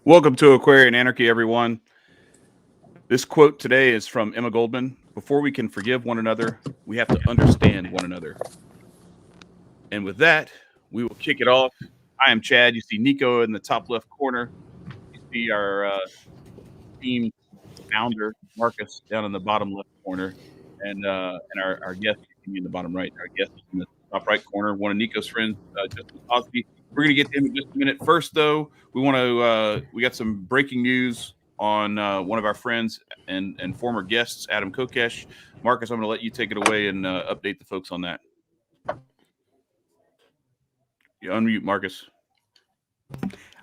Welcome to Aquarian Anarchy, everyone. This quote today is from Emma Goldman. Before we can forgive one another, we have to understand one another. And with that, we will kick it off. I am Chad. You see Nicco in the top left corner. You see our team founder, Marcus, down in the bottom left corner. And our guest in the bottom right. Our guest is in the top right corner. One of Nicco's friends, Justin Cosby. We're going to get to him in just a minute. First, though, we got some breaking news on one of our friends and former guests, Adam Kokesh. Marcus, I'm going to let you take it away and update the folks on that. You unmute, Marcus.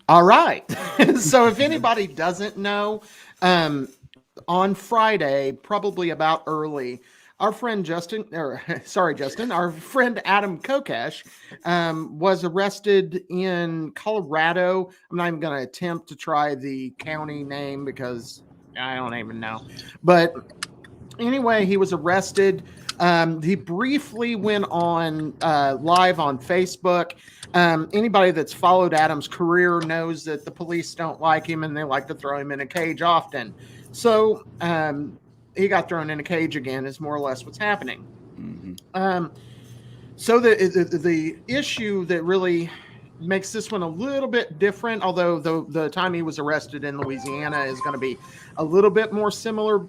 All right. So if anybody doesn't know, on Friday, probably about early, our friend our friend Adam Kokesh was arrested in Colorado. I'm not even going to attempt to try the county name because I don't even know. But anyway, he was arrested. He briefly went on live on Facebook. Anybody that's followed Adam's career knows that the police don't like him and they like to throw him in a cage often. So he got thrown in a cage again is more or less what's happening. Mm-hmm. So the issue that really makes this one a little bit different, although the time he was arrested in Louisiana is going to be a little bit more similar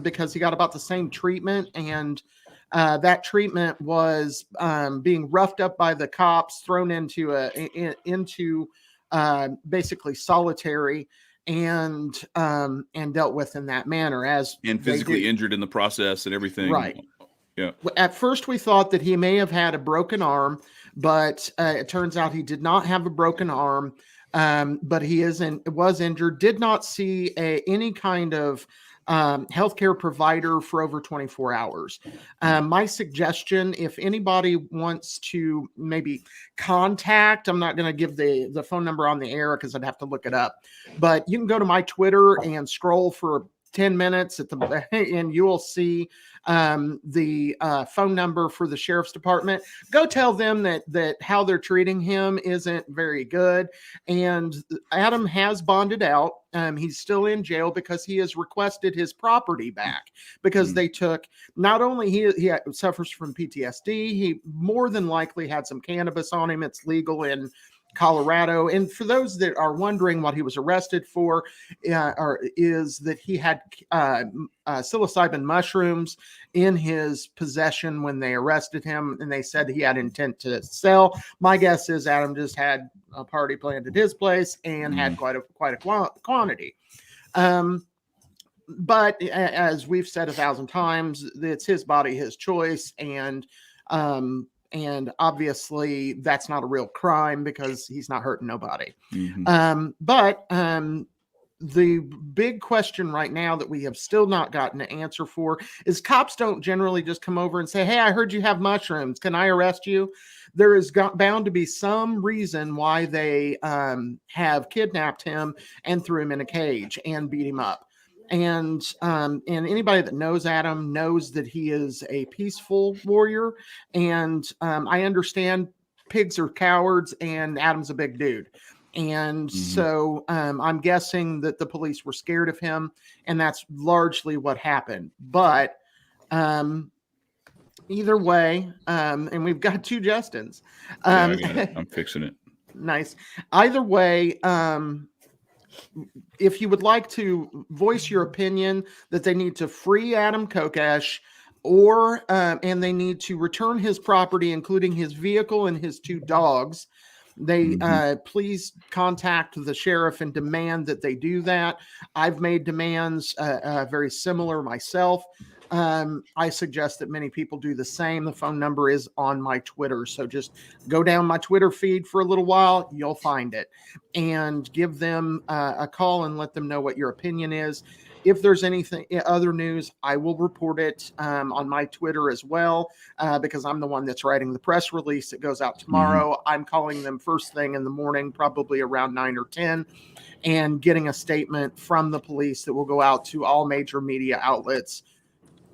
because he got about the same treatment, and that treatment was being roughed up by the cops, thrown into basically solitary, and dealt with in that manner, and physically injured in the process and everything. Right. Yeah. At first, we thought that he may have had a broken arm, but it turns out he did not have a broken arm. But he was injured. Did not see any kind of healthcare provider for over 24 hours. My suggestion, if anybody wants to maybe contact, I'm not going to give the phone number on the air because I'd have to look it up, but you can go to my Twitter and scroll for 10 minutes and you will see the phone number for the sheriff's department. Go tell them that how they're treating him isn't very good. And Adam has bonded out. He's still in jail because he has requested his property back because they took, not only he suffers from PTSD, he more than likely had some cannabis on him. It's legal in Colorado. And for those that are wondering what he was arrested for, is that he had psilocybin mushrooms in his possession when they arrested him, and they said he had intent to sell. My guess is Adam just had a party planned at his place and had quite a quantity. But as we've said 1,000 times, it's his body, his choice, and obviously that's not a real crime because he's not hurting nobody. Mm-hmm. But the big question right now that we have still not gotten an answer for is cops don't generally just come over and say, "Hey, I heard you have mushrooms. Can I arrest you?" There is bound to be some reason why they have kidnapped him and threw him in a cage and beat him up. And anybody that knows Adam knows that he is a peaceful warrior. And I understand pigs are cowards and Adam's a big dude. And so I'm guessing that the police were scared of him, and that's largely what happened. But either way, and we've got two Justins. I got it. I'm fixing it. Nice. Either way, if you would like to voice your opinion that they need to free Adam Kokesh, or and they need to return his property, including his vehicle and his 2 dogs, they please contact the sheriff and demand that they do that. I've made demands very similar myself. I suggest that many people do the same. The phone number is on my Twitter. So just go down my Twitter feed for a little while. You'll find it, and give them a call and let them know what your opinion is. If there's anything other news, I will report it on my Twitter as well, because I'm the one that's writing the press release that goes out tomorrow. I'm calling them first thing in the morning, probably around 9 or 10, and getting a statement from the police that will go out to all major media outlets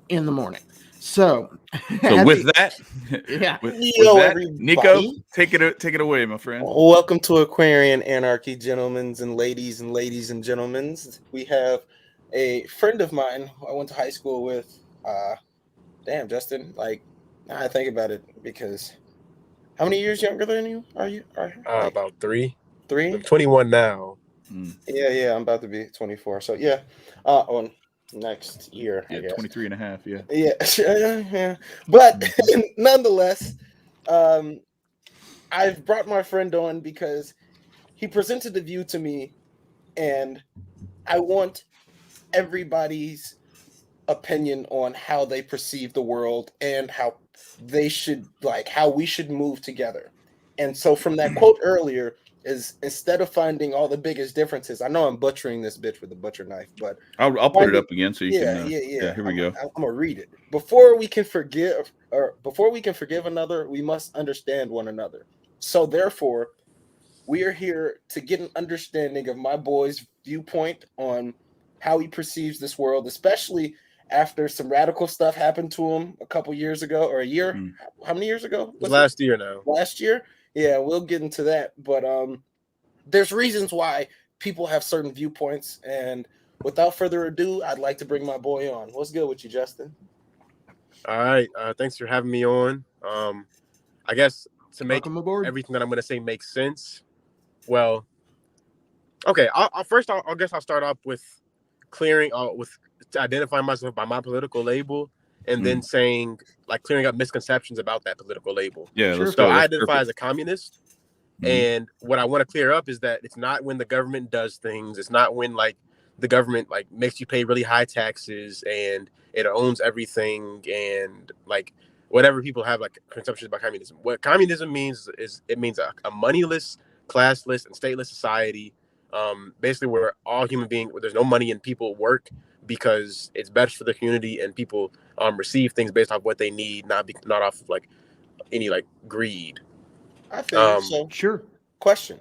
in the morning. So, So with that, yeah, with Yo, that, everybody. Nico, take it away, my friend. Welcome to Aquarian Anarchy, gentlemen and ladies and gentlemen. We have a friend of mine who I went to high school with. Damn, Justin. Like, now I think about it, because how many years younger than you are you? About 3. 3? I'm 21 now. Yeah. I'm about to be 24. So yeah, on next year, I guess. 23 and a half. Yeah. Yeah. But nonetheless, I've brought my friend on because he presented the view to me, and I want everybody's opinion on how they perceive the world and how they should, like, how we should move together. And so from that quote earlier is, instead of finding all the biggest differences, I know I'm butchering this bitch with a butcher knife, but I'll put it up again so you can. Yeah. Here we go. I'm gonna read it. Before we can forgive another, we must understand one another. So therefore, we are here to get an understanding of my boy's viewpoint on how he perceives this world, especially after some radical stuff happened to him a couple years ago, or a year. How many years ago? It was last year now. Last year? Yeah, we'll get into that. But there's reasons why people have certain viewpoints. And without further ado, I'd like to bring my boy on. What's good with you, Justin? All right. Thanks for having me on. I guess to make everything that I'm going to say make sense. Well, okay. I'll start off with identifying myself by my political label, and then saying, like, clearing up misconceptions about that political label. Yeah, sure. So I identify as a communist, and what I want to clear up is that it's not when the government does things. It's not when, like, the government, like, makes you pay really high taxes and it owns everything, and, like, whatever people have, like, conceptions about communism. What communism means is it means a moneyless, classless, and stateless society. Basically, where all human beings, where there's no money and people work because it's best for the community, and people receive things based off what they need, not off of, like, any, like, greed. I feel so. Sure. Question.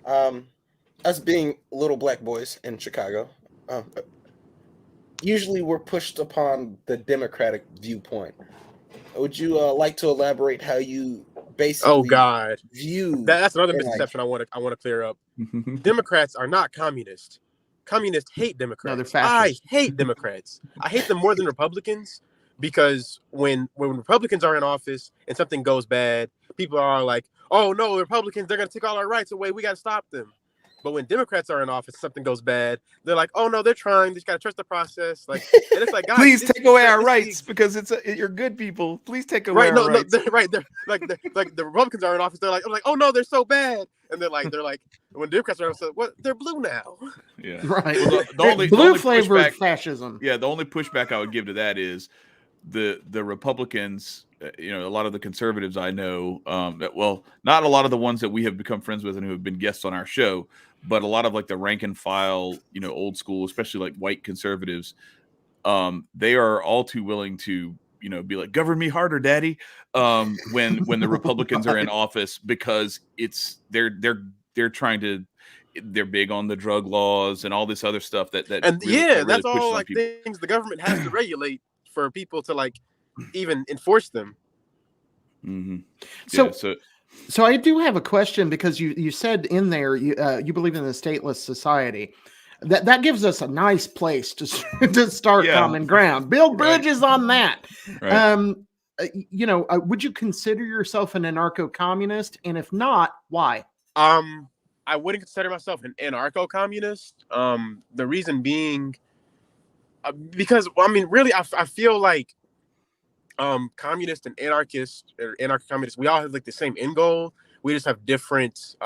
Us being little black boys in Chicago, usually we're pushed upon the Democratic viewpoint. Would you like to elaborate how you basically view that's another misconception I want to clear up. Democrats are not communists. Communists hate Democrats. No, they're fascists. I hate Democrats. I hate them more than Republicans, because when Republicans are in office and something goes bad, people are like, oh no, Republicans, they're going to take all our rights away, we got to stop them. But when Democrats are in office, something goes bad, they're like, oh no, they're trying, they just got to trust the process. Like, and it's like, guys, please take away our rights, because you're good people. Please take away our rights. They're like the Republicans are in office, they're like, oh no, they're so bad. And they're like, when Democrats are in office, what? They're blue now. Yeah. Right. Well, the only blue-flavored fascism. Yeah, the only pushback I would give to that is the Republicans, a lot of the conservatives I know, well, not a lot of the ones that we have become friends with and who have been guests on our show, but a lot of, like, the rank and file, old school, especially, like, white conservatives, they are all too willing to, be like, govern me harder, daddy, when the Republicans are in office, because they're trying to, they're big on the drug laws and all this other stuff that really that's all, like, things the government has to regulate for people to, like, even enforce them. So I do have a question, because you said in there you believe in a stateless society. That gives us a nice place to start common ground. Build bridges on that. Right. Would you consider yourself an anarcho-communist? And if not, why? I wouldn't consider myself an anarcho-communist. The reason being, because, well, I mean, really, I feel like communists and anarchists, or anarcho-communists, we all have, like, the same end goal. We just have different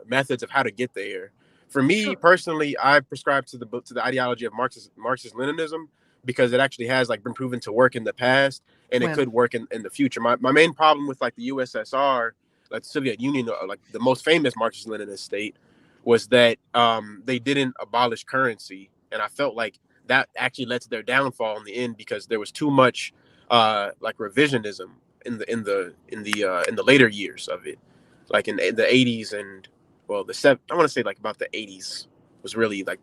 methods of how to get there. For me personally, I prescribe to the ideology of Marxist-Leninism, because it actually has, like, been proven to work in the past, and it could work in the future. My main problem with, like, the USSR, like the Soviet Union, like the most famous Marxist-Leninist state, was that they didn't abolish currency, and I felt like that actually led to their downfall in the end, because there was too much like revisionism in the later years of it, like in the 80s, and, well, I want to say, like, about the 80s was really, like,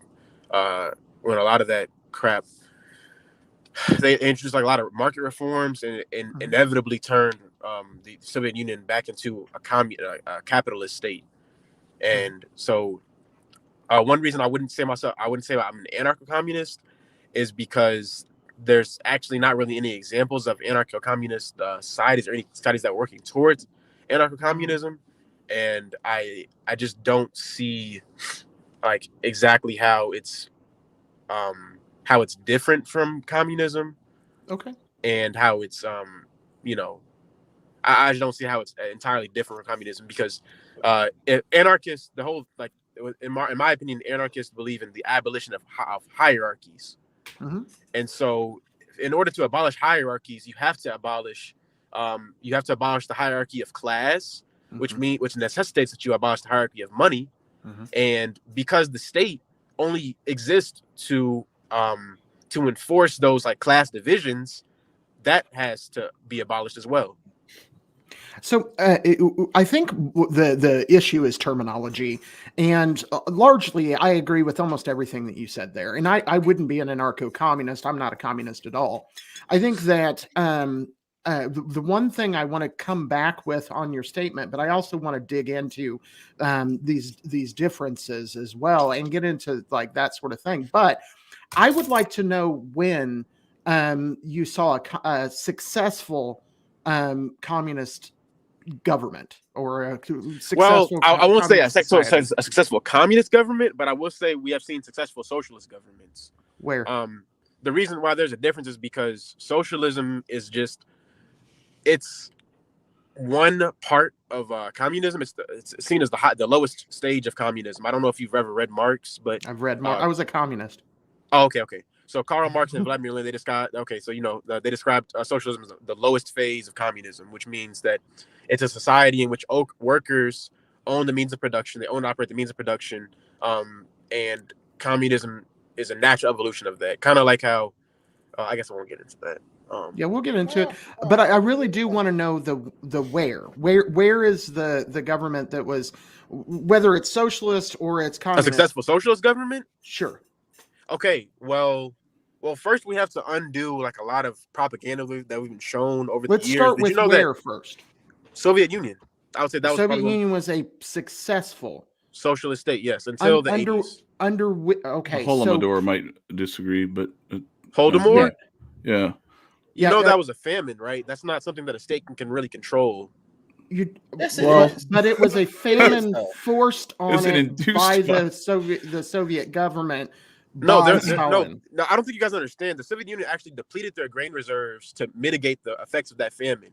when a lot of that crap they introduced like a lot of market reforms and inevitably turned the Soviet Union back into a capitalist state. And so one reason I wouldn't say I'm an anarcho-communist is because there's actually not really any examples of anarcho-communist societies or any societies that are working towards anarcho-communism. And I just don't see like exactly how it's different from communism. Okay. And how it's I just don't see how it's entirely different from communism, because anarchists, the whole like in my opinion, anarchists believe in the abolition of hierarchies. And so in order to abolish hierarchies, you have to abolish the hierarchy of class, which necessitates that you abolish the hierarchy of money. And because the state only exists to enforce those like class divisions, that has to be abolished as well. So I think the issue is terminology, and largely I agree with almost everything that you said there. And I wouldn't be an anarcho-communist. I'm not a communist at all. I think that the one thing I want to come back with on your statement, but I also want to dig into these differences as well and get into like that sort of thing. But I would like to know when you saw a successful communist government or a successful. I won't say a successful communist government, but I will say we have seen successful socialist governments. Where? The reason why there's a difference is because socialism is it's one part of communism. It's seen as the lowest stage of communism. I don't know if you've ever read Marx, but I've read Marx. I was a communist. Oh, okay. So Karl Marx and Vladimir Lenin, they described socialism as the lowest phase of communism, which means that it's a society in which workers own the means of production, they own and operate the means of production, and communism is a natural evolution of that. Kind of like how, I guess I won't get into that. Yeah, we'll get into it, but I really do want to know the where is the government that was, whether it's socialist or it's communist. A successful socialist government? Sure. Okay, well, first we have to undo like a lot of propaganda that we've been shown over the years. Let's start with where first. Soviet Union. I would say that Soviet Union was a successful socialist state, yes, until the 80s. Okay, Holodomor might disagree, but Holodomor? Yeah. That was a famine, right? That's not something that a state can really control. But it was a famine forced on it by the Soviet government. No, I don't think you guys understand. The Soviet Union actually depleted their grain reserves to mitigate the effects of that famine.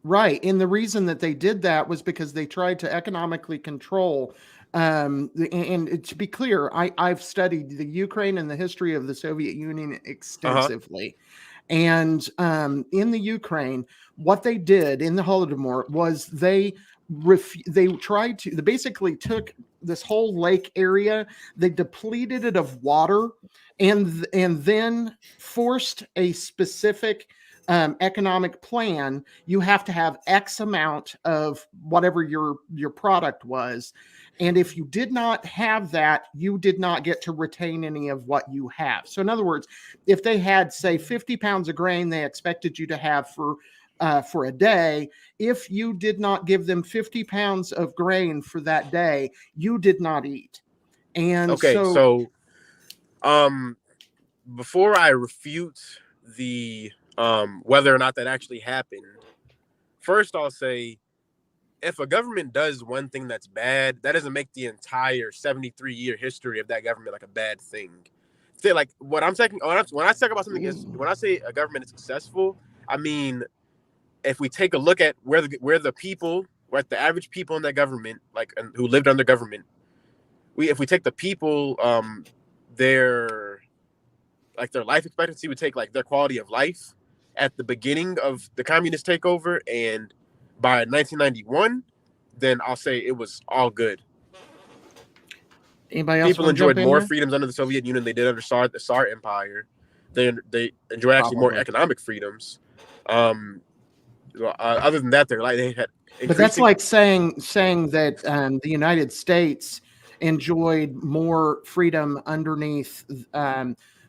Right, and the reason that they did that was because they tried to economically control. And to be clear, I've studied the Ukraine and the history of the Soviet Union extensively. And in the Ukraine, what they did in the Holodomor was they basically took this whole lake area, they depleted it of water, and then forced a specific economic plan. You have to have X amount of whatever your product was. And if you did not have that, you did not get to retain any of what you have. So in other words, if they had, say, 50 pounds of grain they expected you to have for a day, if you did not give them 50 pounds of grain for that day, you did not eat. And so before I refute the whether or not that actually happened, first I'll say, if a government does one thing that's bad, that doesn't make the entire 73-year history of that government like a bad thing. Say like what I'm talking when I talk about something is when I say a government is successful, I mean if we take a look at where the people, the average people in that government, who lived under government, if we take the people, their life expectancy, would take like their quality of life at the beginning of the communist takeover, and by 1991, then I'll say it was all good. Anybody else? People enjoyed more freedoms under the Soviet Union than they did under the Tsar Empire. They enjoyed actually more economic freedoms. Other than that, they had. But that's like saying that the United States enjoyed more freedom underneath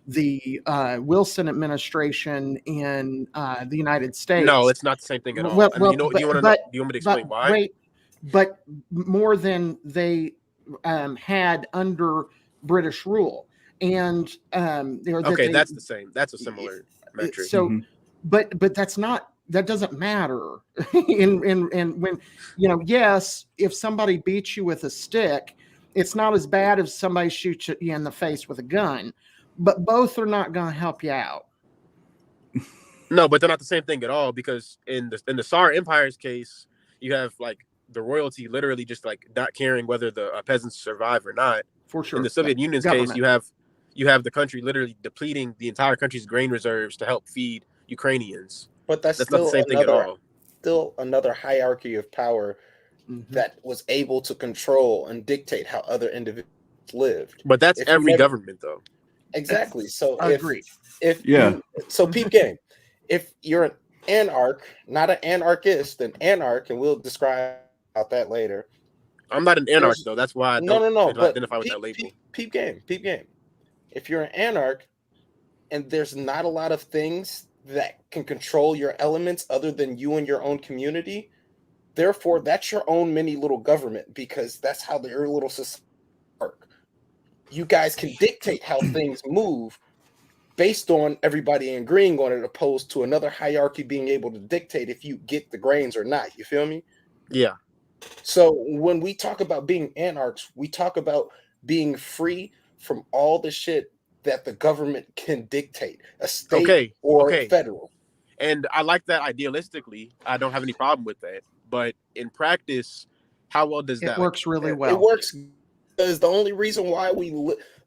the Wilson administration in the United States. No, it's not the same thing at all. Well, I mean, do you want to know? Do you want me to explain why? Wait, but more than they had under British rule, and okay, that's the same. That's a similar metric. So, but that doesn't matter. in when yes, if somebody beats you with a stick, it's not as bad as somebody shoots you in the face with a gun. But both are not going to help you out. No, but they're not the same thing at all, because in the Tsar Empire's case, you have like the royalty literally just like not caring whether the peasants survive or not. For sure. In the Soviet Union's case, you have the country literally depleting the entire country's grain reserves to help feed Ukrainians. But that's not the same thing at all. Still another hierarchy of power that was able to control and dictate how other individuals lived. But that's every government, though. Exactly. So I agree. So peep game. If you're an anarch, not an anarchist, an anarch, and we'll describe about that later. I'm not an anarch, though. That's why I don't identify with that label. Peep game. If you're an anarch and there's not a lot of things that can control your elements other than you and your own community, therefore that's your own mini little government, because that's how your little society work. You guys can dictate how things move based on everybody agreeing on it, opposed to another hierarchy being able to dictate if you get the grains or not. You feel me? Yeah. So when we talk about being anarchs, we talk about being free from all the shit that the government can dictate, a state or federal. And I like that idealistically. I don't have any problem with that. But in practice, how well does that? It works really well. It works because the only reason why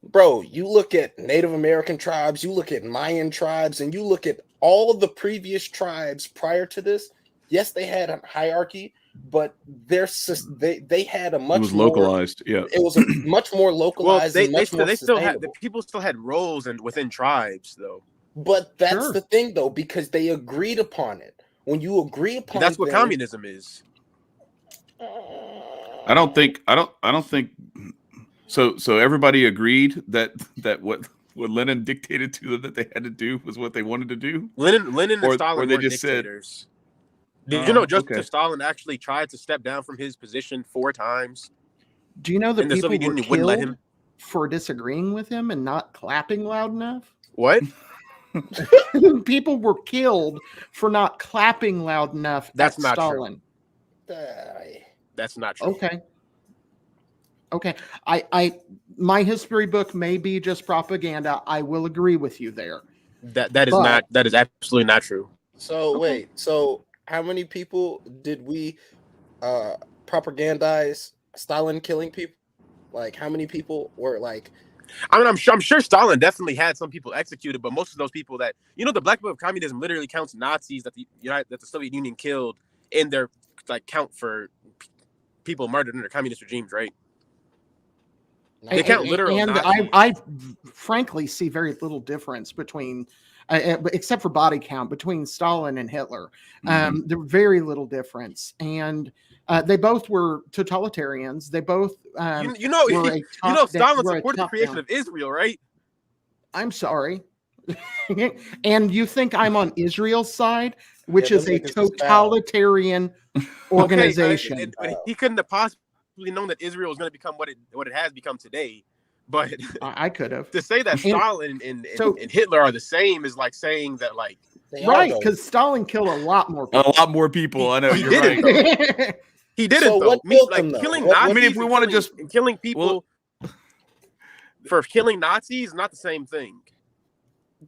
bro, you look at Native American tribes, you look at Mayan tribes, and you look at all of the previous tribes prior to this. Yes, they had a hierarchy, but they had a much it was localized. It was a much more localized. Well, they still had people still had roles and within tribes, though. But that's the thing, though, because they agreed upon it. When you agree upon, that's what communism is. I don't think. So everybody agreed that what Lenin dictated to them that they had to do was what they wanted to do. Lenin and Stalin were dictators. Did you know Joseph Stalin actually tried to step down from his position 4 times? Do you know that people Soviet were Union wouldn't let him for disagreeing with him and not clapping loud enough? What? People were killed for not clapping loud enough. That's not Stalin. True. That's not true. Okay. My history book may be just propaganda. I will agree with you there. That is absolutely not true. So wait. So how many people did we propagandize Stalin killing people? Like, how many people were like? I mean, I'm sure Stalin definitely had some people executed, but most of those people that the Black Book of Communism literally counts Nazis that the Soviet Union killed in their count for people murdered under communist regimes, right? They count literal and Nazis. I frankly see very little difference between, except for body count, between Stalin and Hitler. There very little difference, and they both were totalitarians. They both, Stalin supported the creation of Israel, right? I'm sorry, and you think I'm on Israel's side, which is a totalitarian organization. He couldn't have possibly known that Israel was going to become what it has become today. But I could have. To say that Stalin and Hitler are the same is like saying that right, because Stalin killed a lot more people. I know. He didn't. He didn't, though. Killing Nazis. I mean, if we want to just killing people for killing Nazis is not the same thing.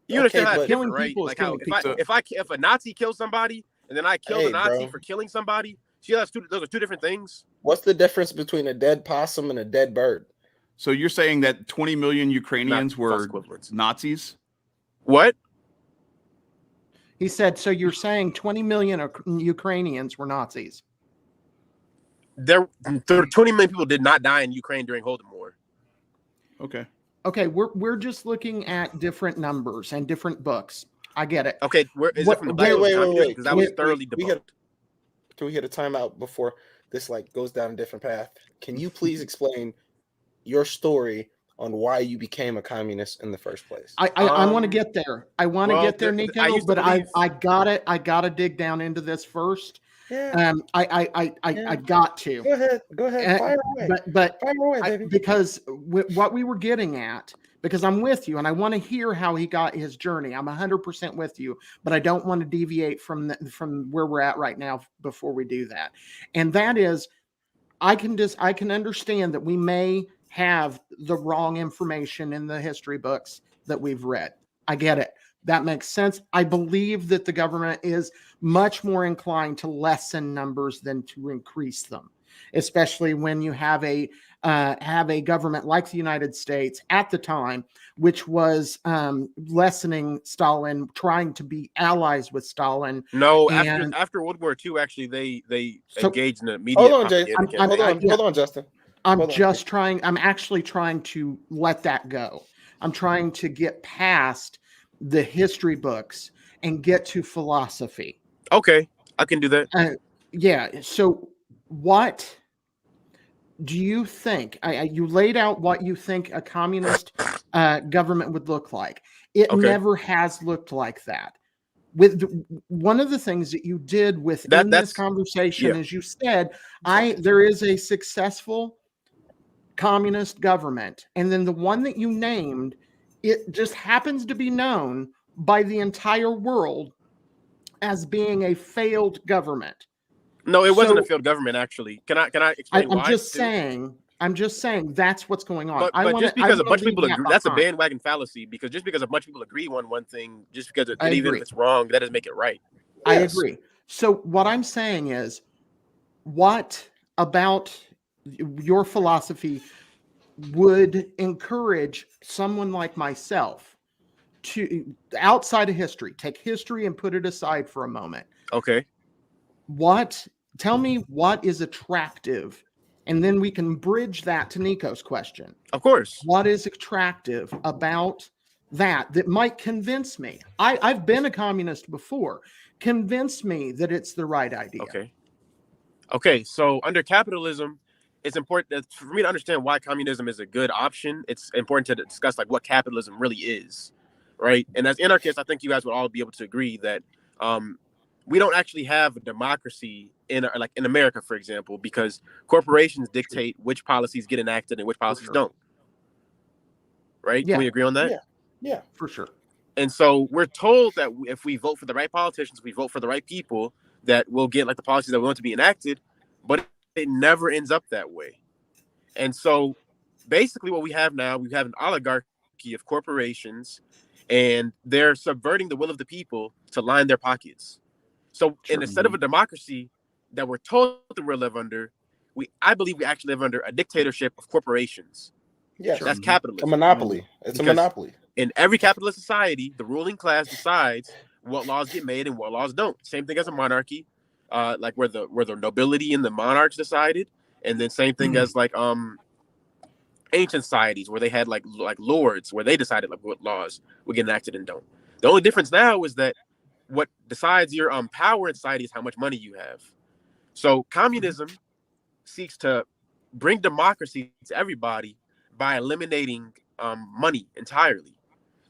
You understand how it's different, right? Like how if a Nazi kills somebody and then I kill the Nazi for killing somebody, those are 2 different things. What's the difference between a dead possum and a dead bird? So you're saying that 20 million Ukrainians were Nazis? What? He said, so you're saying 20 million Ukrainians were Nazis? 20 million people did not die in Ukraine during Holodomor. Okay, we're just looking at different numbers and different books. I get it. Okay, is it from the Black Book of Communism? Because that was thoroughly debunked. Can we hit a timeout before this goes down a different path? Can you please explain your story on why you became a communist in the first place. I want to get there. I want to get there, Nicco. I used to but believe- I gotta dig down into this first. Yeah. I got to. Go ahead. Fire away. But Fire away, baby. because what we were getting at, because I'm with you and I want to hear how he got his journey. I'm 100% with you, but I don't want to deviate from where we're at right now before we do that. And that is, I can understand that we may have the wrong information in the history books that we've read. I get it. That makes sense. I believe that the government is much more inclined to lessen numbers than to increase them, especially when you have a government like the United States at the time, which was lessening Stalin, trying to be allies with Stalin. No, after World War II, actually, they engaged in the media. Hold on, Jay. Hold on, Justin. I'm actually trying to let that go. I'm trying to get past the history books and get to philosophy. Okay, I can do that. Yeah. So what do you think? You laid out what you think a communist government would look like. It never has looked like that. With one of the things that you did within this conversation, as you said, there is a successful communist government, and then the one that you named, it just happens to be known by the entire world as being a failed government. No, it wasn't a failed government, actually. Can I explain why? I'm just saying that's what's going on. But just because a bunch of people agree, that's a bandwagon fallacy, because just because a bunch of people agree on one thing, just because even if it's wrong, that doesn't make it right. I agree. So what I'm saying is, what about your philosophy would encourage someone like myself to, outside of history, take history and put it aside for a moment? Okay. Tell me what is attractive, and then we can bridge that to Nicco's question. Of course. What is attractive about that might convince me? I've been a communist before. Convince me that it's the right idea. Okay. So under capitalism, it's important for me to understand why communism is a good option. It's important to discuss like what capitalism really is, right? And as anarchists, I think you guys would all be able to agree that we don't actually have a democracy in America, for example, because corporations dictate which policies get enacted and which policies don't. Right? Yeah. Can we agree on that? Yeah, for sure. And so we're told that if we vote for the right politicians, we vote for the right people, that we'll get like the policies that we want to be enacted, but it never ends up that way. And so basically what we have now, we have an oligarchy of corporations, and they're subverting the will of the people to line their pockets. So instead of a democracy that we're told that we live under, I believe we actually live under a dictatorship of corporations. Yes. That's capitalism. A monopoly. It's a monopoly. In every capitalist society, the ruling class decides what laws get made and what laws don't. Same thing as a monarchy, like where the nobility and the monarchs decided, and then same thing as like ancient societies where they had like lords, where they decided like what laws would get enacted and don't. The only difference now is that what decides your power in society is how much money you have. So communism seeks to bring democracy to everybody by eliminating money entirely.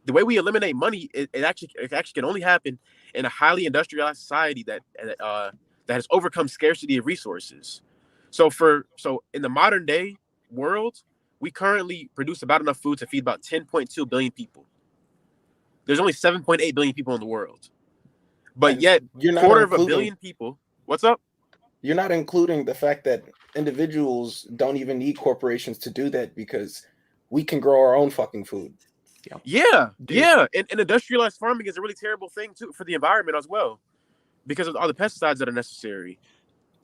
The way we eliminate money, it actually can only happen in a highly industrialized society that has overcome scarcity of resources. So in the modern day world, we currently produce about enough food to feed about 10.2 billion people. There's only 7.8 billion people in the world. But yet, quarter of a billion people. What's up? You're not including the fact that individuals don't even need corporations to do that, because we can grow our own fucking food. Yeah. And industrialized farming is a really terrible thing too for the environment as well, because of all the pesticides that are necessary.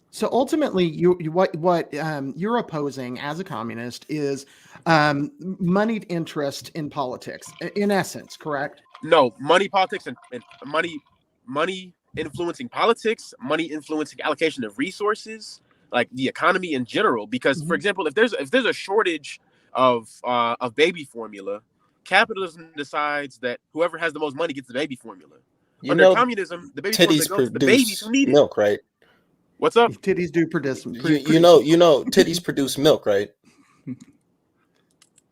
So ultimately, what you're opposing as a communist is moneyed interest in politics, in essence, correct? No, money, politics, and money influencing politics, money influencing allocation of resources, like the economy in general. Because, for example, if there's a shortage of baby formula, capitalism decides that whoever has the most money gets the baby formula. Under communism, the baby formula goes to the babies who need it. Milk, right? What's up? Titties do produce. You know, titties produce milk, right?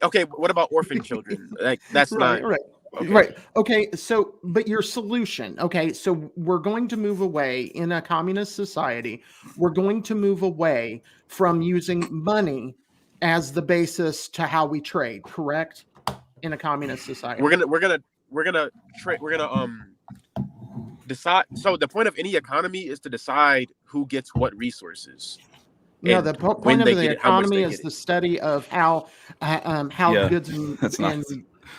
Okay, but what about orphan children? Like that's Right, not right. okay. Right. Okay. So, but your solution, okay. So we're going to move away in a communist society. We're going to move away from using money as the basis to how we trade, correct? In a communist society. We're gonna decide. So the point of any economy is to decide who gets what resources No, and the point when of they the get it, how much economy they is get the it. study of how Yeah, goods that's and nice.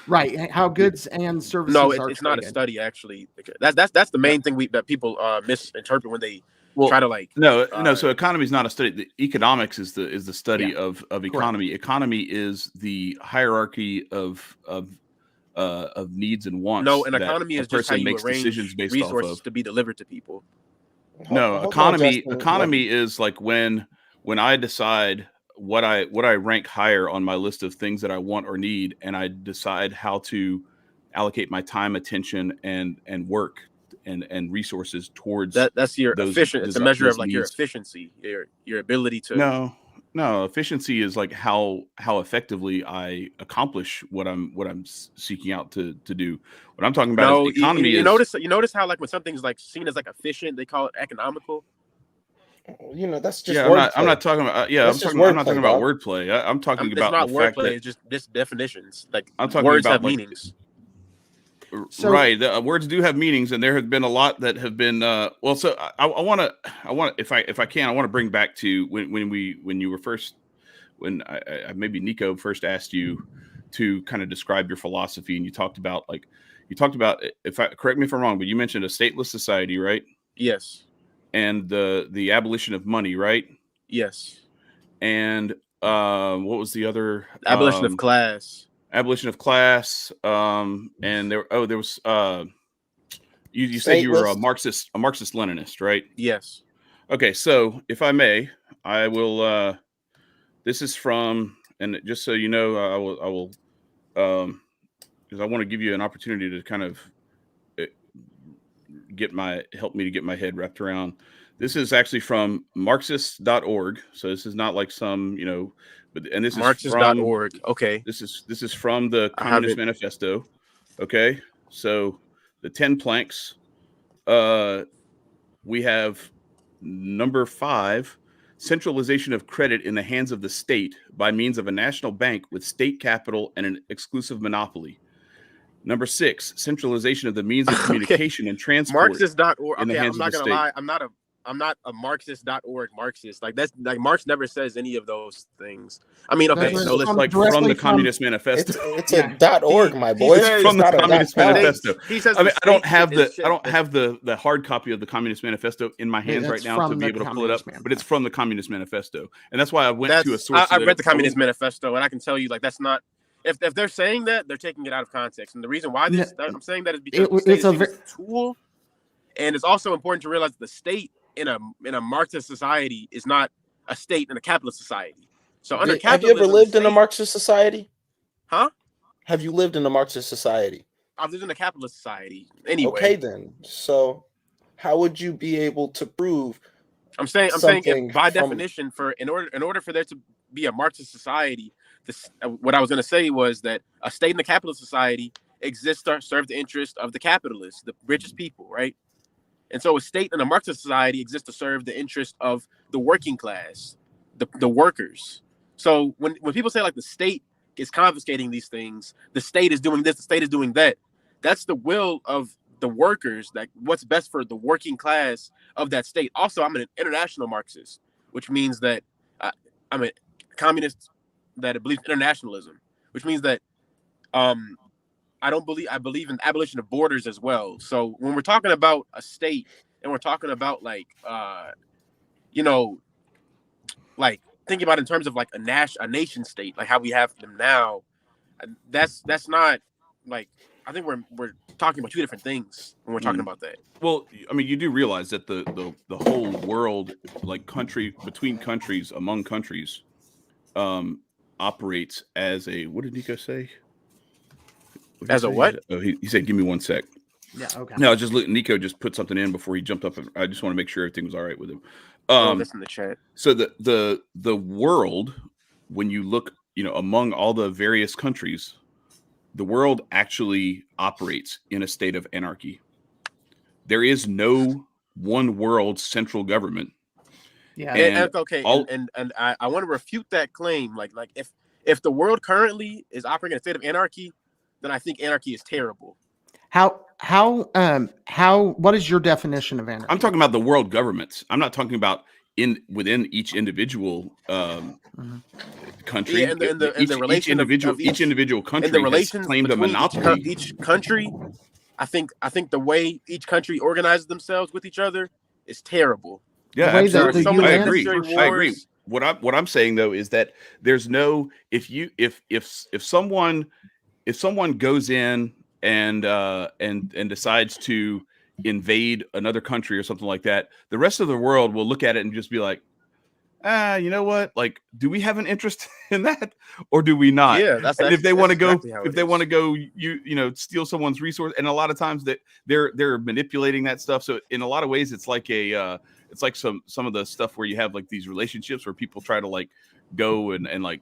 right, how goods and services No, are it's not a traded. study actually. That's the main thing that people misinterpret when they Well, try to like. no. So economy is not a study. The economics is the study of economy. Economy is the hierarchy of needs and No, wants an that economy a is just how person you makes decisions arrange based off resources of. to be delivered to people. No, Hold on, Justin. economy is like when I decide what I rank higher on my list of things that I want or need, and I decide how to allocate my time, attention, and work and resources towards That's your those efficient. It's a measure of like your needs. efficiency, your ability to. No, efficiency is like how effectively I accomplish what I'm seeking out to do. What I'm talking about is No, economy you is. notice how like when something's like seen as like efficient, they call it economical. That's just Yeah, wordplay. I'm not talking about. Yeah, That's just I'm not talking wordplay, about dog. wordplay. I'm talking It's about the not fact wordplay. that It's just definitions. Like I'm talking words about have like meanings. So- right. The words do have meanings, and there have been a lot that have been. Well, so I want if I can, I want to bring back to when you were first when I maybe Nicco first asked you to kind of describe your philosophy, and you talked about if I correct me if I'm wrong, but you mentioned a stateless society, right? Yes. And the abolition of money, right? Yes. And what was the other? Abolition of class. Abolition of class. And there was you said you were a Marxist Leninist, right? Yes. Okay, so if I may, I will. This is from, and just so you know, I will, because I want to give you an opportunity to kind of help me to get my head wrapped around. This is actually from Marxist.org. So this is not like some, and this Marxist.org. is from Okay. This is from the Communist Manifesto. Okay, so the 10 planks. We have number 5. Centralization of credit in the hands of the state by means of a national bank with state capital and an exclusive monopoly. Number 6, centralization of the means of communication and transport. Marxist.org. In the Okay, hands I'm of not the gonna state. lie. I'm not a Marxist.org Marxist. Like that's like Marx never says any of those things. I mean, okay, That's so listen. Like from the Communist Manifesto. It's a .org, my boy. It's from the Communist Manifesto. He says I mean, I don't have the the hard copy of the Communist Manifesto in my hands right now to be able to pull it up, but it's from the Communist Manifesto, and that's why I went to a source. I read the Communist Manifesto, and I can tell you, like, that's not. If they're saying that, they're taking it out of context, and the reason why I'm saying that is because the state is a tool, and it's also important to realize the state in a Marxist society is not a state in a capitalist society. So under capitalism, have you ever lived in a Marxist society? Huh? Have you lived in a Marxist society? I've lived in a capitalist society. Anyway. Okay, then. So how would you be able to prove? I'm saying by definition, in order for there to be a Marxist society, what I was going to say was that a state in a capitalist society exists to serve the interest of the capitalists, the richest people, right? And so a state in a Marxist society exists to serve the interest of the working class, the workers. So when people say like the state is confiscating these things, the state is doing this, the state is doing that, that's the will of the workers, like what's best for the working class of that state. Also, I'm an international Marxist, which means that I'm a communist that believes in internationalism, which means that I believe in abolition of borders as well. So when we're talking about a state and we're talking about like like thinking about it in terms of like a nation state, like how we have them now, that's not like, I think we're talking about two different things when we're talking about that. Well, I mean, you do realize that the whole world, like between countries, among countries, operates as a, what did Nicco say? As a what? Oh, he said, "Give me 1 sec." Yeah. Okay. No, Nicco just put something in before he jumped up. I just want to make sure everything was all right with him. That's in the chat. So the world, when you look among all the various countries, the world actually operates in a state of anarchy. There is no one world central government. Yeah. And okay, all- and I want to refute that claim. Like if the world currently is operating in a state of anarchy, then I think anarchy is terrible. What is your definition of anarchy? I'm talking about the world governments. I'm not talking about within each individual country. Yeah, and the relation each individual country and the has relations claimed a between monopoly. each country. I think the way each country organizes themselves with each other is terrible. Yeah, The way that absolutely. the I UN agree. for sure. I agree. What I'm saying though is that there's no if someone goes in and decides to invade another country or something like that, the rest of the world will look at it and just be like, you know what? Like, do we have an interest in that, or do we not? Yeah, that's and if they want to go, exactly if they want to go, steal someone's resource, and a lot of times that they're manipulating that stuff. So in a lot of ways, it's like it's like some of the stuff where you have like these relationships where people try to like go and like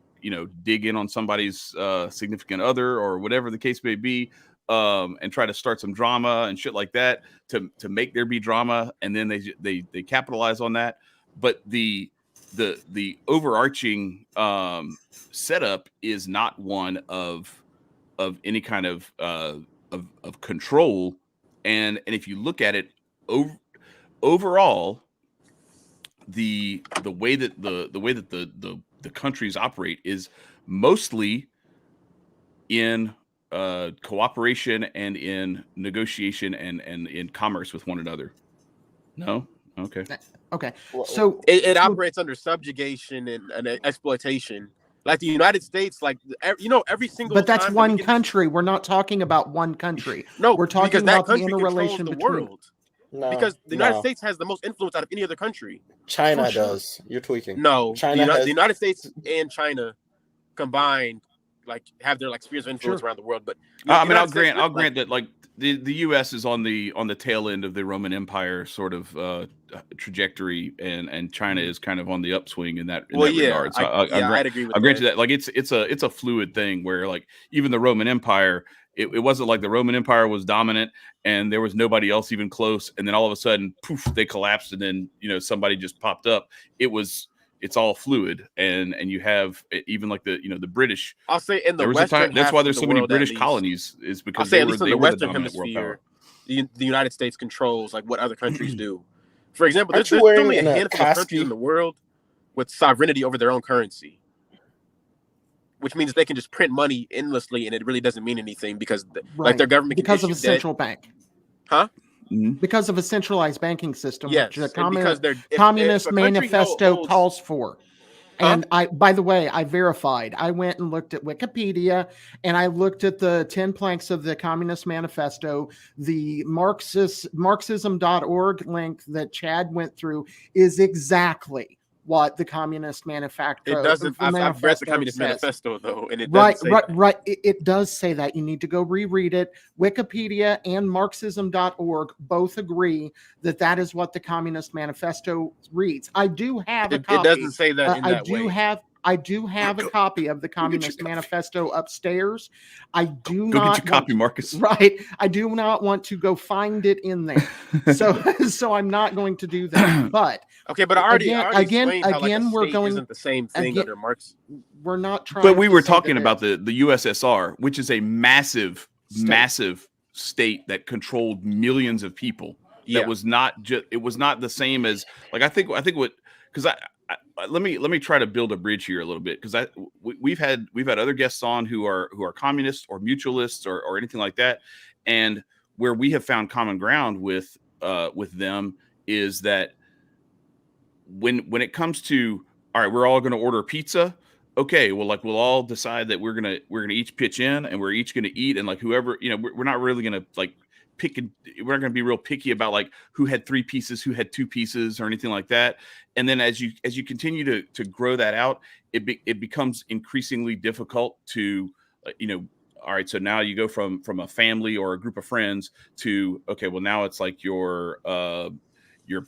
dig in on somebody's significant other or whatever the case may be, and try to start some drama and shit like that to make there be drama, and then they capitalize on that. But the overarching setup is not one of any kind of control, and if you look at it overall, the way that the countries operate is mostly in cooperation and in negotiation and in commerce with one another. No? Okay. Okay. So it operates under subjugation and exploitation. Like the United States, like every single. But that's time one country. We're not talking about one country. No, we're talking about the interrelation the between. World. No, because the United States has the most influence out of any other country. China does. You're tweaking. No, the United States and China combined, like, have their like spheres of influence around the world. But I'll grant that like the U.S. is on the tail end of the Roman Empire sort of trajectory, and China is kind of on the upswing in that regard. So I'd agree with that. I'll grant you that. Like it's a fluid thing where like even the Roman Empire, it wasn't like the Roman Empire was dominant and there was nobody else even close, and then all of a sudden, poof, they collapsed, and then somebody just popped up. It's all fluid, and you have even like the British. I'll say in the Western that's why there's so many British colonies, is because they were the Western hemisphere. The United States controls like what other countries do. For example, there's only a handful of countries in the world with sovereignty over their own currency, which means they can just print money endlessly, and it really doesn't mean anything because like their government because of a central bank, huh? Because of a centralized banking system, yes, which the Communist Manifesto calls for. And by the way, I verified. I went and looked at Wikipedia, and I looked at the 10 planks of the Communist Manifesto. The Marxism.org link that Chad went through is exactly what the Communist Manifesto. It doesn't. I've read the Communist Manifesto though, and it doesn't right. It does say that. You need to go reread it. Wikipedia and Marxism.org both agree that is what the Communist Manifesto reads. I do have a copy. It doesn't say that. I do have a copy of the Communist Manifesto upstairs. I do go not get your copy, Marcus. Right. I do not want to go find it in there. So I'm not going to do that. But okay, but I already again, we're going isn't the same thing under Marx. We're not trying. But we were talking about the USSR, which is a massive state that controlled millions of people. Yeah. That was not just. It was not the same as like I think what because let me try to build a bridge here a little bit, because we've had other guests on who are communists or mutualists or anything like that, and where we have found common ground with them is that when it comes to, all right, we're all going to order pizza. Okay, well, like we'll all decide that we're gonna each pitch in and we're each gonna eat, and like whoever, we're not really gonna like we're not going to be real picky about like who had 3 pieces, who had 2 pieces, or anything like that. And then as you continue to grow that out, it becomes increasingly difficult to, all right, so now you go from a family or a group of friends to, okay, well now it's like your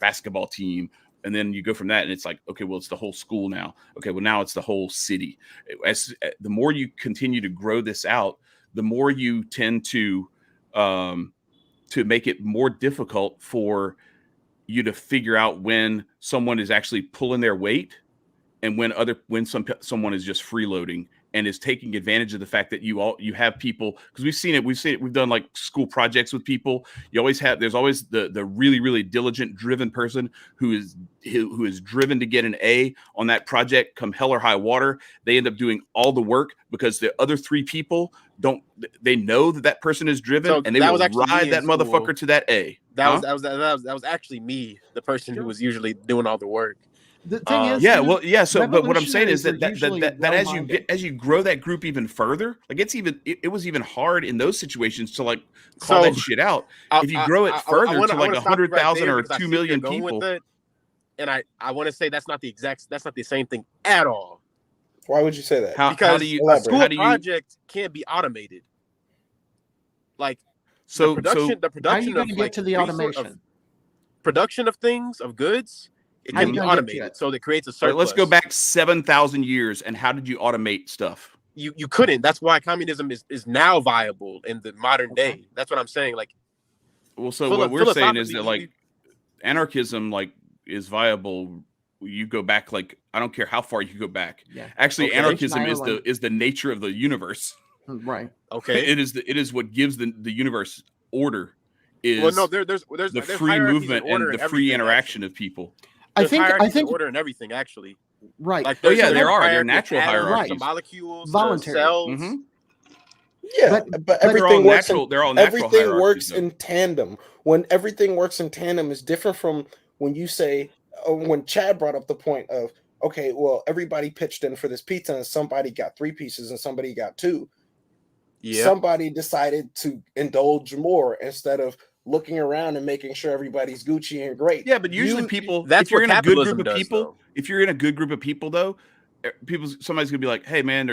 basketball team And then you go from that, and it's like, okay, well, it's the whole school now. Okay, well, now it's the whole city. As the more you continue to grow this out, the more you tend to make it more difficult for you to figure out when someone is actually pulling their weight, and when someone is just freeloading and is taking advantage of the fact that you have people, because we've done like school projects with people. There's always the really, really diligent, driven person who is driven to get an A on that project come hell or high water. They end up doing all the work because the other three people they know that person is driven, So and they will ride that motherfucker to that A. That was actually me, the person who was usually doing all the work. The thing is, So, but what I'm saying is that revolutionaries as you grow that group even further, like it was even hard in those situations to like call that shit out. If you grow it further to like 100,000 or 2 million people, and I want to say that's not the same thing at all. Why would you say that? Because a school project can't be automated. Like the production of like, to the automation? Production of things, of goods, it can be automated. So that creates a surplus. Right, let's go back 7,000 years. And how did you automate stuff? You couldn't. That's why communism is now viable in the modern day. That's what I'm saying. Like, well, so what we're saying is that like anarchism like is viable. You go back, like, I don't care how far you go back. Yeah. Actually, anarchism is the nature of the universe. Right. Okay. It is what gives the universe order. There's the free movement and the free interaction of people. I think order and everything actually. Right. Like there are natural hierarchies. Right. Molecules, voluntary cells. Mm-hmm. Yeah, but everything works. They're all natural. Everything works in tandem. When everything works in tandem is different from when you say. When Chad brought up the point of, okay, well, everybody pitched in for this pizza and somebody got 3 pieces and somebody got 2. Yeah. Somebody decided to indulge more instead of looking around and making sure everybody's Gucci and great. Yeah, but usually if you're in a good group of people, though, somebody's gonna be like, hey man,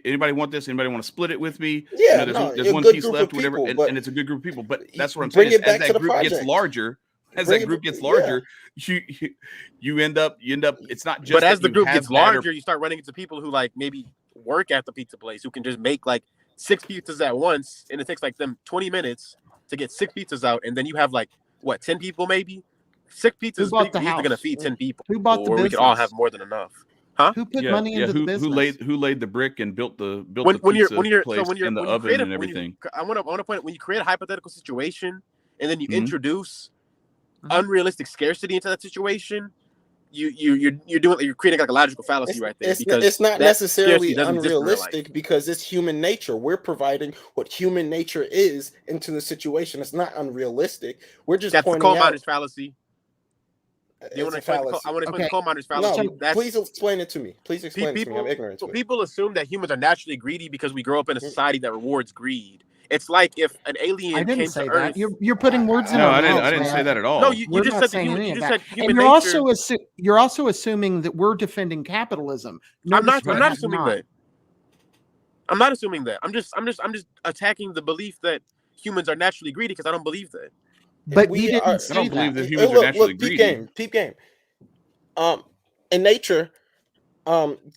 anybody want this? Anybody want to split it with me? Yeah, there's one piece left, whatever, and it's a good group of people. But that's what I'm saying. As that group gets larger, you end up. It's not just. But as the group gets larger, you start running into people who like maybe work at the pizza place who can just make like 6 pizzas at once, and it takes like them 20 minutes to get 6 pizzas out, and then you have like 10 people maybe. 6 pizzas is going to feed 10 people. Who bought the business? We could all have more than enough. Huh? Who put money into the business? Who laid the brick and built the pizza place in the oven and everything? I want to point when you create a hypothetical situation and then you introduce unrealistic scarcity into that situation, you're creating like a logical fallacy right there. Because it's not necessarily unrealistic because it's human nature. We're providing what human nature is into the situation. It's not unrealistic. We're just pointing out. That's the coal miner's fallacy. I want to explain the coal miner's fallacy. No, please explain it to me. Please explain it to me. I'm ignorant. So people assume that humans are naturally greedy because we grow up in a society that rewards greed. It's like if an alien came to Earth. You're putting words in our mouths. I didn't say that at all. No, you just said human nature. You're also assuming that we're defending capitalism. I'm not assuming that. I'm not assuming that. I'm just attacking the belief that humans are naturally greedy because I don't believe that. But I don't believe that humans are naturally greedy. Peep game. In nature,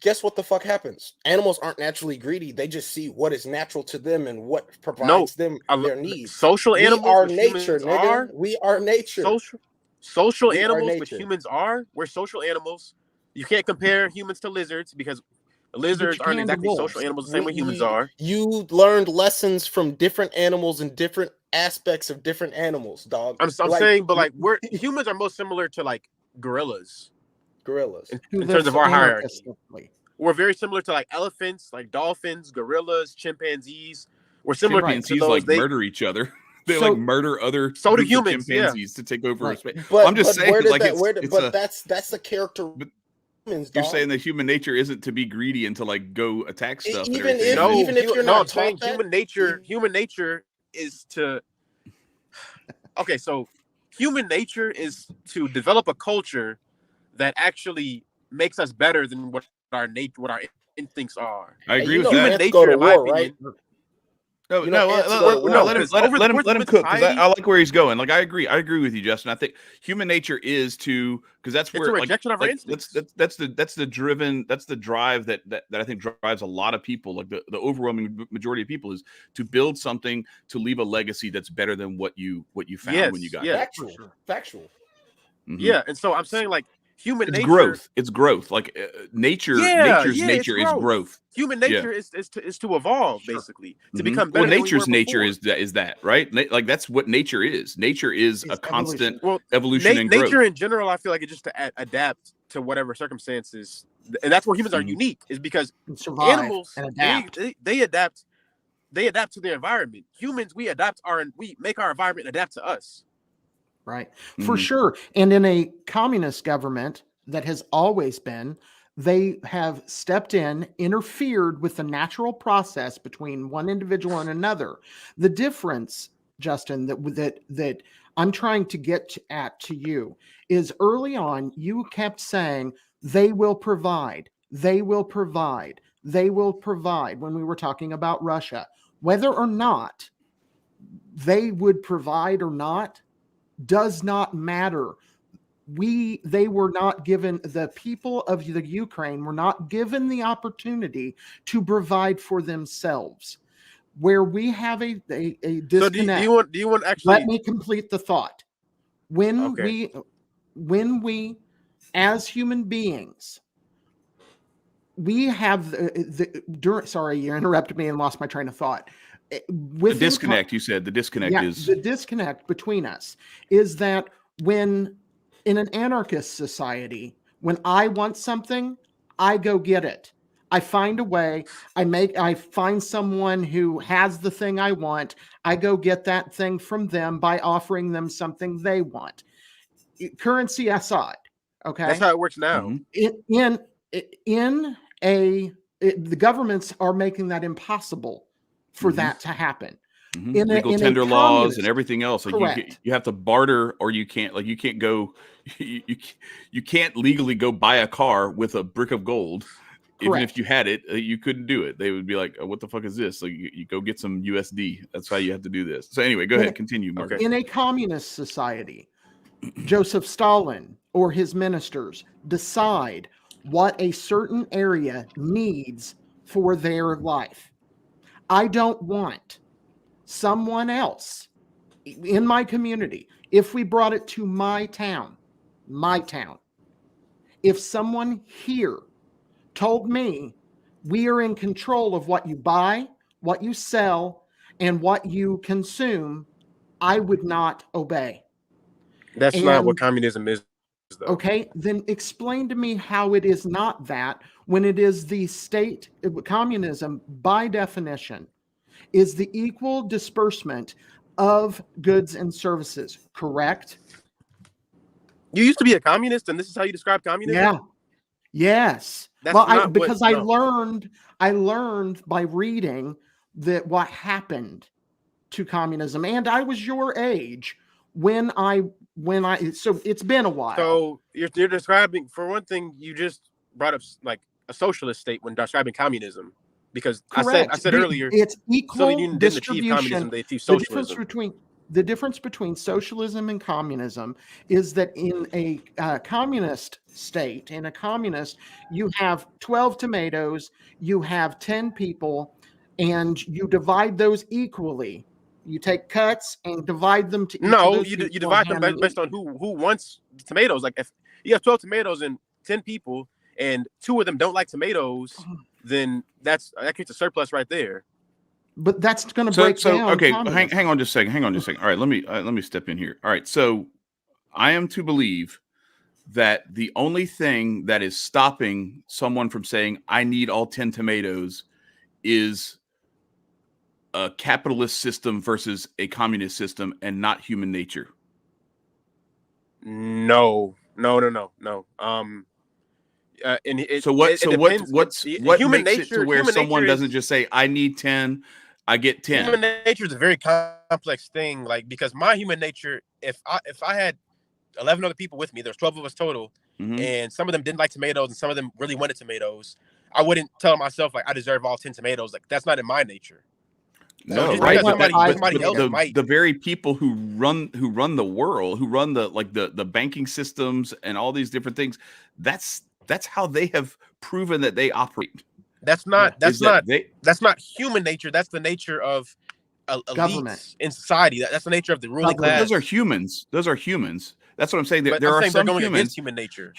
guess what the fuck happens? Animals aren't naturally greedy. They just see what is natural to them and what provides them their needs. Social animals are nature, nigga. We are nature. Social animals with humans are. We're social animals. You can't compare humans to lizards because lizards aren't exactly social animals the same way humans are. You learned lessons from different animals and different aspects of different animals, dog. I'm saying, but like humans are most similar to like gorillas. In terms of our hierarchy, we're very similar to like elephants, like dolphins, gorillas, chimpanzees. We're similar to those. Like murder each other. They like murder other humans, chimpanzees to take over space. But I'm just saying, that's the character. You're saying that human nature isn't to be greedy and to like go attack stuff. Even if you're not saying human nature is to. Okay, so human nature is to develop a culture that actually makes us better than what our instincts are. I agree with that. Human nature, in my opinion, No, You don't answer the no, world. let him cook, because I like where he's going. Like, I agree with you, Justin. I think human nature is to, because that's where It's a rejection of our instincts. that's the drive that I think drives a lot of people. Like the overwhelming majority of people is to build something, to leave a legacy that's better than what you found when you got here. Factual. Mhm. Yeah, and so I'm saying, like, human It's nature. growth. It's growth. Like nature's nature is growth. Human nature is to evolve, basically, to become better. Well, nature's than we were nature before. is that, right? Like, that's what nature is. Nature is a constant evolution and growth. Nature in general, I feel like it's just to adapt to whatever circumstances, and that's where humans are unique. Is because animals and adapt. They adapt to their environment. Humans, we make our environment adapt to us. Right. For sure. And in a communist government that has always been, they have stepped in, interfered with the natural process between one individual and another. The difference, Justin, that I'm trying to get at to you is early on, you kept saying they will provide, they will provide, they will provide when we were talking about Russia. Whether or not they would provide or not does not matter. They were not given, the people of the Ukraine were not given the opportunity to provide for themselves. Where we have a disconnect. So do you want actually? Let me complete the thought. When we as human beings, we have sorry, you interrupted me and lost my train of thought. The disconnect, you said the disconnect is the disconnect between us is that when in an anarchist society, when I want something, I go get it. I find a way. I find someone who has the thing I want. I go get that thing from them by offering them something they want. Currency aside, okay. That's how it works now. The governments are making that impossible for that to happen. Legal tender laws and everything else. Like you have to barter, or you can't. Like you can't go. You can't legally go buy a car with a brick of gold. Correct. Even if you had it, you couldn't do it. They would be like, "What the fuck is this?" Like you go get some USD. That's how you have to do this. So anyway, go ahead, continue, Mark. In a communist society, Joseph Stalin or his ministers decide what a certain area needs for their life. I don't want someone else in my community, if we brought it to my town, if someone here told me we are in control of what you buy, what you sell, and what you consume, I would not obey. That's not what communism is, though. Okay, then explain to me how it is not that, when it is the state. Communism, by definition, is the equal disbursement of goods and services, correct? You used to be a communist, and this is how you describe communism? Yeah. Yes. I learned by reading that what happened to communism, and I was your age when so it's been a while. So you're describing, for one thing, you just brought up like a socialist state when describing communism, because I said earlier it's equal so you didn't achieve communism, they achieved socialism. The difference between socialism and communism is that in a communist state, in a communist, you have 12 tomatoes, you have 10 people, and you divide those equally. You take cuts and divide them to you divide them based on who wants tomatoes. Like if you have 12 tomatoes and 10 people and 2 of them don't like tomatoes, then that creates a surplus right there. But that's going to break down. Okay, hang on just a second. All right, let me step in here. All right, so I am to believe that the only thing that is stopping someone from saying I need all 10 tomatoes is a capitalist system versus a communist system, and not human nature. No. What makes it to where someone doesn't just say I need 10, I get 10? Human nature is a very complex thing, like, because my human nature, if I had 11 other people with me, there's 12 of us total, and some of them didn't like tomatoes and some of them really wanted tomatoes, I wouldn't tell myself like I deserve all 10 tomatoes. Like, that's not in my nature. No, just right. because But, somebody but else the, might. the very people who run the world, who run the banking systems and all these different things, that's how they have proven that they operate. That's not Is that they that's not human nature. That's the nature of Government. elites in society. That's the nature of the ruling Government. class. those are humans. Those are humans. That's what I'm saying. But There I'm are saying they're some going humans. against human nature.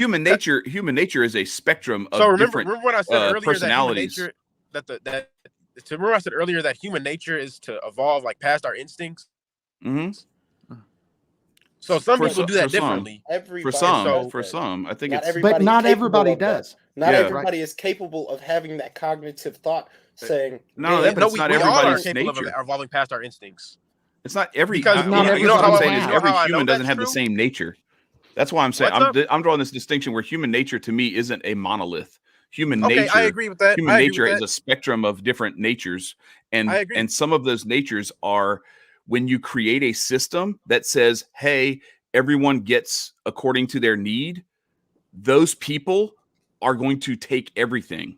Human nature is a spectrum of So remember different what I said earlier personalities. Remember I said earlier that human nature is to evolve like past our instincts. Mhm. So some For people so- do that for some. differently. Everybody For some, does for that. some, I think Not it's everybody But is not capable everybody of that. does. Not Yeah. everybody is capable of having that cognitive thought saying, No, "Yeah, that- but No, it's we not all are everybody's capable of nature. evolving past our instincts. It's not every Because I- not I- you know what I'm everybody saying is has. every You know how I human know doesn't that's have the true? same nature. That's why I'm saying What's up? I'm drawing this distinction where human nature to me isn't a monolith. Human Okay, nature, I agree with that. human I agree nature with is that. a spectrum of different natures, I and agree. some of those natures are when you create a system that says, "Hey, everyone gets according to their need." Those people are going to take everything.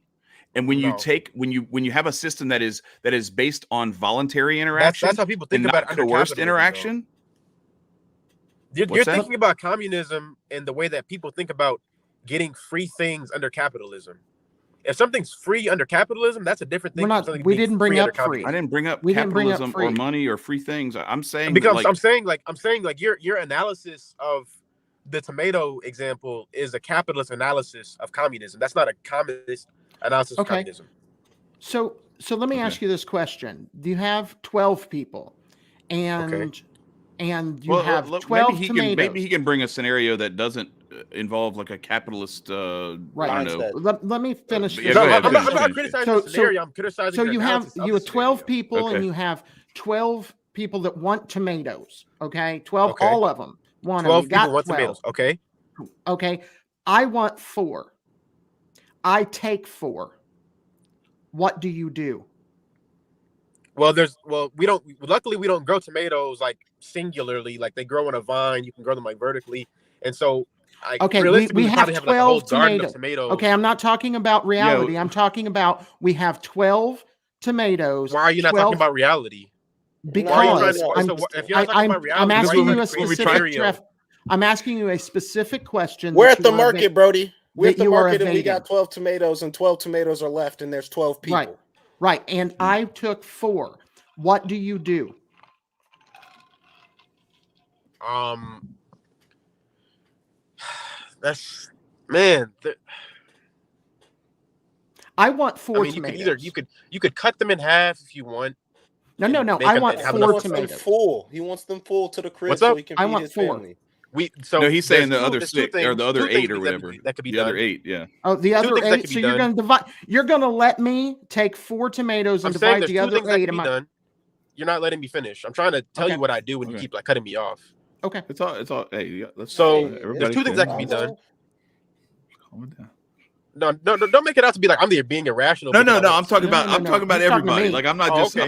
And when No. you have a system that is based on voluntary interaction That's how people think and about not it under coerced capitalism, though. interaction, You're What's that? thinking about communism and the way that people think about getting free things under capitalism. If something's free under capitalism, that's a different thing. We're from not. something We being didn't bring free under up free. I communism. didn't bring up We didn't bring up capitalism or free. money or free things. I'm saying Because that, I'm saying like your analysis of the tomato example is a capitalist analysis of communism. That's not a communist analysis of Okay. communism. So let me Okay. ask you this question: you have 12 people, and you have 12 tomatoes. maybe he can bring a scenario that doesn't involve like a capitalist. Right. I don't know. Let me finish yeah, this. go No, ahead, I'm finish, not finish. criticizing So- the scenario. I'm criticizing So your you have analysis of the 12 scenario. people, Okay. and you have 12 people that want tomatoes. Okay, 12, Okay. all of them want 12 them. You got people want 12. tomatoes. Okay. Okay, I want 4. I take 4. What do you do? Luckily we don't grow tomatoes like singularly, like they grow on a vine. You can grow them like vertically. And so Okay, realistically, we have probably have like a whole 12 garden tomatoes. of tomatoes. Okay, I'm not talking about reality. I'm talking about we have 12 tomatoes. Why are you not 12 talking about reality? Because No, I'm, no. So if you're not talking about reality, I'm why are asking you you a creating specific scenario? I'm asking you a specific question. We're that at the you are market, Brody. We're at that the you are market, and we evading. got 12 tomatoes, and 12 tomatoes are left, and there's 12 people. Right. And I took 4. What do you do? That's man. I want 4 I mean, tomatoes. you could cut them in half if you want. No. make I them- want have 4 enough- He wants them tomatoes. full. He wants them full to the crib What's so up? he can I feed want his 4. family. No, he's saying the other there's two 6 or the other two 8 or things whatever. that could be The done. other 8, yeah. Oh, the other things that 8. could So be you're done. going to divide. You're going to let me take 4 tomatoes I'm and saying divide there's the two other things that 8 could in be my. done. You're not letting me finish. I'm trying to tell Okay. you what I do when you Okay. keep like cutting me off. Okay. It's all. Hey, yeah, let's. So, everybody there's two things that can be calm done. down. No, don't make it out to be like I'm there being irrational. No. because I I'm want talking to- about. I'm talking about He's talking to everybody. me. Like I'm not Oh, just. okay.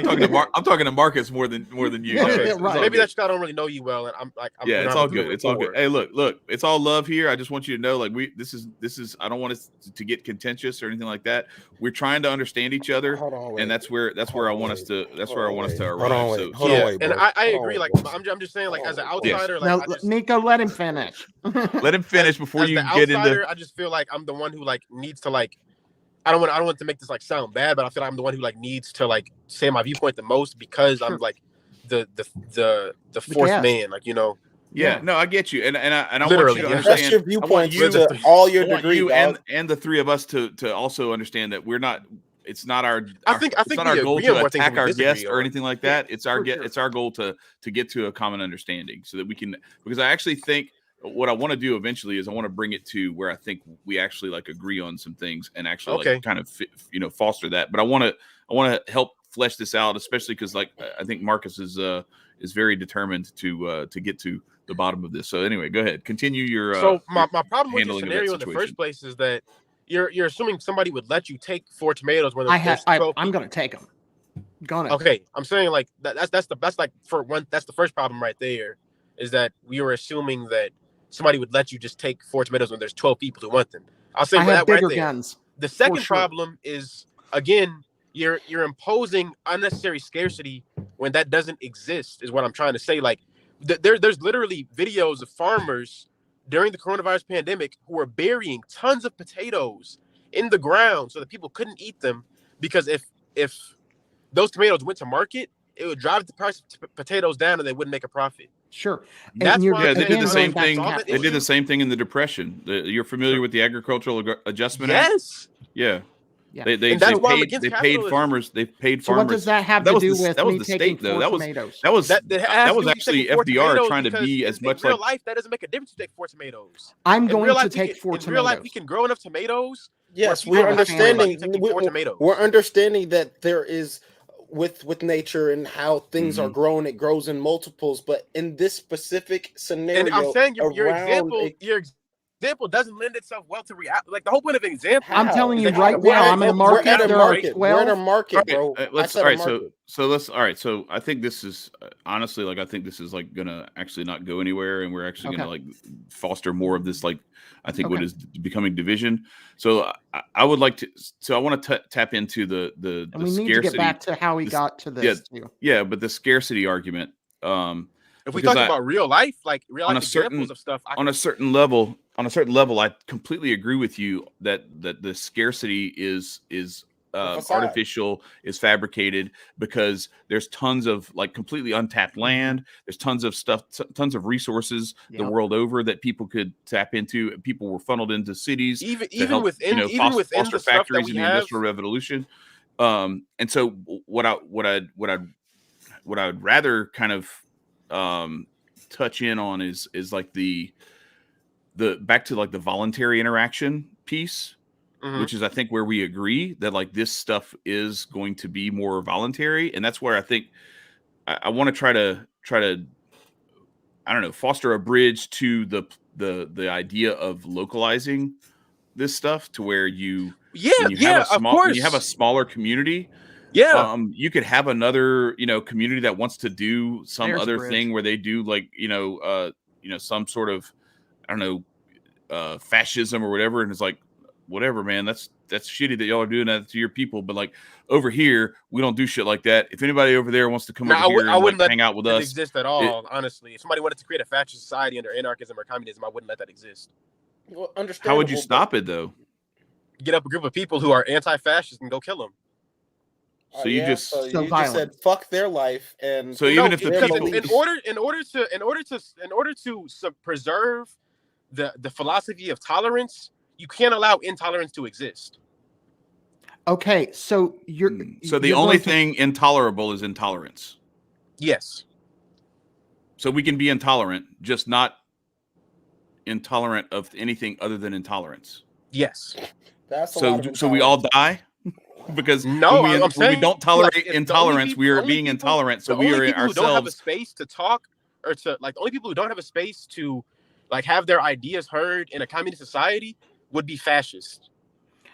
I'm talking to Marcus more than you. Okay, It's right. all Maybe good. that's 'cause I don't really know you well, and I'm like, Yeah, we're it's not all doing good. It's all good. rapport. Hey, look, it's all love here. I just want you to know, like, this is. I don't want us to get contentious or anything like that. We're trying to understand each other, Hold on, wait. and that's where I want us to. That's where I want us to arrive. Hold on, wait. So, Hold Yeah, on, wait, and bro. I Hold on, agree. wait, Like bro. I'm just saying, like as an Hold on, outsider, Now, like I just Nicco, let him finish. let him finish before as you the get outsider, into. I just feel like I'm the one who like needs to like. I don't want to make this like sound bad, but I feel like I'm the one who like needs to like say my viewpoint the most because Sure. I'm like the fourth guest. man, like Yeah, no, I get you, and I want Literally, you to yeah. understand. That's your I want viewpoint you to all your I want degree, you dog. and the three of us to also understand that we're not. It's not our. I think it's not we our goal agree on to more things attack than we our disagree guest or on. anything like that. It's our for sure. It's our goal to get to a common understanding so that we can. Because I actually think what I want to do eventually is I want to bring it to where I think we actually like agree on some things and actually Okay. like kind of foster that. But I want to help flesh this out, especially because like I think Marcus is very determined to get to the bottom of this. So anyway, go ahead, continue your. So my problem with your handling of that scenario in the situation. first place is that you're assuming somebody would let you take 4 tomatoes when there's 12 I'm people. going to take them. Gonna. Okay, I'm saying like that's like for one. That's the first problem right there, is that we were assuming that somebody would let you just take 4 tomatoes when there's 12 people who want them. I'll say I have that right bigger there. guns. The second sure. problem is again you're imposing unnecessary scarcity when that doesn't exist, is what I'm trying to say. Like there's literally videos of farmers during the coronavirus pandemic who are burying tons of potatoes in the ground so that people couldn't eat them, because if those tomatoes went to market, it would drive the price of potatoes down and they wouldn't make a profit. Sure. That's you're why Yeah, they did the again same going back to thing. capitalism. They did the same thing in the Depression. You're familiar with the Agricultural Adjustment Act? Yes. Yeah. Yeah. And that's why I'm against they paid capitalism. farmers. They paid So farmers. what does that have That to was do the- with that was me the taking state, though. 4 That was tomatoes? that was That has was to do with actually taking 4 FDR tomatoes, trying to because be as in much real like life that doesn't make a difference to take 4 tomatoes. I'm In going real to life, take 4 in real life, we tomatoes. can grow enough tomatoes. Yes, where we're people don't have to worry about you understanding. taking 4 tomatoes. We're understanding that there is with nature and how things are grown. It grows in multiples, but in this specific scenario, And I'm saying your around example doesn't lend itself well to reality. Like the whole point of an example. I'm telling is you that right we're now, at- I'm in a we're market. at a There are market. We're at a 12. market, bro. let's I said all right. a market. So let's all right. So I think this is honestly like I think this is like gonna actually not go anywhere, and we're actually gonna like foster more of this like I think what is becoming division. So I would like to. So I want to tap into the And we need scarcity. to get back to how we got to this. Yeah, but the scarcity argument. If we talk about real life, like real life examples of stuff, on a certain level, I completely agree with you that the scarcity is artificial, is fabricated, because there's tons of like completely untapped land. There's tons of stuff, tons of resources the world over that people could tap into. People were funneled into cities, even within the foster stuff factories that in we the have. Industrial Revolution. And so what I'd rather kind of touch in on is like the back to like the voluntary interaction piece, which is I think where we agree that like this stuff is going to be more voluntary, and that's where I think I want to try to I don't know, foster a bridge to the idea of localizing this stuff to where when you have a smaller community. Yeah. You could have another, community that wants to do some other thing where they do like, some sort of, I don't know, fascism or whatever. And it's like, whatever, man, that's shitty that y'all are doing that to your people. But like over here, we don't do shit like that. If anybody over there wants to come over here and hang out with us, exist at all. Honestly, if somebody wanted to create a fascist society under anarchism or communism, I wouldn't let that exist. Well, how would you stop it though? Get up a group of people who are anti-fascist and go kill them. So you just said fuck their life, and so even if the people in order to preserve the philosophy of tolerance, you can't allow intolerance to exist. Okay, so the only thing intolerable is intolerance. Yes. So we can be intolerant, just not intolerant of anything other than intolerance. Yes. So we all die. Because when we don't tolerate intolerance, we are being intolerant. So we are ourselves. Who don't have a space to talk, or to like the only people who don't have a space to like have their ideas heard in a communist society would be fascist.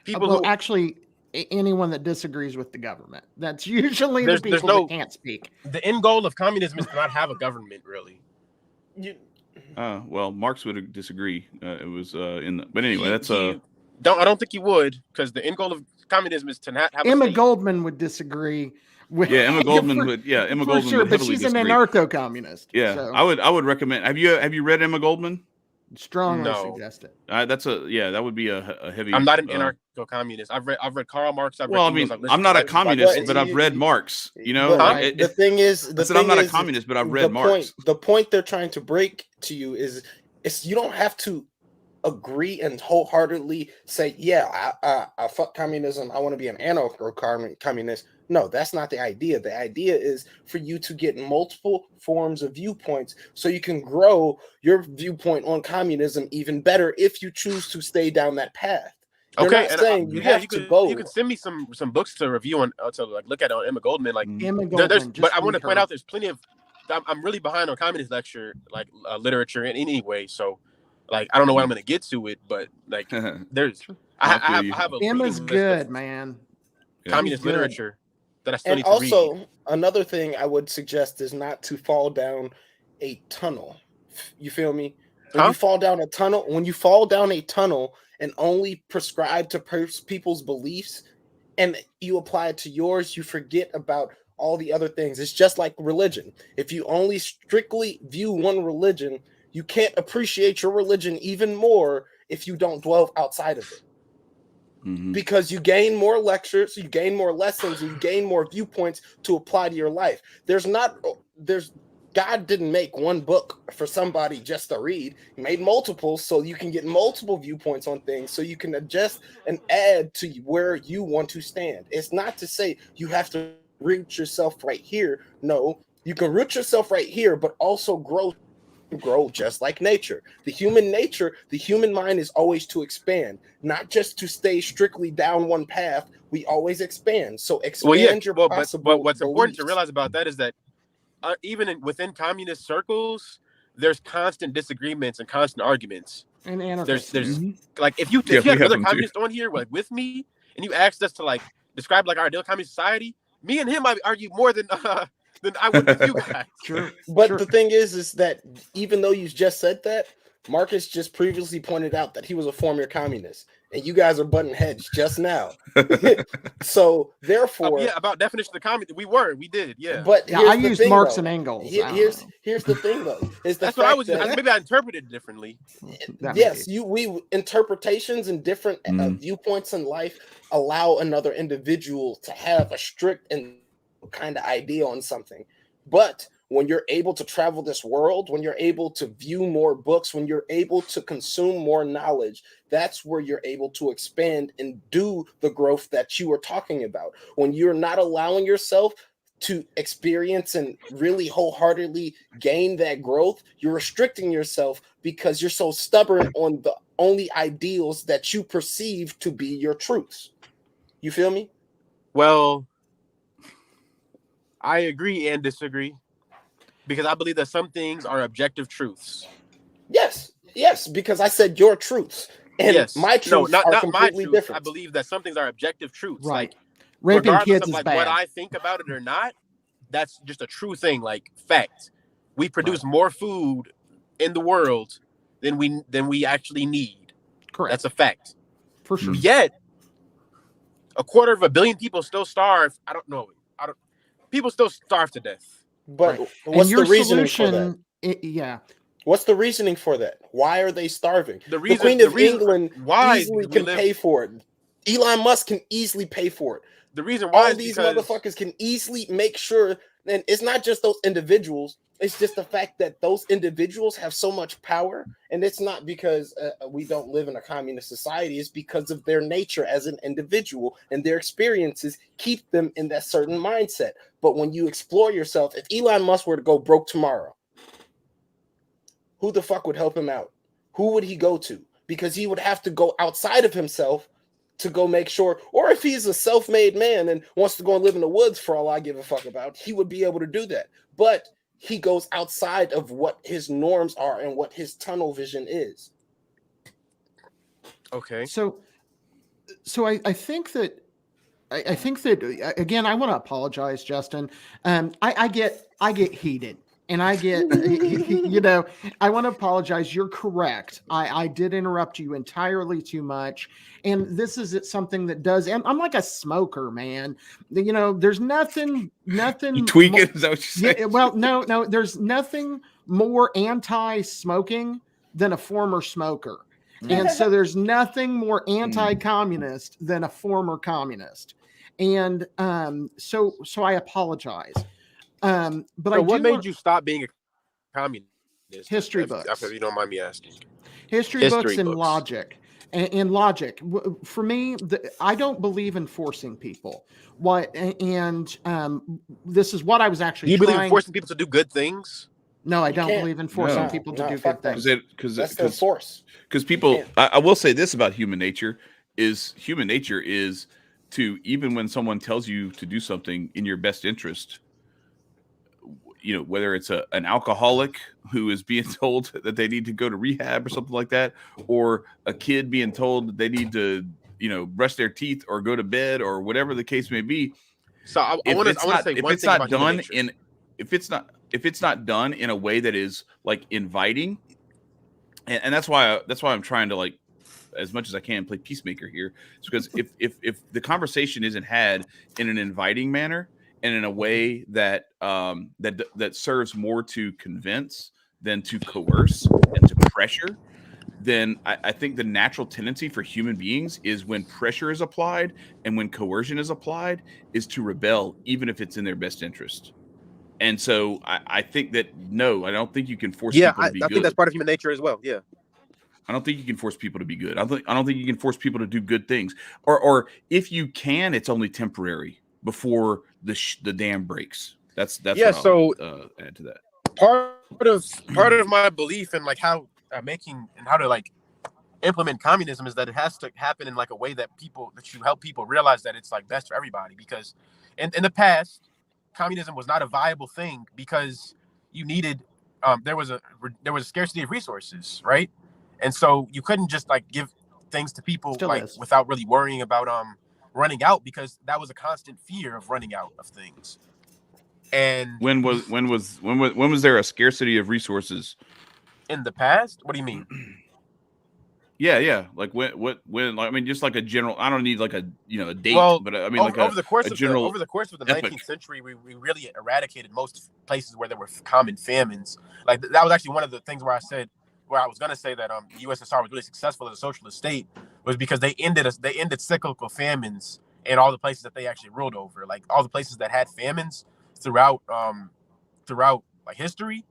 People who actually anyone that disagrees with the government. That's usually the people that can't speak. The end goal of communism is to not have a government, really. Well, Marx would disagree. It was but anyway, I don't think he would, because the end goal of communism is to not have Emma Goldman would disagree with Emma Goldman would sure, but she's an anarcho-communist. Yeah, so. I would recommend. Have you read Emma Goldman? Strongly suggest it. That would be a heavy. I'm not an anarcho-communist. I've read Karl Marx. I'm not a communist, but I've read Marx. The thing is, I'm not a communist, but I've read Marx. The point they're trying to break to you is you don't have to agree and wholeheartedly say, I fuck communism, I want to be an anarcho-communist. No, that's not the idea. The idea is for you to get multiple forms of viewpoints so you can grow your viewpoint on communism even better if you choose to stay down that path. You can send me some books to review on to like look at on Emma Goldman. Like but I want to point out there's plenty of I'm really behind on communist lecture literature in any way, so like I don't know when I'm gonna get to it, but like there's I have a Emma's good, man. Communist literature that I still need to read. And also another thing I would suggest is not to fall down a tunnel. You feel me? When you fall down a tunnel and only prescribe to people's beliefs, and you apply it to yours, you forget about all the other things. It's just like religion. If you only strictly view one religion, you can't appreciate your religion even more if you don't dwell outside of it. Because you gain more lectures, you gain more lessons, and you gain more viewpoints to apply to your life. God didn't make one book for somebody just to read. He made multiple so you can get multiple viewpoints on things, so you can adjust and add to where you want to stand. It's not to say you have to root yourself right here. No, you can root yourself right here, but also grow just like nature. The human mind is always to expand, not just to stay strictly down one path. We always expand. So expand your possible but what's important to beliefs. realize about that is that even within communist circles, there's constant disagreements and constant arguments. And anarchists. There's like if you had another communist on here like with me, and you asked us to like describe like our ideal communist society, me and him might argue more than I would with you guys. Sure. But the thing is that even though you just said that, Marcus just previously pointed out that he was a former communist, and you guys are butting heads just now. So therefore, about definition of communism, we did, yeah. But yeah, I used Marx and Engels. Here's the thing, though, is the that's fact what I was. that, Maybe I interpreted it differently. Yes, interpretations and different viewpoints in life allow another individual to have a strict and kind of idea on something, but when you're able to travel this world, when you're able to view more books, when you're able to consume more knowledge, that's where you're able to expand and do the growth that you are talking about. When you're not allowing yourself to experience and really wholeheartedly gain that growth, you're restricting yourself because you're so stubborn on the only ideals that you perceive to be your truths. You feel me? Well, I agree and disagree, because I believe that some things are objective truths. Yes, because I said your truths, and my truths are completely different. I believe that some things are objective truths. Right. Like, Raping regardless kids of is like bad. what I think about it or not, that's just a true thing. Like fact, we produce more food in the world than we actually need. Correct. That's a fact. For sure. Yet, 250 million people still starve. I don't know. People still starve to death. But what's the reasoning for that? What's the reasoning for that? Why are they starving? The Queen of England easily can pay for it. Elon Musk can easily pay for it. The reason why all these motherfuckers can easily make sure, and it's not just those individuals. It's just the fact that those individuals have so much power, and it's not because we don't live in a communist society. It's because of their nature as an individual, and their experiences keep them in that certain mindset. But when you explore yourself, if Elon Musk were to go broke tomorrow, who the fuck would help him out? Who would he go to? Because he would have to go outside of himself to go make sure, or if he's a self-made man and wants to go and live in the woods for all I give a fuck about, he would be able to do that. But he goes outside of what his norms are and what his tunnel vision is. Okay. So I think that again, I want to apologize, Justin. I get heated. And I get, I want to apologize. You're correct. I did interrupt you entirely too much. And this is something that does, and I'm like a smoker, man. There's nothing. You tweak it? Is that what you say? Yeah, well, no, there's nothing more anti-smoking than a former smoker. And so there's nothing more anti-communist than a former communist. And so I apologize. But so what made you stop being a communist? History books. If you don't mind me asking. History books and logic. And logic. For me, I don't believe in forcing people. This is what I was actually. Do you believe in forcing people to do good things? No, I don't believe in forcing people to do good things. That's their force. Because people, I will say this about human nature is to, even when someone tells you to do something in your best interest, whether it's an alcoholic who is being told that they need to go to rehab or something like that, or a kid being told that they need to, brush their teeth or go to bed or whatever the case may be. So I want to say one thing about human nature. If it's not done in a way that is like inviting, and that's why I'm trying to like as much as I can play peacemaker here. It's because if the conversation isn't had in an inviting manner and in a way that that serves more to convince than to coerce and to pressure, then I think the natural tendency for human beings is when pressure is applied and when coercion is applied is to rebel, even if it's in their best interest. And so I think that, no, I don't think you can force people to be good. I think that's part of human nature as well. Yeah. I don't think you can force people to be good. I don't think you can force people to do good things. Or if you can, it's only temporary before the dam breaks. That's yeah. what So I'll add to that. Part of my belief in like how making and how to like implement communism is that it has to happen in like a way that you help people realize that it's like best for everybody. Because in the past, communism was not a viable thing because you needed there was a scarcity of resources, right? And so you couldn't just like give things to people without really worrying about running out, because that was a constant fear of running out of things. And when was there a scarcity of resources in the past? What do you mean? Yeah. Like when like, I mean, just like a general. I don't need like a a date, but I mean over the course of the 19th century, we really eradicated most places where there were common famines. Like that was actually one of the things where I was going to say that the USSR was really successful as a socialist state, was because they ended cyclical famines in all the places that they actually ruled over. Like all the places that had famines throughout like history,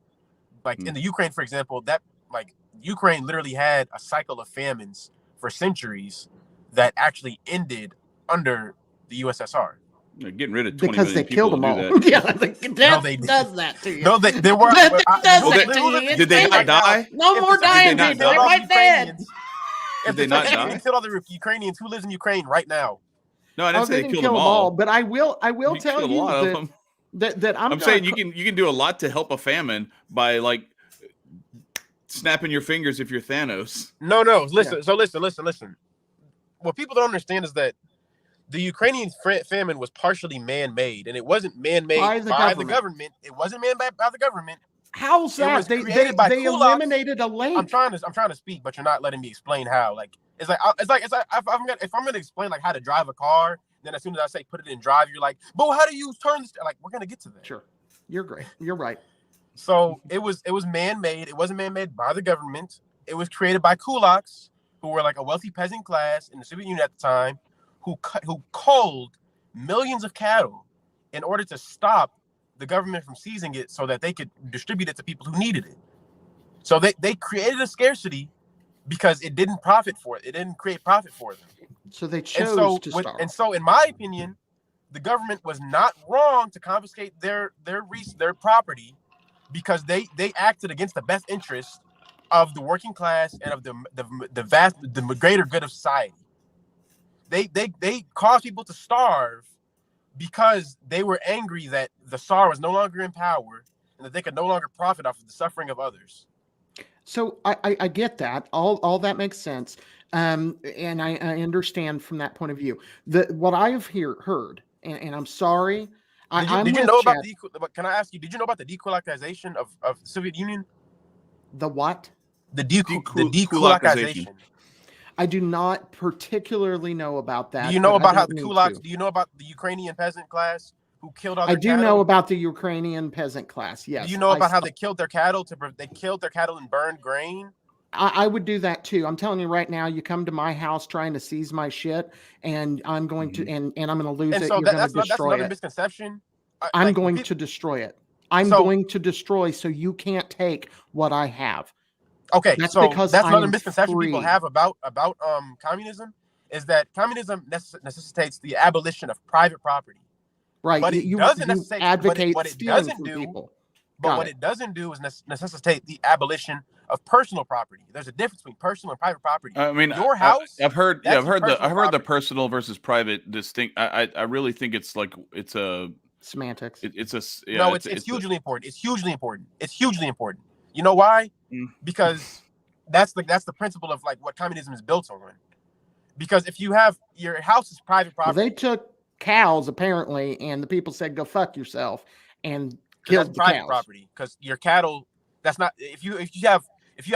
like in the Ukraine, for example, that like Ukraine literally had a cycle of famines for centuries that actually ended under the USSR. They're getting rid of 20 because they million killed them all. Yeah, that does that to you. No, they were. Did they not die? No more dying people. They're right dead. If they not die, killed all the Ukrainians. Who lives in Ukraine right now? No, I didn't say they killed them all. But I will tell you that I'm saying you can do a lot to help a famine by like snapping your fingers if you're Thanos. No. Listen. Yeah. So listen. What people don't understand is that the Ukrainian famine was partially man-made, and it wasn't man-made by the government. It wasn't man-made by the government. How's that? They eliminated a lake. I'm trying to speak, but you're not letting me explain how. Like it's like if I'm gonna explain like how to drive a car, then as soon as I say put it in drive, you're like, but how do you turn this? Like we're gonna get to that. Sure, you're great. You're right. So it was man-made. It wasn't man-made by the government. It was created by kulaks, who were like a wealthy peasant class in the Soviet Union at the time, who culled millions of cattle in order to stop the government from seizing it so that they could distribute it to people who needed it. So they created a scarcity because it didn't profit for it. It didn't create profit for them. So they chose to starve. And so, in my opinion, the government was not wrong to confiscate their property, because they acted against the best interest of the working class and of the greater good of society. They caused people to starve because they were angry that the Tsar was no longer in power and that they could no longer profit off of the suffering of others. So I get that. All that makes sense. And I understand from that point of view. What I have heard, and I'm sorry. Did you know about can I ask you, did you know about the dekulakization of the Soviet Union? The what? The dekulakization. I do not particularly know about that. Do you know about how the kulaks? Do you know about the Ukrainian peasant class who killed all their cattle? I do know about the Ukrainian peasant class. Yes. Do you know about how they killed their cattle? They killed their cattle and burned grain. I would do that too. I'm telling you right now. You come to my house trying to seize my shit, and I'm going to and I'm going to lose it. You're going to destroy it. That's another misconception. I'm going to destroy it. I'm going to destroy so you can't take what I have. Okay, that's so because that's another misconception people have about communism, is that communism necessitates the abolition of private property. Right. But it doesn't necessitate advocate what it doesn't do. People. But what it doesn't do is necessitate the abolition of personal property. There's a difference between personal and private property. I mean, your house. I've heard the personal versus private distinct. I really think it's a semantics. It's hugely important. It's hugely important. It's hugely important. You know why? Because that's the principle of like what communism is built on. Because if you have your house is private property, they took cows apparently, and the people said, "Go fuck yourself," and killed the private cows. Property. Because your cattle, that's not if you have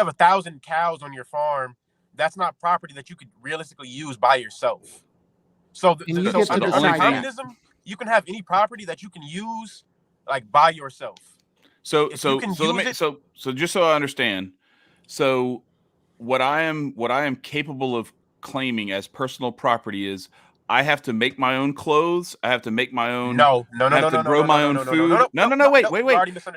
1,000 cows on your farm, that's not property that you could realistically use by yourself. So, And you get to under decide that. communism, you can have any property that you can use like by yourself. So If you can use it- so just so I understand, so what I am capable of claiming as personal property is I have to make my own clothes. I have to make my own. No, I have to grow my own food. No. Wait.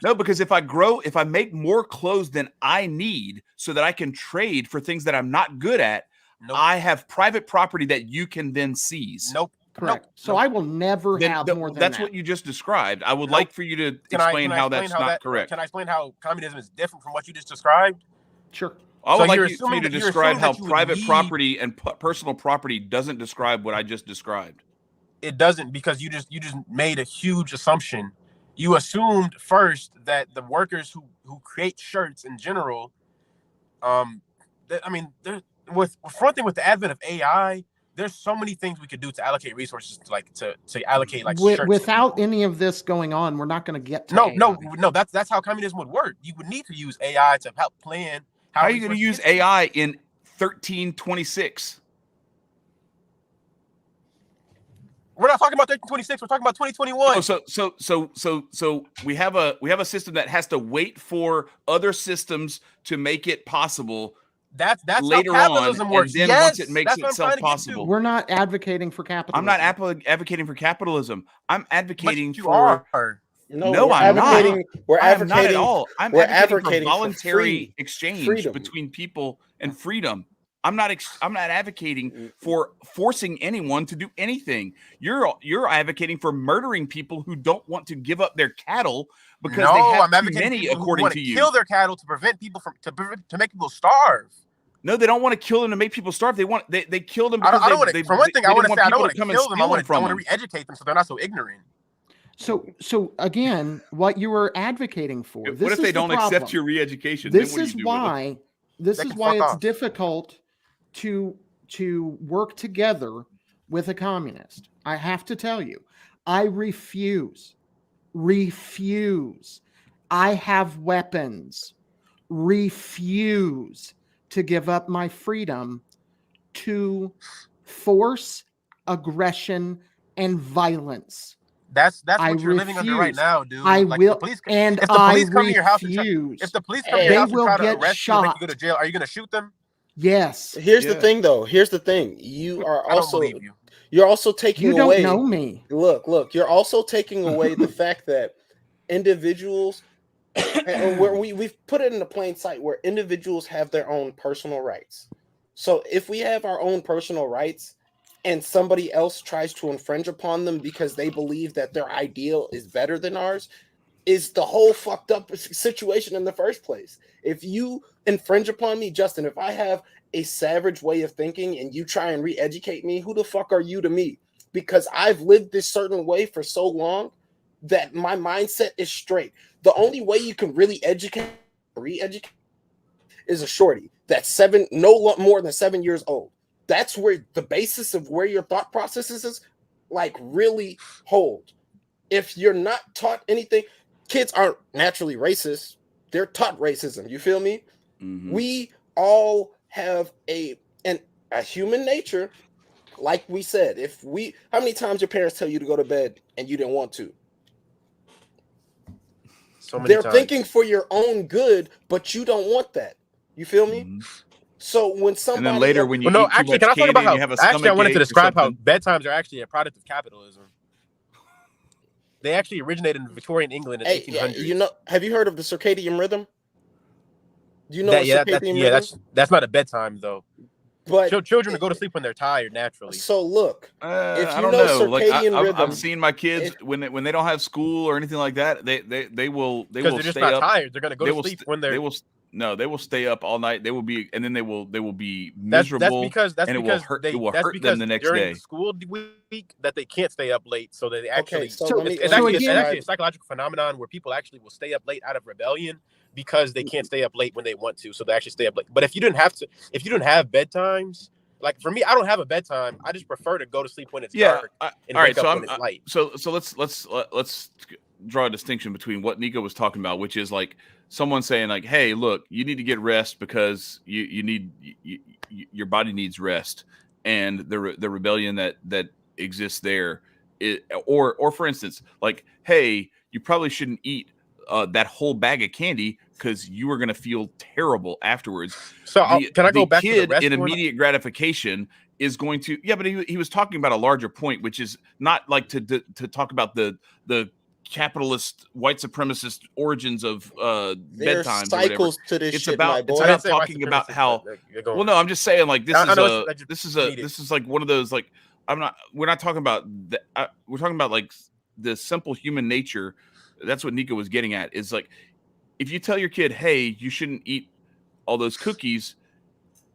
No, because if I make more clothes than I need, so that I can trade for things that I'm not good at, I have private property that you can then seize. Nope. Correct. So I will never have more than that's that. what you just described. I would like for you to explain how that's not correct. Can I explain how communism is different from what you just described? Sure. I would like you're for you to assuming that- describe how that you would private need- property and personal property doesn't describe what I just described. It doesn't, because you just made a huge assumption. You assumed first that the workers who create shirts in general, with the advent of AI, there's so many things we could do to allocate resources to allocate shirts. Without any of this going on, we're not going to get to AI. No. That's how communism would work. You would need to use AI to help plan. How are you going to use AI in 1326? We're not talking about 1326. We're talking about 2021. So we have a system that has to wait for other systems to make it possible. That's later how capitalism on, works. and then Yes, once it makes itself possible. We're not advocating for capitalism. I'm not advocating for capitalism. I'm advocating But you for. are. No, we're I'm advocating, not. We're I am not advocating. at all. I'm we're advocating for advocating voluntary exchange freedom. between people and freedom. I'm not advocating for forcing anyone to do anything. You're advocating for murdering people who don't want to give up their cattle because they have too many, according to you. Kill their cattle to prevent people to make people starve. No, they don't want to kill them to make people starve. They kill them because for one thing, I want to say I don't want to come and kill them. I steal want them from to them. re-educate them so they're not so ignorant. So again, what you are advocating for. What if they don't accept your re-education? This is why it's off. difficult to work together with a communist. I have to tell you, I refuse. I have weapons. Refuse to give up my freedom to force, aggression, and violence. That's what you're living under right now, dude. I will, if the police come to your house, if the police come to your house and try to arrest you and make you shot. go to jail, are you going to shoot them? Yes. Here's the thing, though. Here's the thing. You are also you're also taking you away. You don't know me. Look. You're also taking away the fact that individuals, and we've put it in the plain sight, where individuals have their own personal rights. So if we have our own personal rights, and somebody else tries to infringe upon them because they believe that their ideal is better than ours, is the whole fucked up situation in the first place. If you infringe upon me, Justin, if I have a savage way of thinking and you try and re-educate me, who the fuck are you to me? Because I've lived this certain way for so long that my mindset is straight. The only way you can really re-educate is a shorty that's no more than 7 years old. That's where the basis of where your thought processes is really hold. If you're not taught anything, kids aren't naturally racist. They're taught racism. You feel me? Mm-hmm. We all have a human nature. Like we said, how many times your parents tell you to go to bed and you didn't want to? So many They're times. thinking for your own good, but you don't want that. You feel me? Mm-hmm. So when somebody, and then later when you can I talk about how I wanted to describe how bedtimes are actually a product of capitalism. They actually originated in Victorian England in 1800s. Have you heard of the circadian rhythm? Do you know circadian rhythm? That's not a bedtime though. But children go to sleep when they're tired naturally. So look, if I you don't know know. circadian rhythm, I've seen my kids when they don't have school or anything like that. They will because they're just not tired. They're gonna go to sleep when they will stay up all night. They will be miserable. That's because it will hurt them the next during day. The school week that they can't stay up late, so they actually. It's actually a psychological phenomenon where people actually will stay up late out of rebellion because they can't stay up late when they want to, so they actually stay up late. But if you didn't have bedtimes, like for me, I don't have a bedtime. I just prefer to go to sleep when it's dark and wake up when it's light. So let's draw a distinction between what Nicco was talking about, which is like someone saying like, "Hey, look, you need to get rest because you need your body needs rest, and the rebellion that exists there, or for instance, like, hey, you probably shouldn't eat that whole bag of candy because you are going to feel terrible afterwards. So can I go back to the kid rest in one? immediate gratification is going to, yeah, but he was talking about a larger point, which is not like to talk about the capitalist white supremacist origins of There's bedtime. cycles to this It's shit, about my it's boy. about talking about how. Well, no, I'm just saying, like, this is like one of those, like, we're not talking about that. We're talking about like the simple human nature. That's what Nicco was getting at, is like, if you tell your kid, hey, you shouldn't eat all those cookies,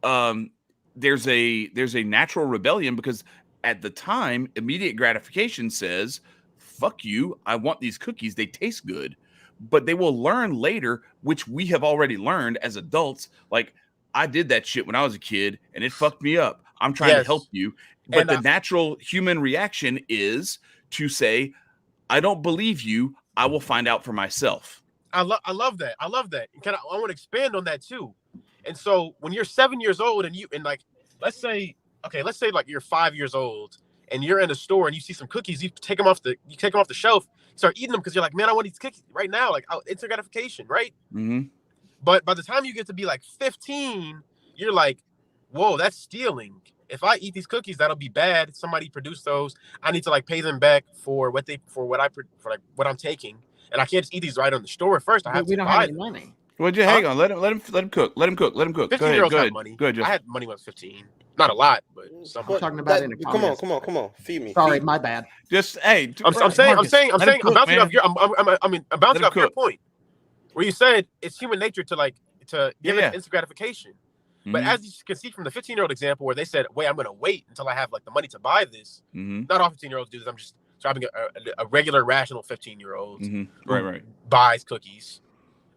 there's a natural rebellion, because at the time, immediate gratification says, fuck you, I want these cookies, they taste good. But they will learn later, which we have already learned as adults, like, I did that shit when I was a kid and it fucked me up. I'm trying to help you. But the natural human reaction is to say, I don't believe you, I will find out for myself. I love that. I love that. I want to expand on that too. And so when you're 7 years old and like, let's say like you're 5 years old and you're in a store and you see some cookies, you take them off the shelf, start eating them because you're like, man, I want these cookies right now. Like, instant gratification, right? Mm-hmm. But by the time you get to be like 15, you're like, whoa, that's stealing. If I eat these cookies, that'll be bad. Somebody produced those. I need to like pay them back for what I'm taking. And I can't just eat these right on the store first. We don't have any money. Well, just hang on. Let him cook. Let him cook. 15-year-olds have money. Go ahead, Justin. I had money when I was 15. Not a lot, but I'm talking about in a come on. Feed me. Sorry, my bad. Just hey. I'm bouncing off your point, where you said it's human nature to give it instant gratification. Mm-hmm. But as you can see from the 15-year-old example, where they said, wait, I'm going to wait until I have like the money to buy this. Mm-hmm. Not all 15-year-olds do this. I'm just describing a regular, rational 15-year-old right buys cookies.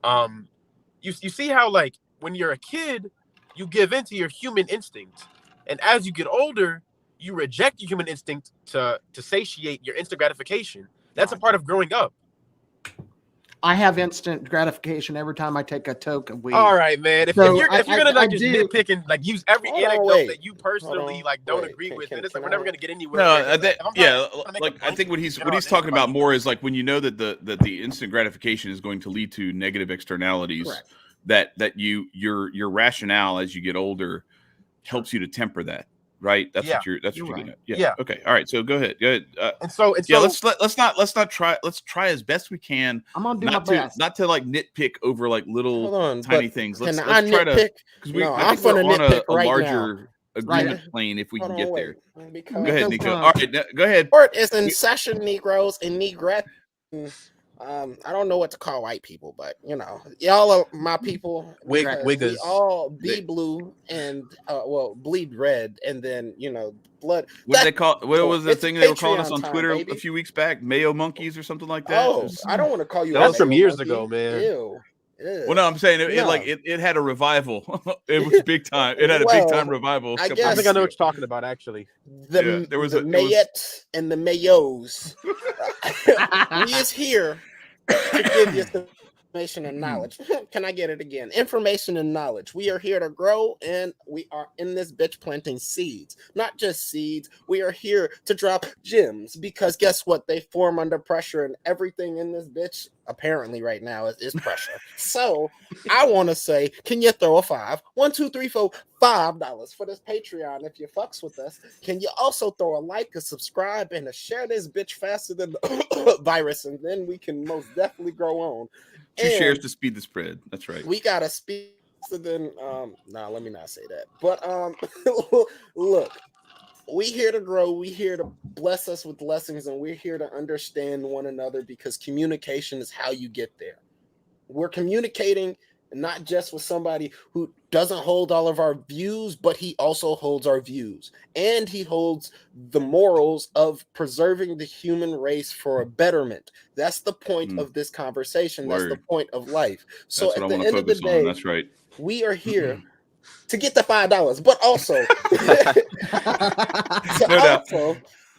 You see how, like, when you're a kid, you give into your human instinct. And as you get older, you reject your human instinct to satiate your instant gratification. That's a part of growing up. I have instant gratification every time I take a toke of weed. All right, man. If you're gonna like just nitpick and like use every anecdote that you personally don't agree with, then we're never gonna get anywhere. No, I think what he's talking about more is like when you know that the instant gratification is going to lead to negative externalities. Correct. That your rationale as you get older helps you to temper that. Right, that's what you're getting at. Yeah. Okay. All right. So go ahead. Let's try as best we can. I'm gonna do my best. Not to like nitpick over like little tiny things. Let's try nitpick? to. I think we're on a larger agreement plane if we can get there. Go ahead, Nicco. All right, go ahead. Court is in session, Negroes and Negrets. I don't know what to call white people, but you know, y'all are my people. Wiggers. We all be blue and bleed red, and then blood. What they call? What was the thing they were calling us on Twitter a few weeks back? Mayo monkeys or something like that. Oh, I don't want to call you. That was from years ago, man. Ew. Well, no, I'm saying it had a revival. It was big time. It had a big time revival. I think I know what you're talking about. Actually, there was the Mayettes and the Mayos. We is here to give you information and knowledge. Can I get it again? Information and knowledge. We are here to grow, and we are in this bitch planting seeds. Not just seeds. We are here to drop gems, because guess what? They form under pressure, and everything in this bitch apparently right now is pressure. So I want to say, can you throw a $5? 1, 2, 3, 4, $5 for this Patreon if you fucks with us. Can you also throw a like, a subscribe, and a share this bitch faster than the virus, and then we can most definitely grow on. 2 shares to speed the spread. That's right. We gotta speed faster than let me not say that. But look, we here to grow. We here to bless us with blessings, and we're here to understand one another, because communication is how you get there. We're communicating not just with somebody who doesn't hold all of our views, but he also holds our views, and he holds the morals of preserving the human race for a betterment. That's the point of this conversation. Word. That's the point of life. So at the end of the day, that's right. We are here to get the $5, but also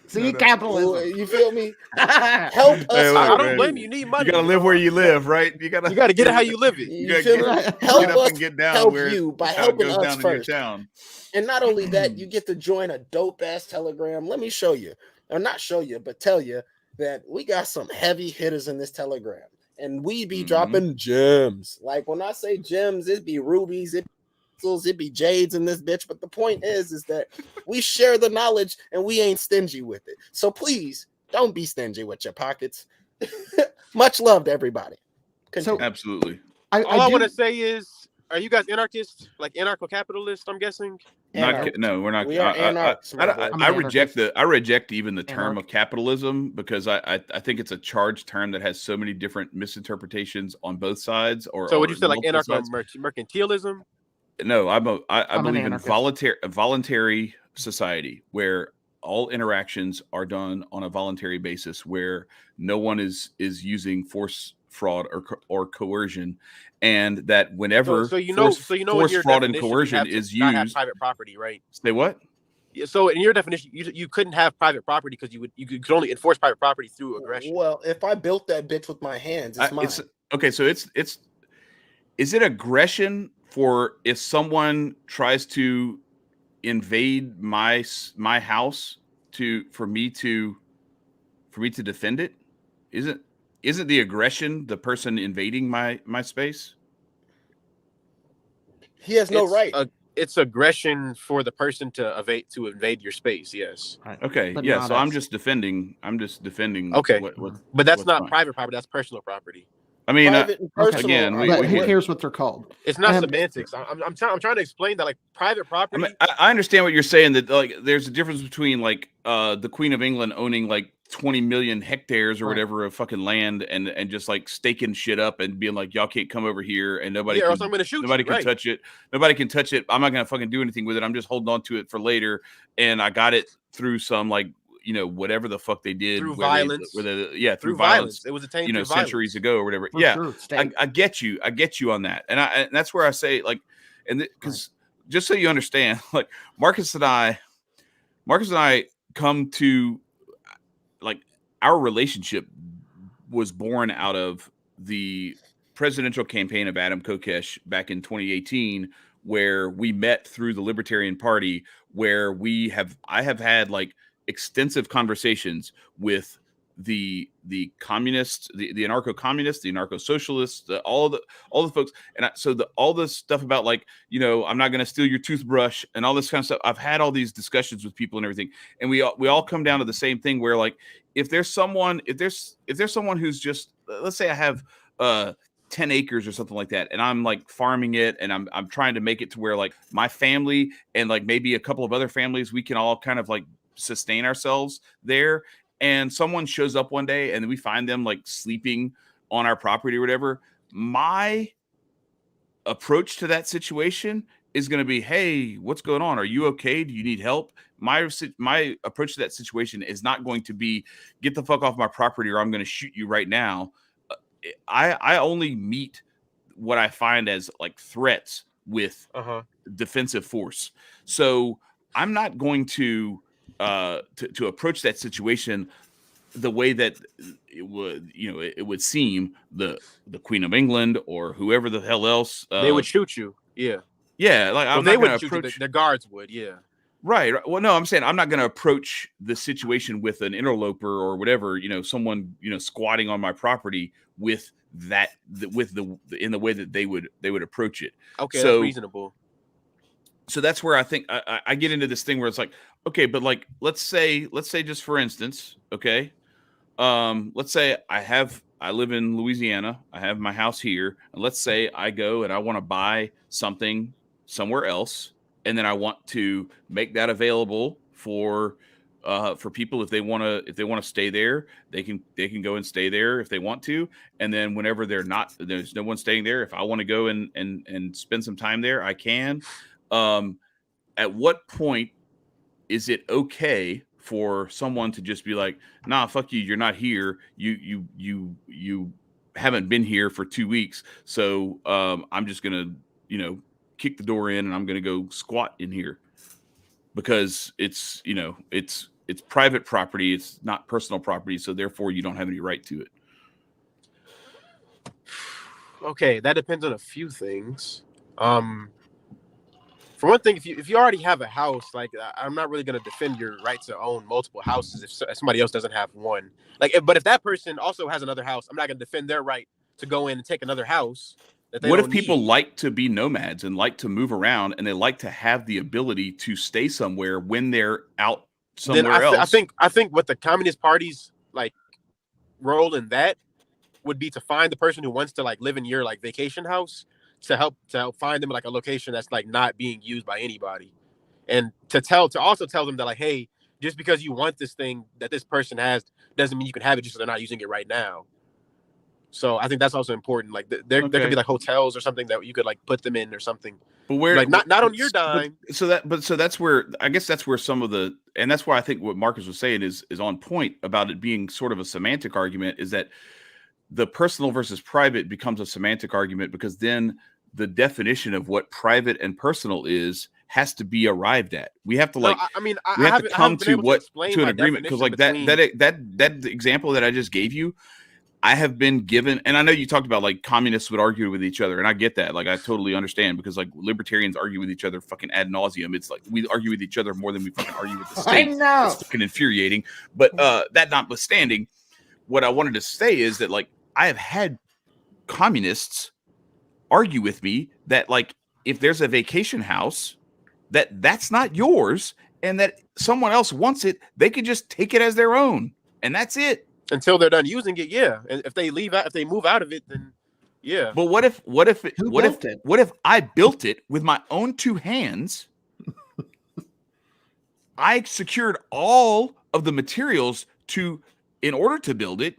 See, no. capitalism. You feel me? Help us. Hey, look, I don't man. blame you. You need money. You gotta live where you live, right? You gotta get it how you live it. You You gotta feel get, me? get Help up us and get down help where you by how it helping goes us down in your first. town. And not only that, you get to join a dope ass Telegram. Let me show you, or not show you, but tell you that we got some heavy hitters in this Telegram, and we be dropping gems. Like when I say gems, it be rubies, it be jades in this bitch. But the point is that we share the knowledge and we ain't stingy with it. So please don't be stingy with your pockets. Much love to everybody. Continue. So Absolutely. All I want to say is, are you guys anarchists? Like anarcho-capitalists, I'm guessing? No, we're not. We are anarchists, my boy. I'm I an reject anarchist. I reject even the term Anarch. of capitalism because I think it's a charged term that has so many different misinterpretations on both sides. So would you say like multiple sides. anarcho-mercantilism? No, I I'm an believe in anarchist. voluntary society where all interactions are done on a voluntary basis, where no one is using force, fraud, or coercion, and that whenever So you force, in force your fraud, and definition, you'd coercion have to is not have used. private property, right? Say what? Yeah, so in your definition, you couldn't have private property because you could only enforce private property through aggression. Well, if I built that bitch with my hands, it's mine. Okay. So it's is it aggression for if someone tries to invade my house for me to defend it? Isn't the aggression the person invading my space? He has no right. It's aggression for the person to invade your space. Yes. Okay. But Yeah. not So us. I'm just defending. Okay. What, But that's what's not fine. private property. That's personal property. I mean, Private and personal. again, But who cares what they're called? It's not semantics. I'm trying to explain that like private property. I mean, I understand what you're saying, that like there's a difference between like the Queen of England owning like 20 million hectares or whatever of fucking land and just like staking shit up and being like, y'all can't come over here and nobody or can, else I'm gonna shoot nobody you, can right? touch it. Nobody can touch it. I'm not gonna fucking do anything with it. I'm just holding on to it for later. And I got it through some like, whatever the fuck they did Through violence. Through violence. It was attained through centuries violence. ago or whatever. For yeah, sure, I get you. I get you on that. And that's where I say like, and because just so you understand, like Marcus and I come to like our relationship was born out of the presidential campaign of Adam Kokesh back in 2018, where we met through the Libertarian Party, where I have had like extensive conversations with the communists, the anarcho-communists, the anarcho-socialists, all the folks, and all this stuff about like, I'm not going to steal your toothbrush and all this kind of stuff. I've had all these discussions with people and everything, and we all come down to the same thing, where like if there's someone who's just, let's say I have 10 acres or something like that, and I'm like farming it, and I'm trying to make it to where like my family and like maybe a couple of other families, we can all kind of like sustain ourselves there. And someone shows up one day and we find them like sleeping on our property or whatever. My approach to that situation is going to be, hey, what's going on? Are you okay? Do you need help? My approach to that situation is not going to be, get the fuck off my property or I'm going to shoot you right now. I only meet what I find as like threats with defensive force. So I'm not going to approach that situation the way that it would seem the Queen of England or whoever the hell else they would shoot you. Yeah. Like well, I'm they not would shoot you. The guards would. Yeah. Right. Well, no, I'm saying I'm not going to approach the situation with an interloper or whatever, someone, squatting on my property with that, in the way that they would approach it. Okay, so that's reasonable. So that's where I think I get into this thing where it's like, okay, but like, let's say just for instance, okay, let's say I live in Louisiana, I have my house here, and let's say I go and I want to buy something somewhere else, and then I want to make that available for people if they want to stay there, they can go and stay there if they want to, and then whenever there's no one staying there, if I want to go and spend some time there, I can. At what point is it okay for someone to just be like, nah, fuck you, you're not here, you haven't been here for 2 weeks, so I'm just gonna kick the door in and I'm gonna go squat in here because it's it's private property. It's not personal property. So therefore you don't have any right to it. Okay, that depends on a few things. For one thing, if you already have a house, like I'm not really going to defend your right to own multiple houses if somebody else doesn't have one. But if that person also has another house, I'm not going to defend their right to go in and take another house that they What don't if people need. like to be nomads and like to move around and they like to have the ability to stay somewhere when they're out Then somewhere else? I think what the Communist Party's like role in that would be to find the person who wants to like live in your like vacation house to help find them like a location that's like not being used by anybody, and to also tell them that like, hey, just because you want this thing that this person has doesn't mean you can have it just so they're not using it right now. So I think that's also important. Like there could be like hotels or something that you could like put them in or something. But where, like not on your dime. So that's where I guess that's where some of the, and that's why I think what Marcus was saying is on point about it being sort of a semantic argument, is that the personal versus private becomes a semantic argument, because then the definition of what private and personal is has to be arrived at. We have to like, we have to come to an agreement, because like that example that I just gave you, I have been given, and I know you talked about like communists would argue with each other, and I get that. Like I totally understand, because like libertarians argue with each other fucking ad nauseum. It's like we argue with each other more than we fucking argue with the state. I know. It's fucking infuriating. But that notwithstanding, what I wanted to say is that like I have had communists argue with me that like if there's a vacation house that's not yours and that someone else wants it, they can just take it as their own, and that's it. Until they're done using it, yeah. And if they move out of it, then yeah. But what if I built it with my own two hands? I secured all of the materials in order to build it,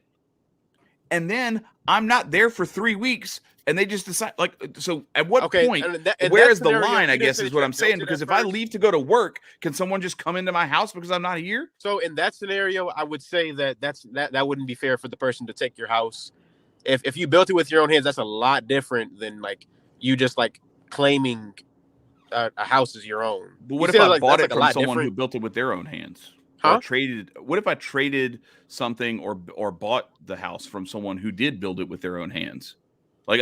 and then I'm not there for 3 weeks, and they just decide like, so at what point, where is the line, I guess is what I'm saying, because if I leave to go to work, can someone just come into my house because I'm not here? So in that scenario, I would say that wouldn't be fair for the person to take your house. If you built it with your own hands, that's a lot different than like you just like claiming a house is your own. But what if I bought it from someone who built it with their own hands? Huh? What if I traded something or bought the house from someone who did build it with their own hands? Like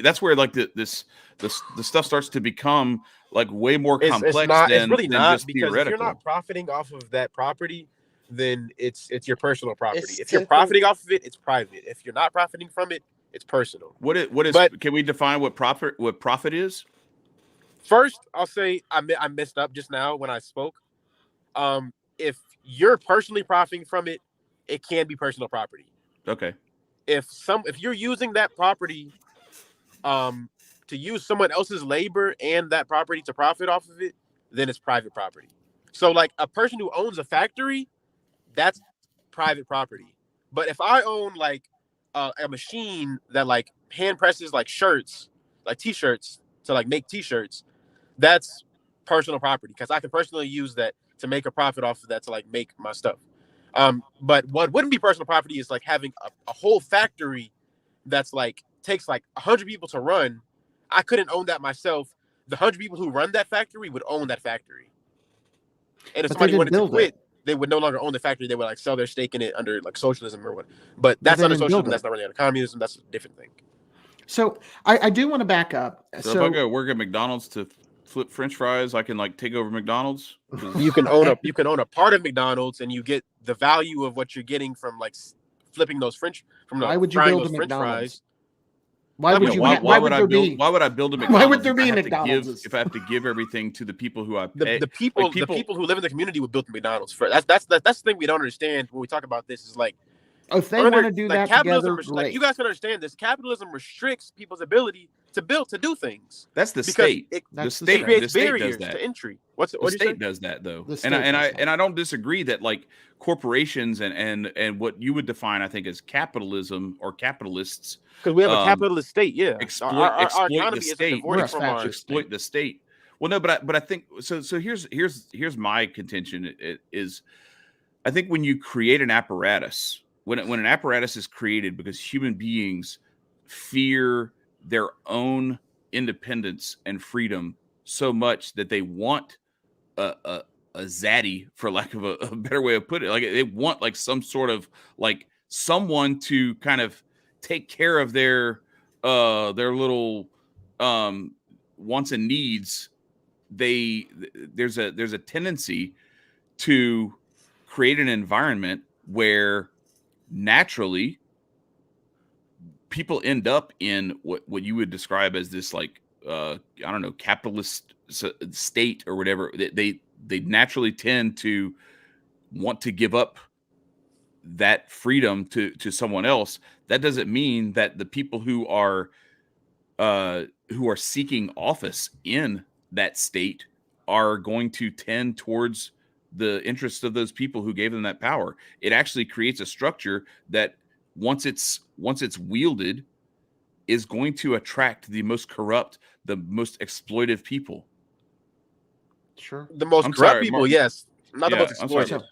that's where like the stuff starts to become like way more complex. It's really not, just because theoretical. if you're not profiting off of that property, then it's your personal property. If you're profiting off of it, it's private. If you're not profiting from it, it's personal. What is? But can we define what profit is? First, I'll say I messed up just now when I spoke. If you're personally profiting from it, it can be personal property. Okay. If you're using that property to use someone else's labor and that property to profit off of it, then it's private property. So like a person who owns a factory, that's private property. But if I own like a machine that like hand presses like shirts, like t-shirts, to like make t-shirts, that's personal property, because I can personally use that to make a profit off of that to like make my stuff. But what wouldn't be personal property is like having a whole factory that's like takes like 100 people to run. I couldn't own that myself. The 100 people who run that factory would own that factory. And if somebody wanted to quit, they would no longer own the factory. They would like sell their stake in it under like socialism or what. But that's under socialism. That's not really under communism. That's a different thing. So I do want to back up. So if I go work at McDonald's to flip French fries, I can like take over McDonald's. You can own a part of McDonald's, and you get the value of what you're getting from like flipping those French Why would you build a McDonald's? Why would I build a McDonald's? Why would there be a McDonald's if I have to give everything to the people who I pay? The people who live in the community would build the McDonald's first. That's the thing we don't understand when we talk about this. Is like, if they want to do that together, like, you guys can understand this. Capitalism restricts people's ability to do things. That's the state. The state creates barriers to entry. The state does that though, and I don't disagree that like corporations and what you would define, I think, as capitalism or capitalists, because we have a capitalist state. Yeah, exploit the state. Exploit the state. Well, no, but I think so. So here's my contention. It is, I think when you create an apparatus, when an apparatus is created because human beings fear their own independence and freedom so much that they want a zaddy, for lack of a better way of putting it. Like they want like some sort of like someone to kind of take care of their little wants and needs. There's a tendency to create an environment where naturally people end up in what you would describe as this like I don't know, capitalist state or whatever. They naturally tend to want to give up that freedom to someone else. That doesn't mean that the people who are seeking office in that state are going to tend towards the interests of those people who gave them that power. It actually creates a structure that once it's wielded is going to attract the most corrupt, the most exploitive people. Sure. The most corrupt people, yes. Not the most exploitive.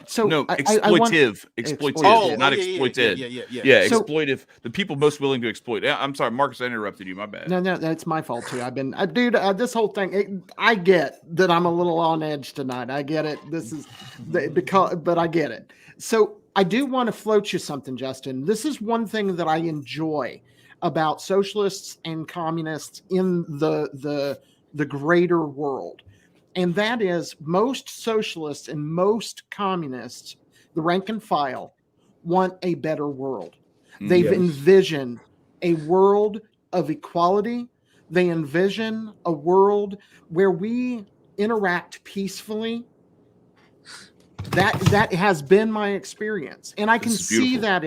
So no, exploitive, not exploited. Yeah, So, exploitive. The people most willing to exploit. I'm sorry, Marcus, I interrupted you. My bad. No, that's my fault too. I've been, dude. This whole thing. I get that I'm a little on edge tonight. I get it. This is but I get it. So I do want to float you something, Justin. This is one thing that I enjoy about socialists and communists in the greater world. And that is most socialists and most communists, the rank and file, want a better world. They've envisioned a world of equality. They envision a world where we interact peacefully. That has been my experience. And I can see that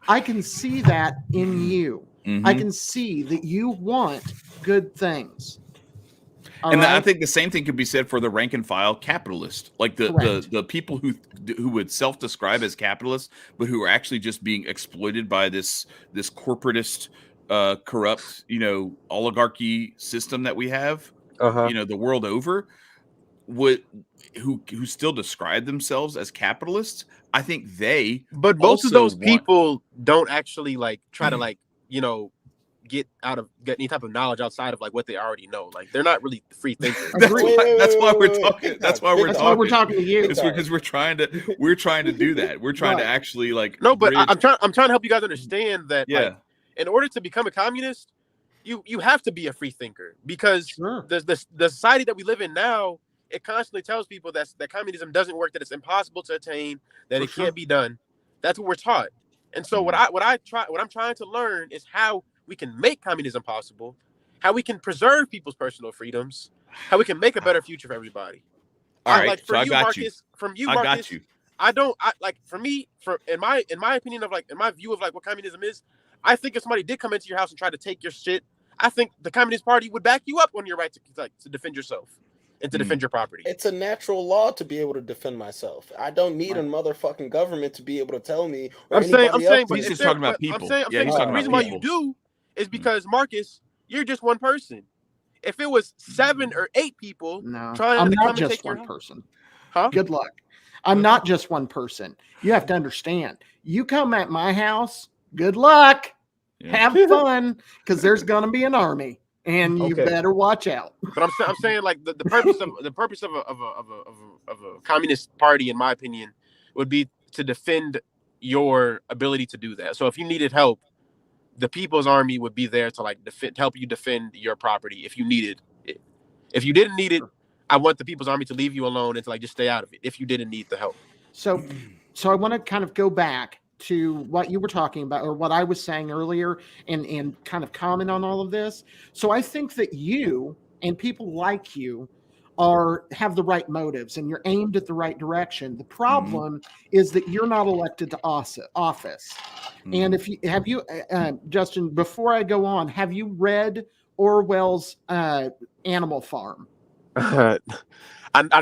I can see that in you. Mm-hmm. I can see that you want good things. I think the same thing could be said for the rank and file capitalist, like the people who would self-describe as capitalists, but who are actually just being exploited by this corporatist, corrupt, oligarchy system that we have, the world over, who still describe themselves as capitalists. I think but most of those people don't actually like try to like get any type of knowledge outside of like what they already know. Like they're not really free thinkers. That's why we're talking. That's why we're talking to you. It's because we're trying to do that. We're trying to actually like but I'm trying to help you guys understand that like, in order to become a communist, you have to be a free thinker, because the society that we live in now, it constantly tells people that communism doesn't work, that it's impossible to attain, that it can't be done. That's what we're taught. And so what I'm trying to learn is how we can make communism possible, how we can preserve people's personal freedoms, how we can make a better future for everybody. All right, like so I got you. I got you. In my opinion of like, in my view of like what communism is, I think if somebody did come into your house and try to take your shit, I think the Communist Party would back you up on your right to defend yourself and to defend your property. It's a natural law to be able to defend myself. I don't need a motherfucking government to be able to tell me. I'm saying, but he's just talking about people. The reason why you do is because, Marcus, you're just one person. If it was 7 or 8 people trying to come and take your person. Huh? Good luck. I'm not just one person. You have to understand. You come at my house, good luck. Have fun, because there's gonna be an army, and you better watch out. But I'm saying like the purpose of a communist party, in my opinion, would be to defend your ability to do that. So if you needed help, the People's Army would be there to like help you defend your property if you needed it. If you didn't need it, I want the People's Army to leave you alone and to like just stay out of it if you didn't need the help. So I want to kind of go back to what you were talking about, or what I was saying earlier, and kind of comment on all of this. So I think that you and people like you have the right motives, and you're aimed at the right direction. The problem is that you're not elected to office. And have you, Justin, before I go on, have you read Orwell's Animal Farm? I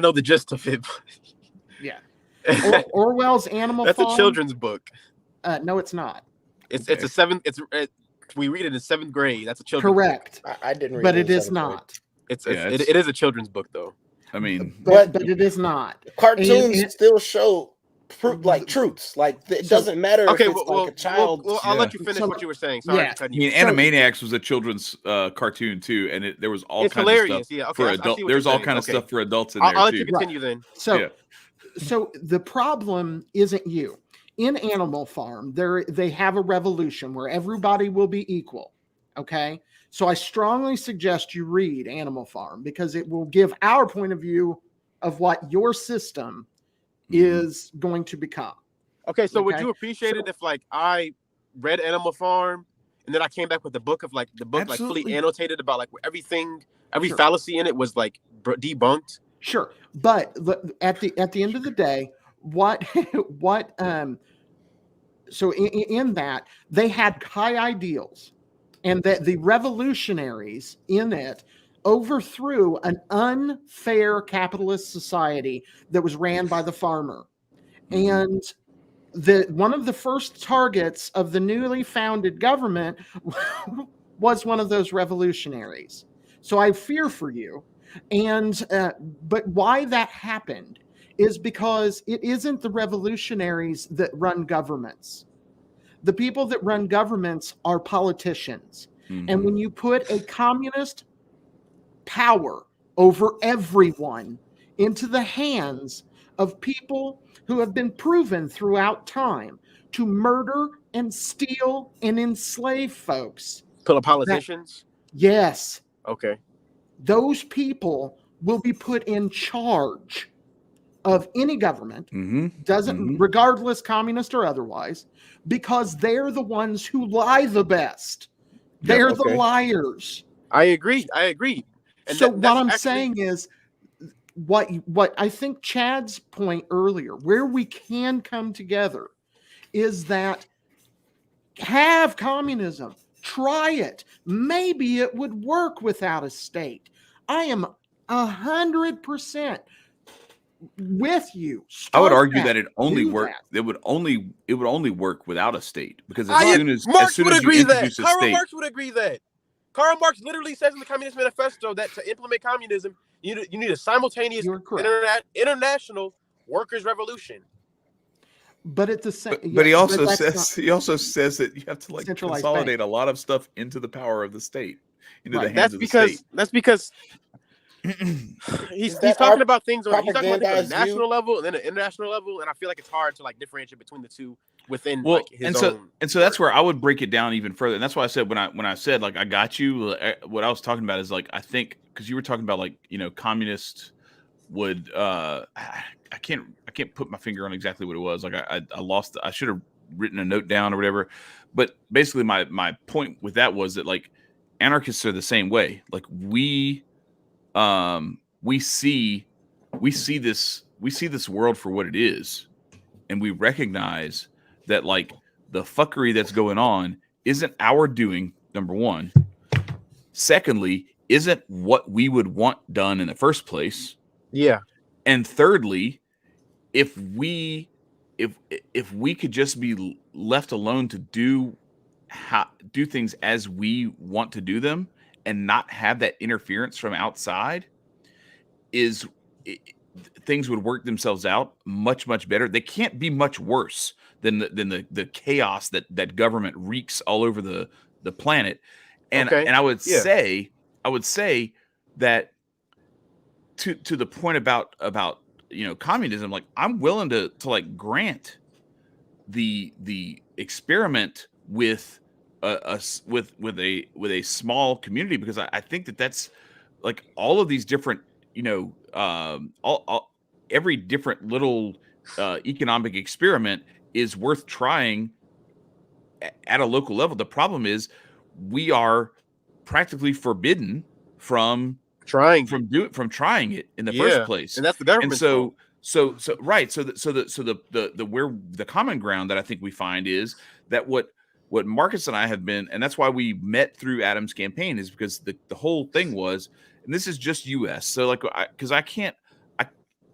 know the gist of it. Yeah. Orwell's Animal Farm. That's a children's book. No, it's not. It's a 7th. We read it in 7th grade. That's a children's correct. Book. I didn't read but it. It is not. It is a children's book, though. I mean, but it is not. Cartoons still show like truths. Like it doesn't matter Okay, if it's like a child. I'll let you finish what you were saying. Sorry for I cutting mean, you. Animaniacs was a children's cartoon too, and there was all It's kinds hilarious. of stuff Yeah, okay, for I see adults. what There's you're all saying. kind of Okay. stuff for adults in I'll there let too. you continue then. So the problem isn't you. In Animal Farm, they have a revolution where everybody will be equal. Okay. So I strongly suggest you read Animal Farm because it will give our point of view of what your system is going to become. Okay, so would you appreciate it if like I read Animal Farm and then I came back with the book like fully annotated about like everything, every fallacy in it was like debunked? Sure. But at the end of the day, so in that they had high ideals, and that the revolutionaries in it overthrew an unfair capitalist society that was ran by the farmer. And one of the first targets of the newly founded government was one of those revolutionaries. So I fear for you. And but why that happened is because it isn't the revolutionaries that run governments. The people that run governments are politicians. And when you put a communist power over everyone into the hands of people who have been proven throughout time to murder and steal and enslave folks. Politicians? Yes. Okay. Those people will be put in charge of any government, regardless communist or otherwise, because they're the ones who lie the best. They're the liars. I agree. And so what I'm saying is what I think Chad's point earlier, where we can come together, is that have communism, try it. Maybe it would work without a state. I am 100% with you. I would argue that it only work. It would only work without a state, because as soon as you introduce a state, Marx would agree that. Karl Marx literally says in the Communist Manifesto that to implement communism, you need a simultaneous international workers' revolution. But at the same, but he also says that you have to like consolidate a lot of stuff into the power of the state, into the hands of the state. That's because he's talking about things on a national level and then an international level, and I feel like it's hard to like differentiate between the two within his own. And so that's where I would break it down even further, and that's why I said when I said like I got you, what I was talking about is like I think because you were talking about like communist would I can't put my finger on exactly what it was. Like I lost. I should have written a note down or whatever. But basically, my point with that was that like anarchists are the same way. Like we see this world for what it is, and we recognize that like the fuckery that's going on isn't our doing. Number one. Secondly, isn't what we would want done in the first place. Yeah. And thirdly, if we could just be left alone to do things as we want to do them and not have that interference from outside, things would work themselves out much, much better. They can't be much worse than the chaos that government wreaks all over the planet. And I would say that to the point about communism, like I'm willing to like grant the experiment with a small community, because I think that's like all of these different every different little economic experiment is worth trying at a local level. The problem is we are practically forbidden from trying it in the first place, and that's the government. And so the where the common ground that I think we find is that what Marcus and I have been, and that's why we met through Adam's campaign, is because the whole thing was, and this is just U.S. So like, because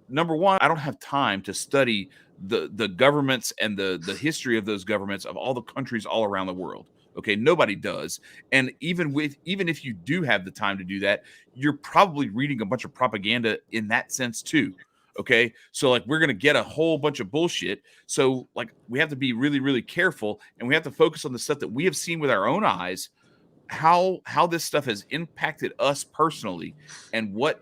number one, I don't have time to study the governments and the history of those governments of all the countries all around the world. Okay, nobody does. And even if you do have the time to do that, you're probably reading a bunch of propaganda in that sense too. Okay. So like we're going to get a whole bunch of bullshit. So like we have to be really, really careful, and we have to focus on the stuff that we have seen with our own eyes, how this stuff has impacted us personally, and what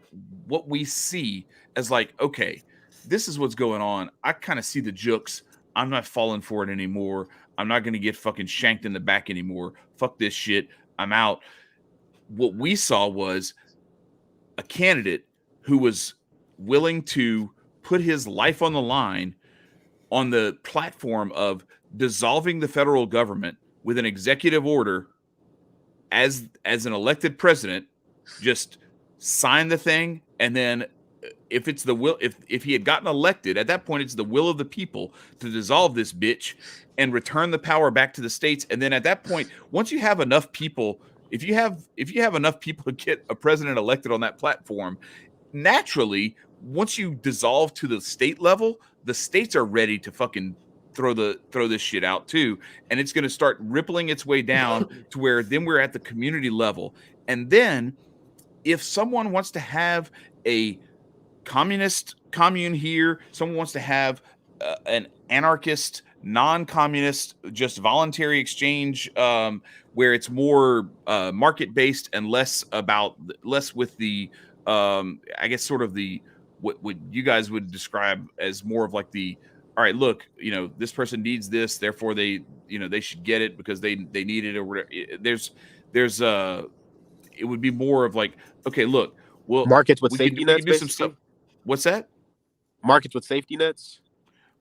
we see as like, okay, this is what's going on. I kind of see the jokes. I'm not falling for it anymore. I'm not going to get fucking shanked in the back anymore. Fuck this shit. I'm out. What we saw was a candidate who was willing to put his life on the line on the platform of dissolving the federal government with an executive order as an elected president, just sign the thing, and then if it's the will, if he had gotten elected at that point, it's the will of the people to dissolve this bitch and return the power back to the states. And then at that point, once you have enough people, if you have enough people to get a president elected on that platform, naturally, once you dissolve to the state level, the states are ready to fucking throw this shit out too, and it's going to start rippling its way down to where then we're at the community level. And then if someone wants to have a communist commune here, someone wants to have an anarchist non-communist just voluntary exchange, where it's more market based and less with the I guess sort of the what you guys would describe as more of like the, all right, look, this person needs this, therefore they should get it because they need it or whatever. There's it would be more of like, okay, look, well, markets with safety nets, we can do some stuff. What's that? Markets with safety nets.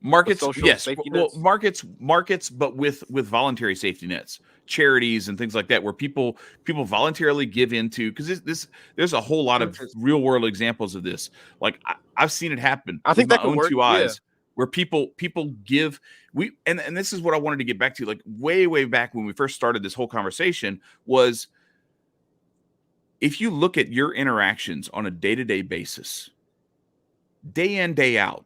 Markets, yes. Well, nets? markets, but with voluntary safety nets, charities and things like that, where people voluntarily give into, because there's a whole lot of real world examples of this. Like I've seen it happen. I think with that my own work, two eyes, yeah. Where people give and this is what I wanted to get back to, like way back when we first started this whole conversation, was if you look at your interactions on a day-to-day basis, day in, day out,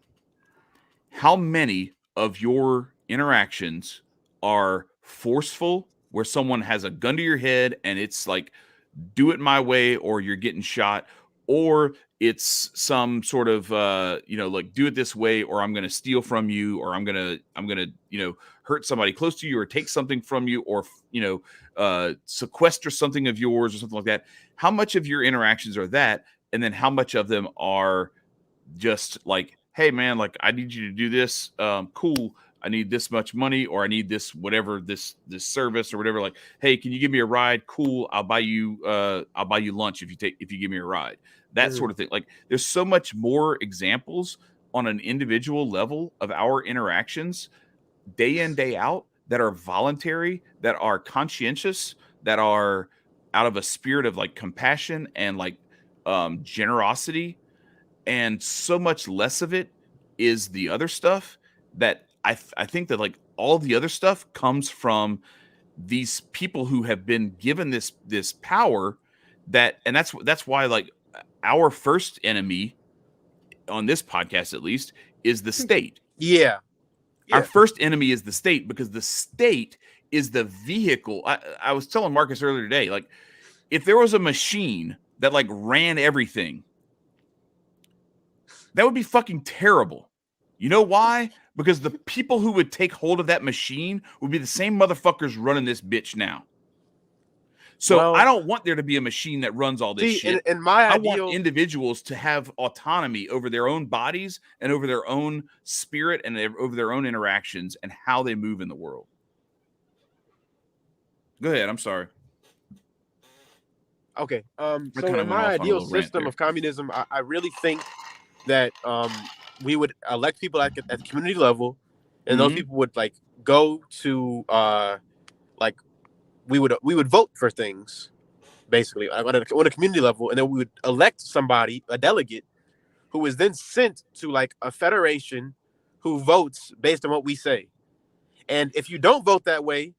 how many of your interactions are forceful, where someone has a gun to your head and it's like, do it my way or you're getting shot, or it's some sort of like, do it this way or I'm going to steal from you, or I'm going to hurt somebody close to you or take something from you, or sequester something of yours or something like that. How much of your interactions are that, and then how much of them are just like, hey man, like I need you to do this, cool, I need this much money, or I need this whatever, this service or whatever, like, hey, can you give me a ride? Cool, I'll buy you lunch if you give me a ride. That sort of thing. Like there's so much more examples on an individual level of our interactions day in, day out, that are voluntary, that are conscientious, that are out of a spirit of like compassion and like generosity. And so much less of it is the other stuff, that I think that like all the other stuff comes from these people who have been given this power, and that's why like our first enemy on this podcast, at least, is the state. Yeah. Our first enemy is the state, because the state is the vehicle. I was telling Marcus earlier today, like if there was a machine that like ran everything, that would be fucking terrible. You know why? Because the people who would take hold of that machine would be the same motherfuckers running this bitch now. So I don't want there to be a machine that runs all this shit. In my I ideal, want individuals to have autonomy over their own bodies and over their own spirit and over their own interactions and how they move in the world. Go ahead. I'm sorry. Okay. So in my ideal system of communism, I really think that we would elect people at the community level, and those people would like go to like we would vote for things, basically on a community level, and then we would elect somebody, a delegate, who is then sent to like a federation who votes based on what we say. And if you don't vote that way,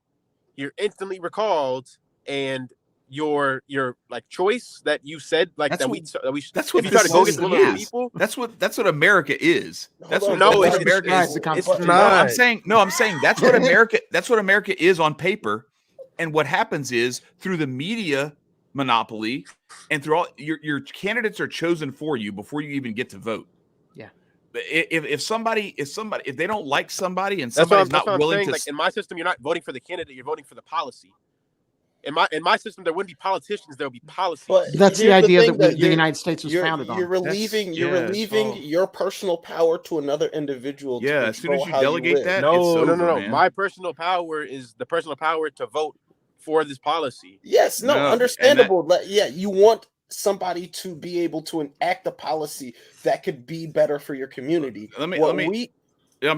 you're instantly recalled, and your like choice that you said, like that's that's what this is. That's what America is. That's what America is. It's not. I'm saying that's what America is on paper. And what happens is, through the media monopoly and through all your candidates are chosen for you before you even get to vote. Yeah. if they don't like somebody and That's what somebody's not I'm willing saying. to, Like in my system, you're not voting for the candidate, you're voting for the policy. In my system, there wouldn't be politicians, there would be policies. But That's the here's idea thing that the United States was you're founded on. relieving your personal power to another individual. Yeah, to as soon as you control how delegate live. that, No, it's over, no. man. My personal power is the personal power to vote for this policy. Yes, no, No, understandable. Yeah, you want somebody to be able to enact a policy that could be better for your community. I'm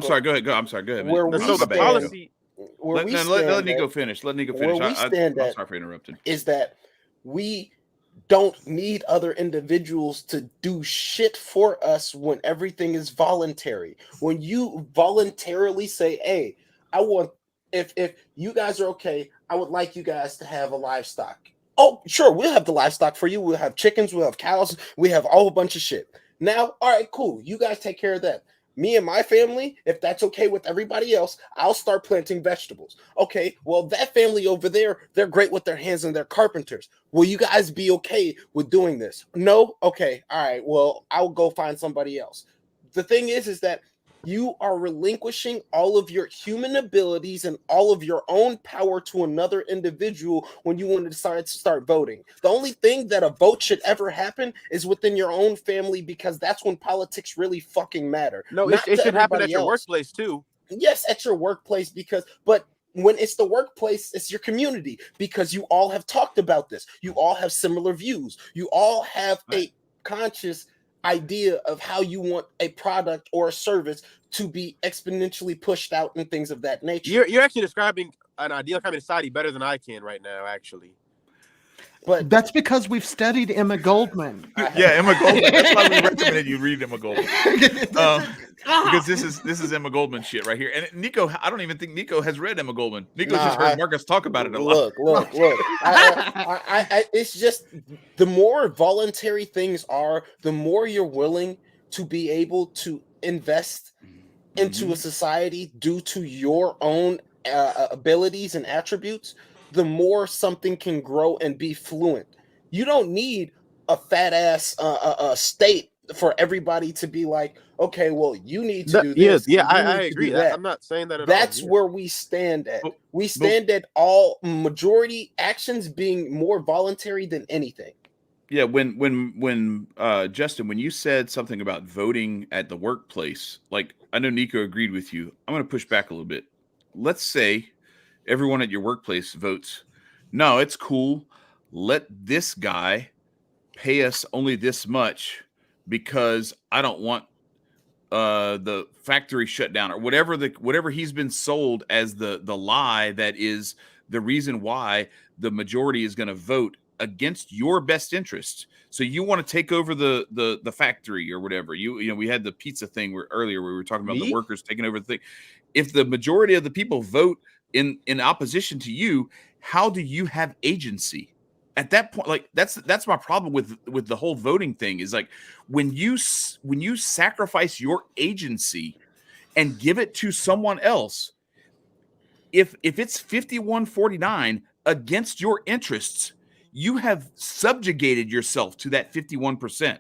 sorry. Go ahead. I'm sorry. Go ahead. Man. Where I'm we So the stand- policy, Where we let stand Nico at finish. Let Nico where finish. we stand I'm at sorry for interrupting. is that we don't need other individuals to do shit for us when everything is voluntary. When you voluntarily say, "Hey, I want if you guys are okay, I would like you guys to have a livestock." Oh, sure, we'll have the livestock for you. We'll have chickens, we'll have cows, we have a whole bunch of shit. Now, all right, cool. You guys take care of that. Me and my family, if that's okay with everybody else, I'll start planting vegetables. Okay, well, that family over there, they're great with their hands and they're carpenters. Will you guys be okay with doing this? No? Okay, all right, well, I'll go find somebody else. The thing is that you are relinquishing all of your human abilities and all of your own power to another individual when you want to start voting. The only thing that a vote should ever happen is within your own family, because that's when politics really fucking matter. no, Not it to should happen at everybody your else. workplace too. Yes, at your workplace, but when it's the workplace, it's your community, because you all have talked about this. You all have similar views. You all have a conscious idea of how you want a product or a service to be exponentially pushed out and things of that nature. You're actually describing an ideal communist society better than I can right now, actually. But That's because we've studied Emma Goldman. Yeah, Emma Goldman. That's why we recommended you read Emma Goldman. Because this is Emma Goldman shit right here. And Nicco, I don't even think Nicco has read Emma Goldman. Nicco's just heard Marcus talk about it a lot. Look. It's just the more voluntary things are, the more you're willing to be able to invest into a society due to your own abilities and attributes, the more something can grow and be fluent. You don't need a fat ass state for everybody to be like, okay, well, you need to do this. I agree. I'm not saying that at all. That's where we stand at. We stand at all majority actions being more voluntary than anything. Yeah, when Justin, when you said something about voting at the workplace, like I know Nicco agreed with you. I'm going to push back a little bit. Let's say everyone at your workplace votes, no, it's cool. Let this guy pay us only this much because I don't want the factory shut down, or whatever he's been sold as the lie that is the reason why the majority is going to vote against your best interest. So you want to take over the factory or whatever. You know, we had the pizza thing earlier where we were talking about the workers taking over the thing. If the majority of the people vote in opposition to you, how do you have agency? At that point, like that's my problem with the whole voting thing, is like when you sacrifice your agency and give it to someone else, if it's 51-49 against your interests, you have subjugated yourself to that 51%.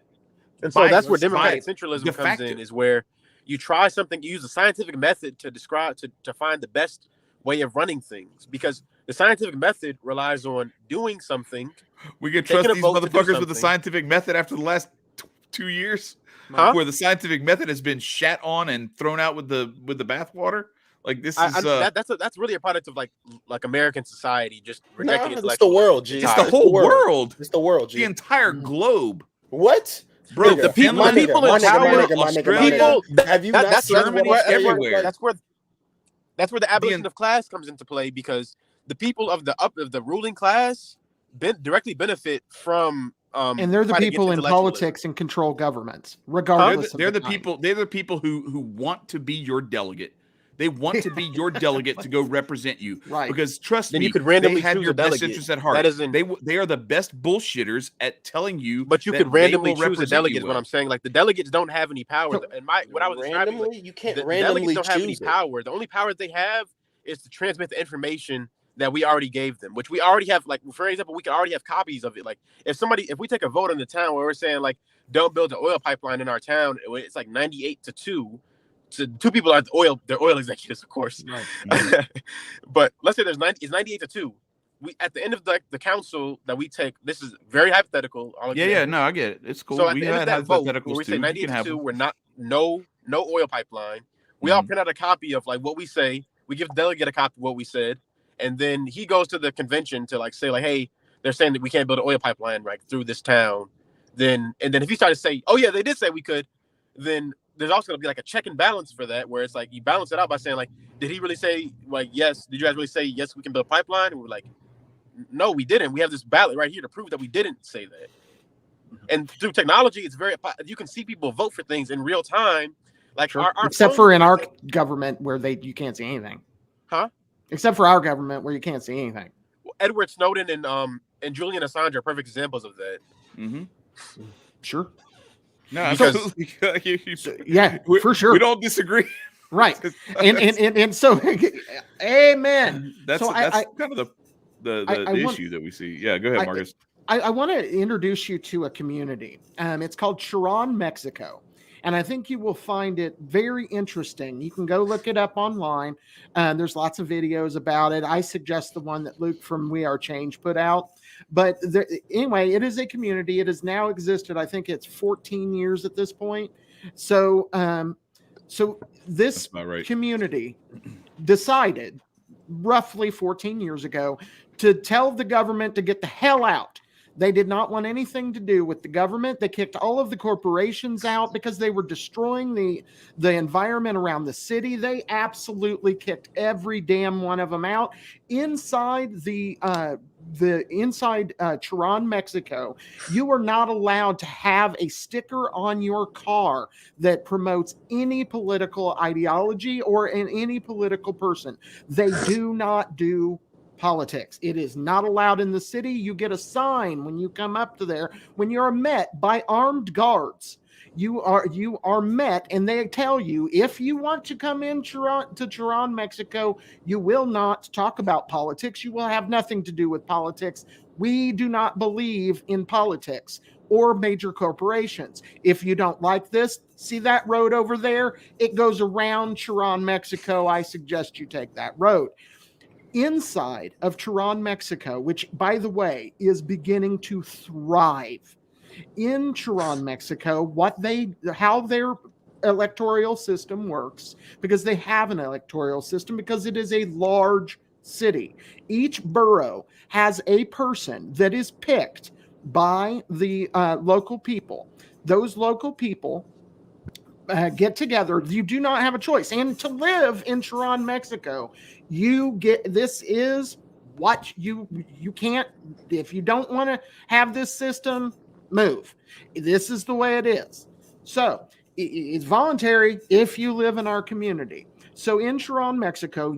And so that's where democratic centralism comes in, is where you try something, you use a scientific method to describe, to find the best way of running things, because the scientific method relies on doing something. We can trust these motherfuckers with the scientific method after the last 2 years, where the scientific method has been shat on and thrown out with the bathwater. Like this is that's really a product of like American society just rejecting it's the world, G. It's the whole world. It's the world, G. The entire globe. What? Bro, the people in power, people. Have you not seen everywhere? That's where the abolition of class comes into play, because the people of the ruling class directly benefit from and they're the people in politics and control governments, regardless. They're the people. They're the people who want to be your delegate. They want to be your delegate to go represent you, right? Because trust me, you could randomly they have choose your a delegate. best interest at heart. That isn't, they are the best bullshitters at telling you. But you could randomly choose a delegate. Is well. what I'm saying. Like the delegates don't have any power. And what I was describing, like, you can't the randomly delegates don't have any choose power. The only power they have is to transmit the information that we already gave them, which we already have. Like, for example, we can already have copies of it. Like, if we take a vote in the town where we're saying like, don't build an oil pipeline in our town, it's like 98-2. So 2 people are they're oil executives, of course. Right. But let's say it's 98-2. We at the end of the council that we take, this is very hypothetical. No, I get it. It's cool. So at we the end of that vote, where we say 98-2, we're not no oil pipeline. We all print out a copy of like what we say. We give the delegate a copy of what we said, and then he goes to the convention to like say like, hey, they're saying that we can't build an oil pipeline right through this town. Then if he started to say, oh yeah, they did say we could, then there's also going to be like a check and balance for that, where it's like you balance it out by saying like, did he really say like yes? Did you guys really say yes? We can build a pipeline? And we're like, no, we didn't. We have this ballot right here to prove that we didn't say that. And through technology, it's you can see people vote for things in real time. Like sure. Except for in our government where you can't see anything. Huh? Except for our government where you can't see anything. Well, Edward Snowden and Julian Assange are perfect examples of that. Mm-hmm. Sure. No, absolutely. Yeah, for sure. We don't disagree. Right. and so amen. That's so kind of the issue that we see. Yeah, go ahead, Marcus. I want to introduce you to a community. It's called Cheran Mexico. And I think you will find it very interesting. You can go look it up online. There's lots of videos about it. I suggest the one that Luke from We Are Change put out. But anyway, it is a community. It has now existed. I think it's 14 years at this point. So this community decided roughly 14 years ago to tell the government to get the hell out. They did not want anything to do with the government. They kicked all of the corporations out because they were destroying the environment around the city. They absolutely kicked every damn one of them out. Inside inside Cheran, Mexico, you are not allowed to have a sticker on your car that promotes any political ideology or any political person. They do not do politics. It is not allowed in the city. You get a sign when you come up to there. When you're met by armed guards, you are met, and they tell you, if you want to come in to Cheran, Mexico, you will not talk about politics. You will have nothing to do with politics. We do not believe in politics or major corporations. If you don't like this, see that road over there? It goes around Cheran, Mexico. I suggest you take that road. Inside of Cheran, Mexico, which, by the way, is beginning to thrive. In Cheran, Mexico, how their electoral system works, because they have an electoral system, because it is a large city. Each borough has a person that is picked by the local people. Those local people get together. You do not have a choice. And to live in Cheran, Mexico, this is what you can't, if you don't want to have this system, move. This is the way it is. So it's voluntary if you live in our community. So in Cheran, Mexico,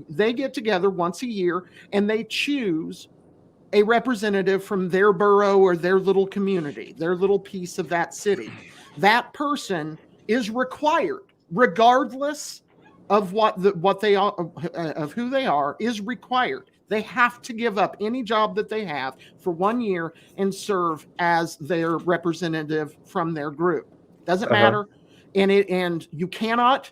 they get together once a year and they choose a representative from their borough or their little community, their little piece of that city. That person is required, regardless of what they are, of who they are, is required. They have to give up any job that they have for 1 year and serve as their representative from their group. Doesn't matter. And you cannot,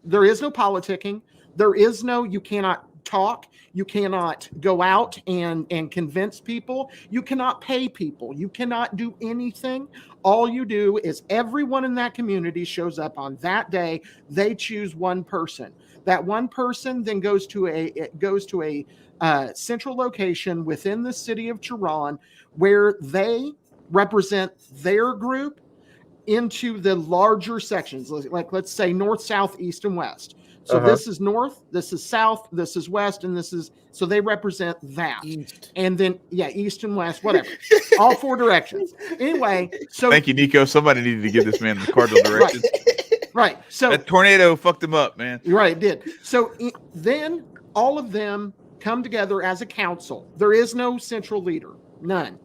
there is no politicking. You cannot talk. You cannot go out and convince people. You cannot pay people. You cannot do anything. All you do is everyone in that community shows up on that day. They choose one person. That one person then goes to a central location within the city of Cheran, where they represent their group into the larger sections, like let's say north, south, east, and west. So this is north, this is south, this is west, and this is, so they represent that. East. And then, east and west, whatever. All 4 directions. Anyway, so. Thank you, Nicco. Somebody needed to give this man the cardinal directions. Right. So that tornado fucked him up, man. Right, it did. So then all of them come together as a council. There is no central leader, none.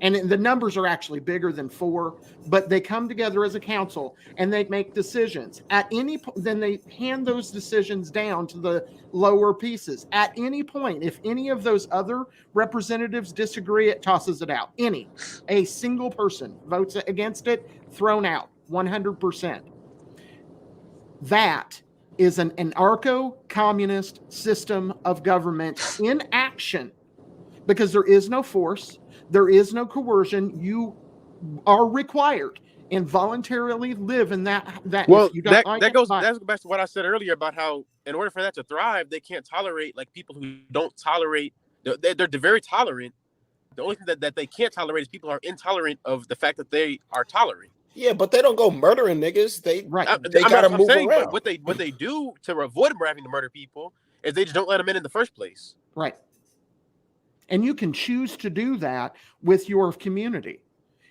And the numbers are actually bigger than 4, but they come together as a council and they make decisions. Then they hand those decisions down to the lower pieces. At any point, if any of those other representatives disagree, it tosses it out. A single person votes against it, thrown out, 100%. That is an anarcho-communist system of government in action, because there is no force. There is no coercion. You are required and voluntarily live in that. Well, if you that like goes back to what I said earlier about how, in order for that to thrive, they can't tolerate like people who don't tolerate. They're very tolerant. The only thing that they can't tolerate is people who are intolerant of the fact that they are tolerant. Yeah, but they don't go murdering niggas. They I'm gotta not move saying, around. but what they do to avoid having to murder people is they just don't let them in the first place. Right. And you can choose to do that with your community.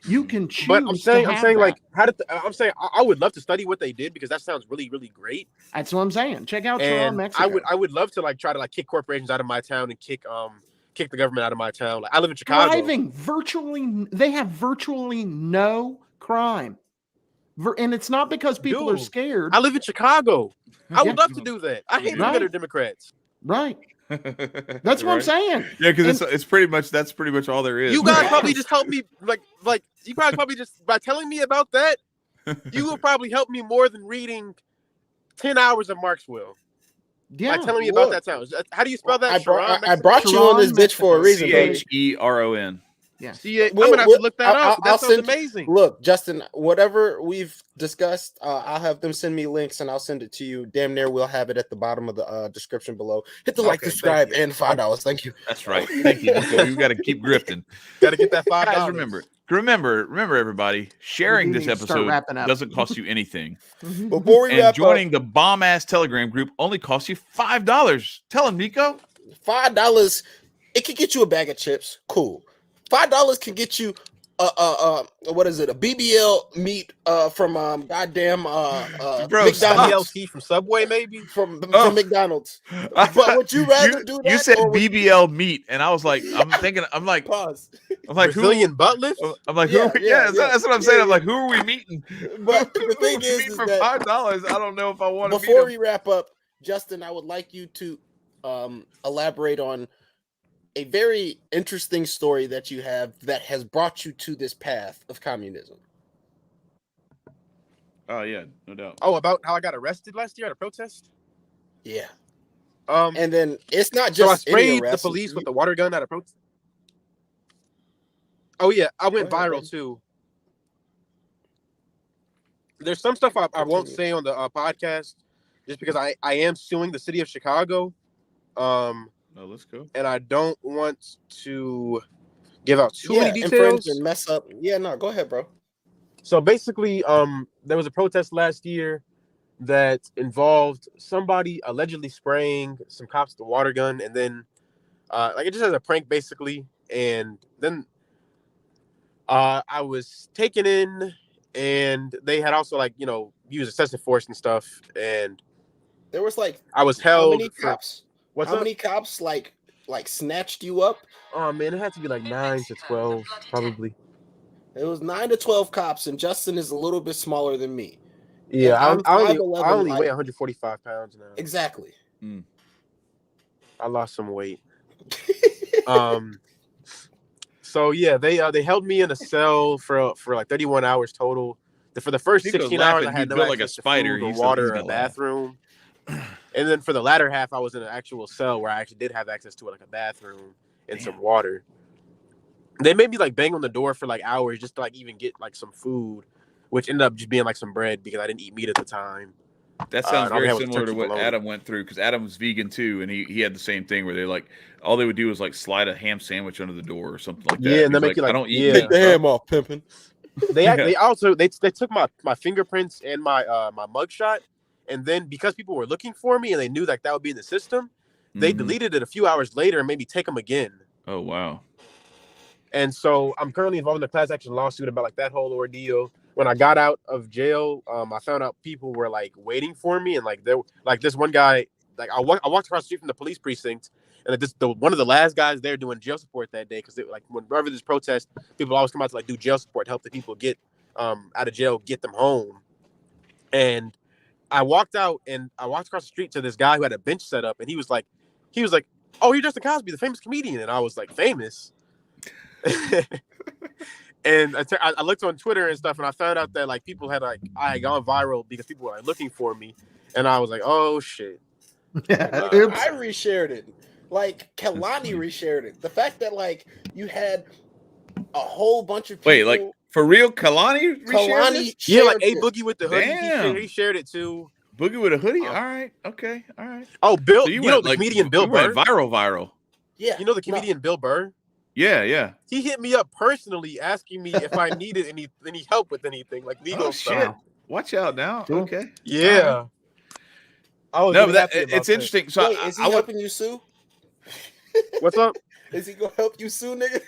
You can choose. But I'm saying that. like, I would love to study what they did, because that sounds really, really great. That's what I'm saying. Check out Cheran Mexico. I would love to like try to like kick corporations out of my town and kick the government out of my town. Like, I live in Chicago. They have virtually no crime. And it's not because people are scared. I live in Chicago. I would love to do that. I hate the Democrats. Right. That's what I'm saying. Yeah, because it's pretty much that's pretty much all there is. You guys probably just help me like you guys probably just by telling me about that, you will probably help me more than reading 10 hours of Marx will. Yeah, by telling me about that town. How do you spell that? I brought you on this bitch for a reason. Cheron. Yeah. I'm gonna have to look that up. That sounds amazing. Look, Justin, whatever we've discussed, I'll have them send me links and I'll send it to you. Damn near we'll have it at the bottom of the description below. Hit the like, subscribe, and $5. Thank you. That's right. Thank you. We've got to keep grifting. Got to get that $5. Guys, remember, everybody, sharing this episode doesn't cost you anything. Before we wrap joining up, the bomb-ass Telegram group only costs you $5. Tell them, Nicco. $5, it can get you a bag of chips. Cool. $5 can get you what is it? A BBL meat from goddamn McDonald's. BLT from Subway, maybe from McDonald's. But would you rather do that? You said BBL meat, and I was like, I'm like, pause. I'm like, Brazilian butt lift. I'm like, that's what I'm saying. I'm like, who are we meeting? But the thing is for that $5, I don't know if I want to. Before we wrap up, Justin, I would like you to elaborate on a very interesting story that you have that has brought you to this path of communism. Oh yeah, no doubt. Oh, about how I got arrested last year at a protest? Yeah. And then it's not just so I sprayed the police with the water gun at a protest. Oh yeah, I went viral too. There's some stuff I won't say on the podcast just because I am suing the city of Chicago. No, let's go. And I don't want to give out too many details and mess up. Yeah, no, go ahead, bro. So basically, there was a protest last year that involved somebody allegedly spraying some cops with a water gun, and then like it just as a prank, basically. And then I was taken in, and they had also used excessive force and stuff. And there was I was held. How many cops? How many cops like snatched you up? Oh man, it had to be like 9 to 12, probably. It was 9 to 12 cops, and Justin is a little bit smaller than me. Yeah, I only weigh 145 pounds now. Exactly. I lost some weight. So yeah, they held me in a cell for like 31 hours total. For the first 16 hours, I had no access to food or water or a bathroom. And then for the latter half, I was in an actual cell where I actually did have access to like a bathroom and some water. They made me like bang on the door for like hours just to like even get like some food, which ended up just being like some bread because I didn't eat meat at the time. That sounds very similar to what Adam went through, because Adam was vegan too, and he had the same thing where they like all they would do was like slide a ham sandwich under the door or something like that. Yeah, and they make you like, I don't eat take the ham off, pimping. They also took my fingerprints and my mugshot. And then because people were looking for me and they knew that would be in the system, they deleted it a few hours later and made me take them again. Oh, wow. And so I'm currently involved in a class action lawsuit about like that whole ordeal. When I got out of jail, I found out people were like waiting for me. And like there, like this one guy, like I walked across the street from the police precinct And one of the last guys there doing jail support that day, because like whenever there's protest, people always come out to like do jail support to help the people get out of jail, get them home. And I walked out and I walked across the street to this guy who had a bench set up, and he was like, "Oh, you're Justin Cosby, the famous comedian." And I was like, "Famous?" And I looked on Twitter and stuff, and I found out that like people had I had gone viral because people were like looking for me, and I was like, "Oh shit!" I reshared it. Like Kalani reshared it. The fact that like you had a whole bunch of people. Wait, like for real, Kalani? Yeah, like A Boogie with the hoodie. Damn. He shared it too. Boogie with a hoodie? All right. Okay. All right. Oh, Bill, So you know the comedian Bill Burr? Went viral. Yeah. You know the comedian Bill Burr? Yeah. He hit me up personally asking me if I needed any help with anything, like legal stuff. Shit. Watch out now. Cool. Okay. Yeah. No, but it's interesting. So wait, is he helping you sue? What's up? Is he gonna help you sue, nigga?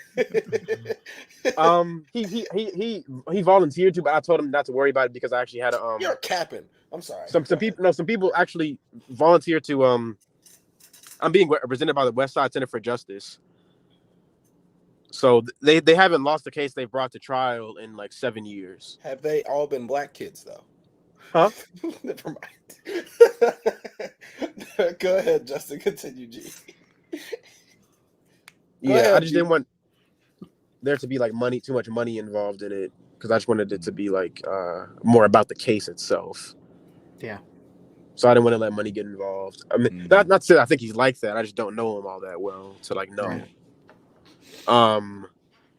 He volunteered to, but I told him not to worry about it because I actually had a You're capping. I'm sorry. Some people actually volunteered to I'm being represented by the West Side Center for Justice. So they haven't lost a case they've brought to trial in like 7 years. Have they all been black kids though? Huh? Never mind. Go ahead, Justin. Continue, G. I just didn't want there to be like too much money involved in it, because I just wanted it to be like more about the case itself. Yeah. So I didn't want to let money get involved. I mean, not to say I think he's like that. I just don't know him all that well to like know. Right.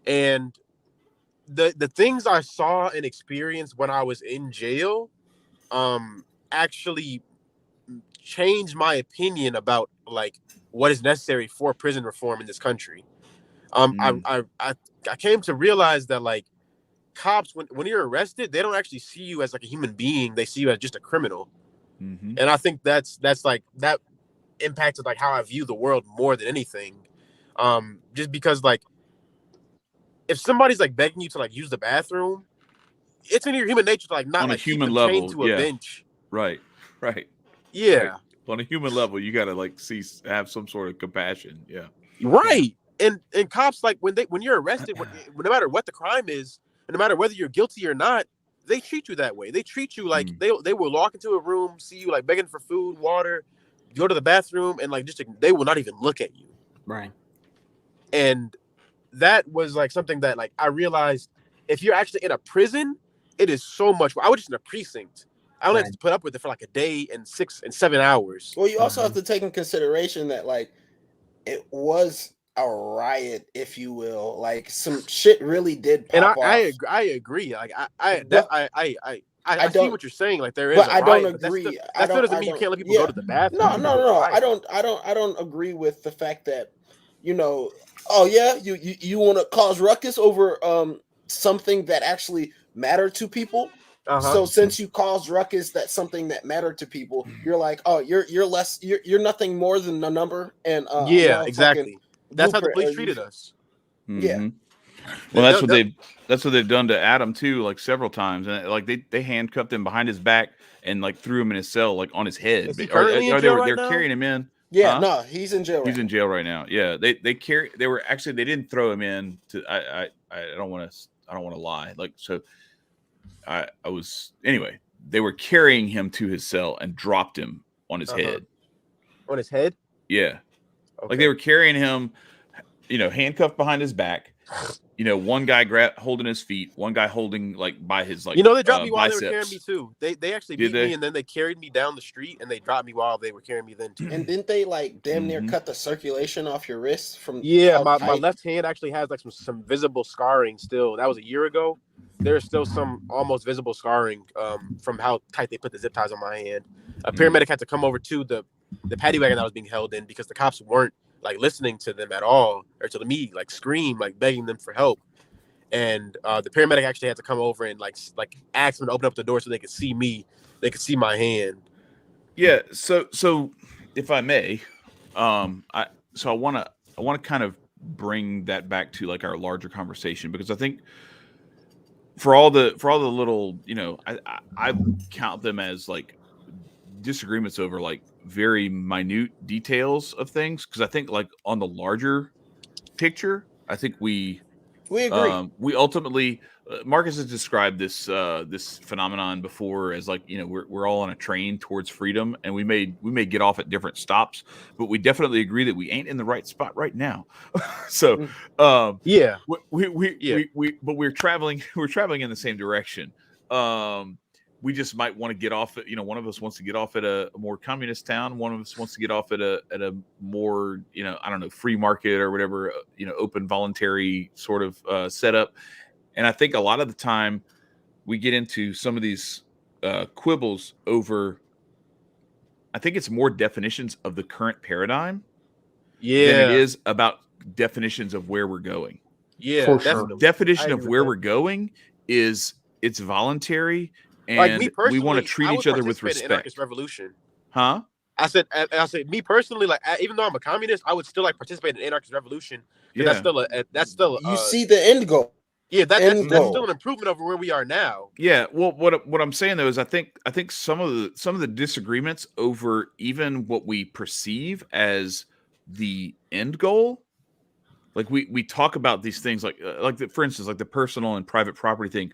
And the things I saw and experienced when I was in jail, actually changed my opinion about like what is necessary for prison reform in this country. I came to realize that like cops, when you're arrested, they don't actually see you as like a human being. They see you as just a criminal. Mm-hmm. And I think that's like that impacted like how I view the world more than anything. Just because like if somebody's like begging you to like use the bathroom, it's in your human nature to like not on like a human keep them level chained to a bench. Right. Yeah. Right. On a human level, you gotta like have some sort of compassion. Yeah. Right. And cops, like when you're arrested, no matter what the crime is, and no matter whether you're guilty or not, they treat you that way. They treat you like they will walk into a room, see you like begging for food, water, go to the bathroom, and like just they will not even look at you. Right. And that was like something that like I realized if you're actually in a prison, it is so much. I was just in a precinct. I only have to put up with it for like a day and 6 and 7 hours. Well, you also have to take in consideration that like it was a riot, if you will. Like some shit really did pop off. I agree. Like I see what you're saying. Like there is, but I don't agree. That still doesn't mean you can't let people go to the bathroom. No. I don't agree with the fact that, you know, oh yeah, you want to cause ruckus over something that actually mattered to people. So since you caused ruckus, that's something that mattered to people. You're like, oh, you're nothing more than a number. And exactly. That's how the police treated us. Mm-hmm. Yeah. Well, that's what they've done to Adam too, like several times, and like they handcuffed him behind his back and like threw him in his cell, like on his head. Is he currently in jail right now? They're carrying him in. Yeah, no, he's in jail. He's in jail right now. Yeah, they didn't throw him in to. I don't want to lie. Like so, I was anyway. They were carrying him to his cell and dropped him on his head. On his head? Yeah. Okay. Like they were carrying him, handcuffed behind his back. One guy holding his feet, one guy holding like by his like. They dropped me while they were carrying me too. They actually beat me and then they carried me down the street and they dropped me while they were carrying me then too. And didn't they like damn near cut the circulation off your wrist from? Yeah, my left hand actually has like some visible scarring still. That was a year ago. There's still some almost visible scarring from how tight they put the zip ties on my hand. A paramedic had to come over to the paddy wagon that I was being held in because the cops weren't like listening to them at all, or to me like scream, like begging them for help. And the paramedic actually had to come over and like ask them to open up the door so they could see me, they could see my hand. Yeah. So if I may, I want to kind of bring that back to like our larger conversation, because I think for all the little, I count them as like disagreements over like very minute details of things, because I think like on the larger picture, I think we agree. we ultimately Marcus has described this this phenomenon before as like, you know, we're all on a train towards freedom, and we may get off at different stops, but we definitely agree that we ain't in the right spot right now. So Yeah. but we're traveling in the same direction. We just might want to get off at, you know, one of us wants to get off at a more communist town, one of us wants to get off at a more, you know, I don't know, free market or whatever, you know, open voluntary sort of setup. And I think a lot of the time we get into some of these quibbles over, I think it's more definitions of the current paradigm than it is about definitions of where we're going. Yeah, For definitely. sure. Definition of where we're going is it's voluntary, and Like me personally, we want to treat each other with participate in respect. Anarchist revolution. Huh? I said me personally, like even though I'm a communist, I would still like participate in Anarchist revolution. Yeah. That's still You see the end goal. yeah, that's goal. still an improvement over where we are now. Yeah. Well, what I'm saying though is I think some of the disagreements over even what we perceive as the end goal, like we talk about these things like for instance, like the personal and private property thing.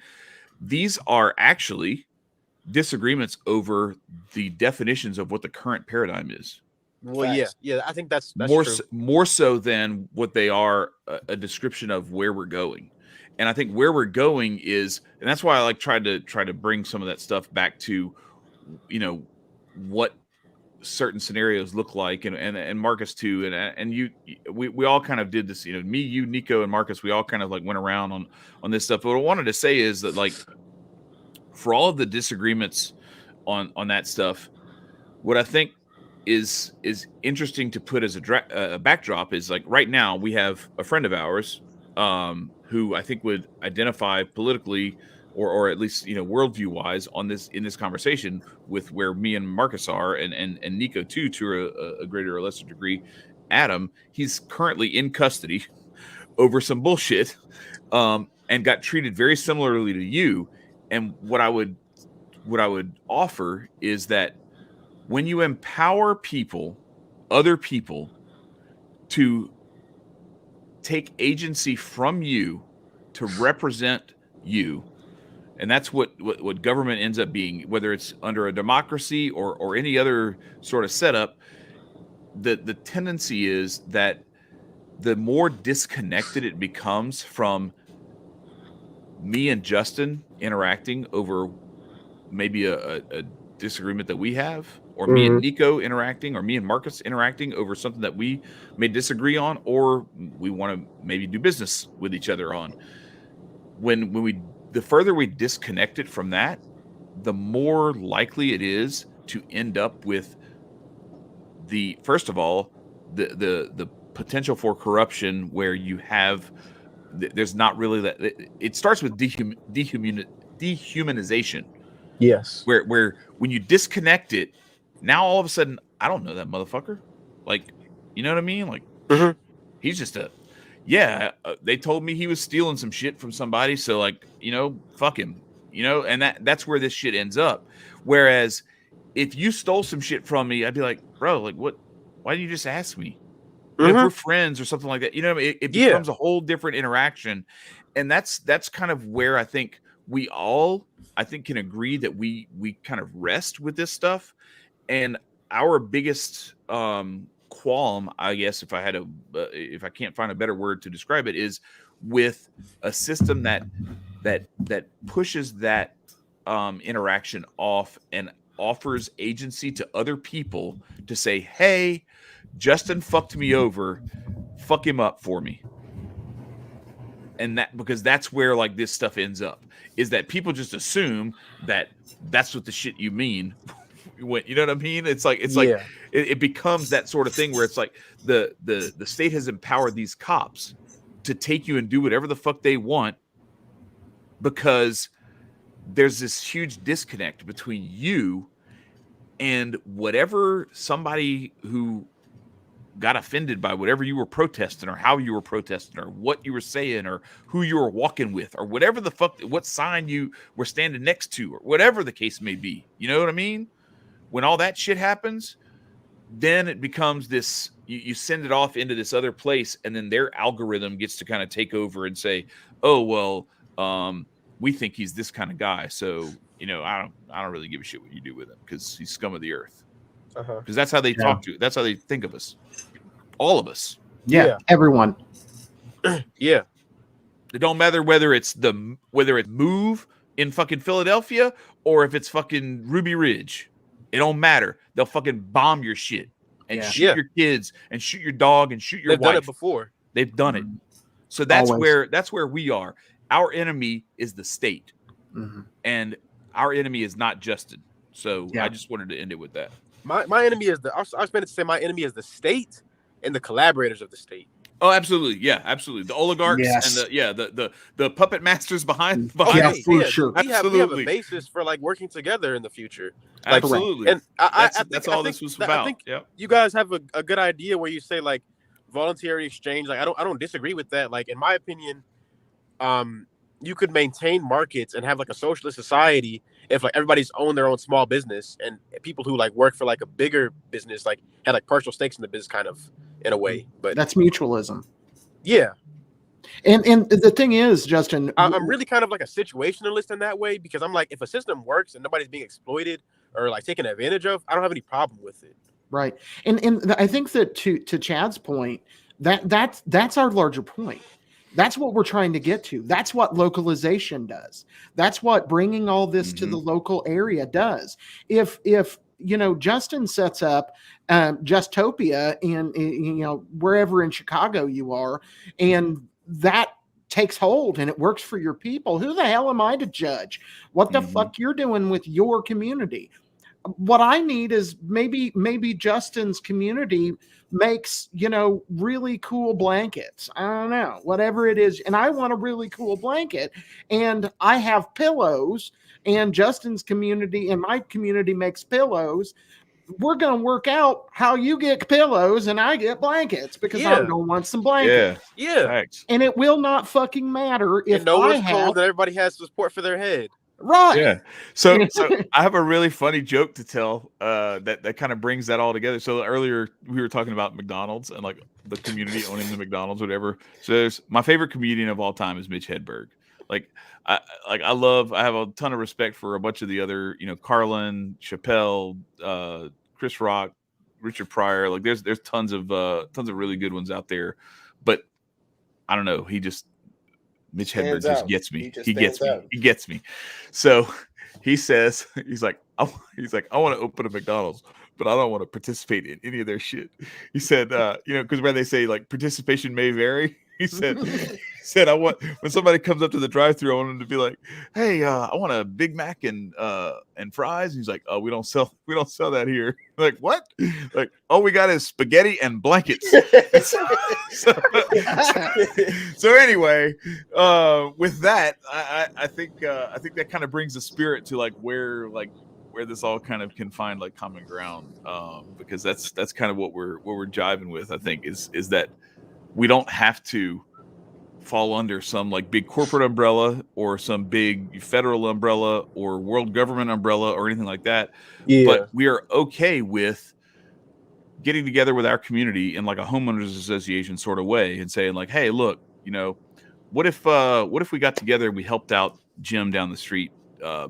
These are actually disagreements over the definitions of what the current paradigm is. Well, Facts. yeah, I think that's more true. More so than what they are a description of where we're going. And I think where we're going is, and that's why I like try to bring some of that stuff back to, you know, what certain scenarios look like, and Marcus too, and you, we all kind of did this, you know, me, you, Nicco, and Marcus, we all kind of like went around on this stuff. But what I wanted to say is that, like, for all of the disagreements on that stuff, what I think is interesting to put as a backdrop is, like, right now we have a friend of ours who I think would identify politically or at least, you know, worldview wise in this conversation with where me and Marcus are, and Nicco too, to a greater or lesser degree. Adam, he's currently in custody over some bullshit, and got treated very similarly to you. And what I would offer is that when you empower other people to take agency from you to represent you, and that's what government ends up being, whether it's under a democracy or any other sort of setup, the tendency is that the more disconnected it becomes from me and Justin interacting over maybe a disagreement that we have, or me and Nicco interacting, or me and Marcus interacting over something that we may disagree on, or we want to maybe do business with each other on. The further we disconnect it from that, the more likely it is to end up with first of all, the potential for corruption, where you have, there's not really that. It starts with dehumanization. Yes. Where when you disconnect it, now all of a sudden, I don't know that motherfucker. Like, you know what I mean? Like, he's just they told me he was stealing some shit from somebody, so, like, you know, fuck him, you know. And that's where this shit ends up. Whereas if you stole some shit from me, I'd be like, bro, like, what? Why didn't you just ask me? If we're friends or something like that, you know, it becomes a whole different interaction. And that's kind of where I think we all, can agree that we kind of rest with this stuff. And our biggest qualm, I guess, if I can't find a better word to describe it, is with a system that pushes that interaction off and offers agency to other people to say, hey, Justin fucked me over, fuck him up for me. And because that's where, like, this stuff ends up, is that people just assume that that's what the shit you mean. You know what I mean? It's like it becomes that sort of thing where it's like the state has empowered these cops to take you and do whatever the fuck they want, because there's this huge disconnect between you and whatever somebody who got offended by whatever you were protesting, or how you were protesting, or what you were saying, or who you were walking with, or whatever the fuck, what sign you were standing next to, or whatever the case may be. You know what I mean? when all that shit happens, then it becomes this, you send it off into this other place, and then their algorithm gets to kind of take over and say, oh, well, we think he's this kind of guy. So, I don't really give a shit what you do with him because he's scum of the earth. Because that's how they talk to, that's how they think of us. All of us. Yeah. Everyone. Yeah. It don't matter whether it's Move in fucking Philadelphia or if it's fucking Ruby Ridge. It don't matter. They'll fucking bomb your shit and shoot your kids and shoot your dog and shoot your wife. They've done it before. They've done it. So that's where we are. Our enemy is the state, and our enemy is not Justin. So I just wanted to end it with that. My enemy is I was meant to say my enemy is the state and the collaborators of the state. Oh, absolutely, yeah, absolutely. The oligarchs and the puppet masters behind for sure. We have a basis for like working together in the future. Like, absolutely, and that's all this was about. I think you guys have a good idea where you say like voluntary exchange. Like I don't disagree with that. Like in my opinion, you could maintain markets and have like a socialist society if like everybody's own their own small business and people who like work for like a bigger business like had like partial stakes in the business kind of in a way. But that's mutualism. Yeah. And the thing is, Justin, I'm really kind of like a situationalist in that way because I'm like, if a system works and nobody's being exploited or like taken advantage of, I don't have any problem with it. Right. And I think that to Chad's point, that's our larger point. That's what we're trying to get to. That's what localization does. That's what bringing all this to the local area does. If Justin sets up Justopia in wherever in Chicago you are, and that takes hold and it works for your people, who the hell am I to judge what the fuck you're doing with your community? What I need is maybe Justin's community makes, really cool blankets. I don't know, whatever it is. And I want a really cool blanket, and I have pillows, and Justin's community and my community makes pillows. We're going to work out how you get pillows and I get blankets because I'm going to want some blankets. Yeah. Thanks. And it will not fucking matter if one's told that everybody has support for their head. Right. Yeah. So I have a really funny joke to tell that kind of brings that all together. So earlier we were talking about McDonald's and like the community owning the McDonald's, whatever. So my favorite comedian of all time is Mitch Hedberg. I have a ton of respect for a bunch of the other, Carlin, Chappelle, Chris Rock, Richard Pryor. Like there's tons of really good ones out there, but I don't know. Mitch Hedberg just gets me. He gets me. So he says, he's like, I want to open a McDonald's, but I don't want to participate in any of their shit. He said, because where they say like participation may vary. He said, I want, when somebody comes up to the drive-thru, I want them to be like, hey, I want a Big Mac and fries. And he's like, oh, we don't sell that here. Like, what? Like, all we got is spaghetti and blankets. So anyway, with that, I think that kind of brings the spirit to like where this all kind of can find like common ground, because that's kind of what we're jiving with. I think is that we don't have to fall under some like big corporate umbrella or some big federal umbrella or world government umbrella or anything like that. Yeah. But we are okay with getting together with our community in like a homeowners association sort of way and saying like, hey, look, what if we got together and we helped out Jim down the street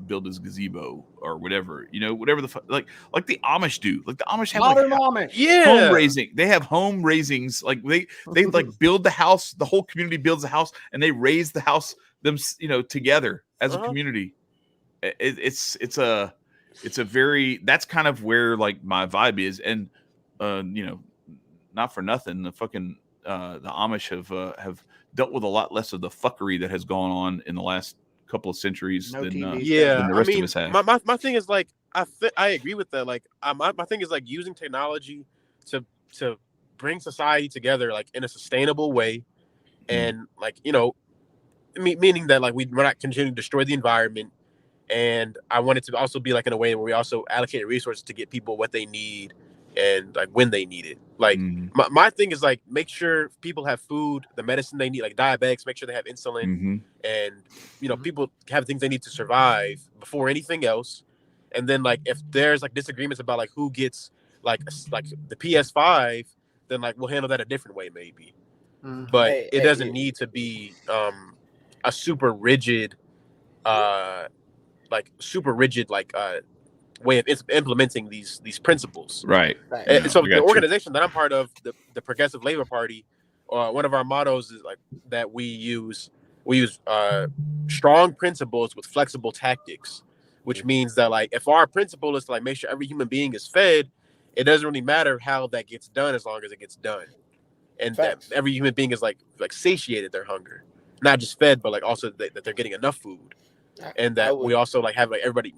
build his gazebo or whatever, whatever the like the Amish do. Like the Amish have modern Amish, home raising. They have home raisings. Like they like build the house. The whole community builds a house and they raise the house together as a community. It's a very, that's kind of where like my vibe is. And not for nothing, the fucking the Amish have dealt with a lot less of the fuckery that has gone on in the last couple of centuries than the rest of us have. My thing is like I agree with that. Like my thing is like using technology to bring society together like in a sustainable way, and like meaning that like we're not continuing to destroy the environment. And I want it to also be like in a way where we also allocate resources to get people what they need and like when they need it. Like my thing is like make sure people have food, the medicine they need, like diabetics, make sure they have insulin, and people have things they need to survive before anything else. And then like if there's like disagreements about like who gets like the PS5, then like we'll handle that a different way maybe. But it doesn't need to be a super rigid way of implementing these principles. Right. And so the organization that I'm part of, the Progressive Labor Party, one of our mottos is like that we use strong principles with flexible tactics, which means that like if our principle is to like make sure every human being is fed, it doesn't really matter how that gets done as long as it gets done, and that every human being is like satiated their hunger, not just fed, but like also that they're getting enough food. And that we also like have like every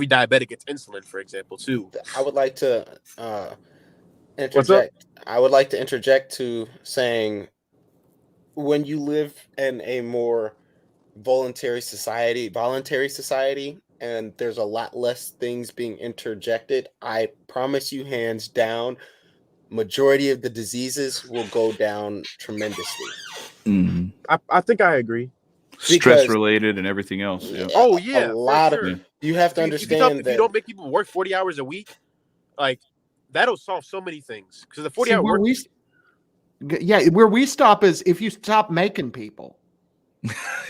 diabetic gets insulin, for example, too. I would like to interject. I would like to interject to saying, when you live in a more voluntary society, and there's a lot less things being interjected, I promise you, hands down, majority of the diseases will go down tremendously. I think I agree. Stress related and everything else. Yeah. Oh yeah, a lot of you have to understand if you don't make people work 40 hours a week, like that'll solve so many things. Because the 40-hour work week. Where we stop is if you stop making people.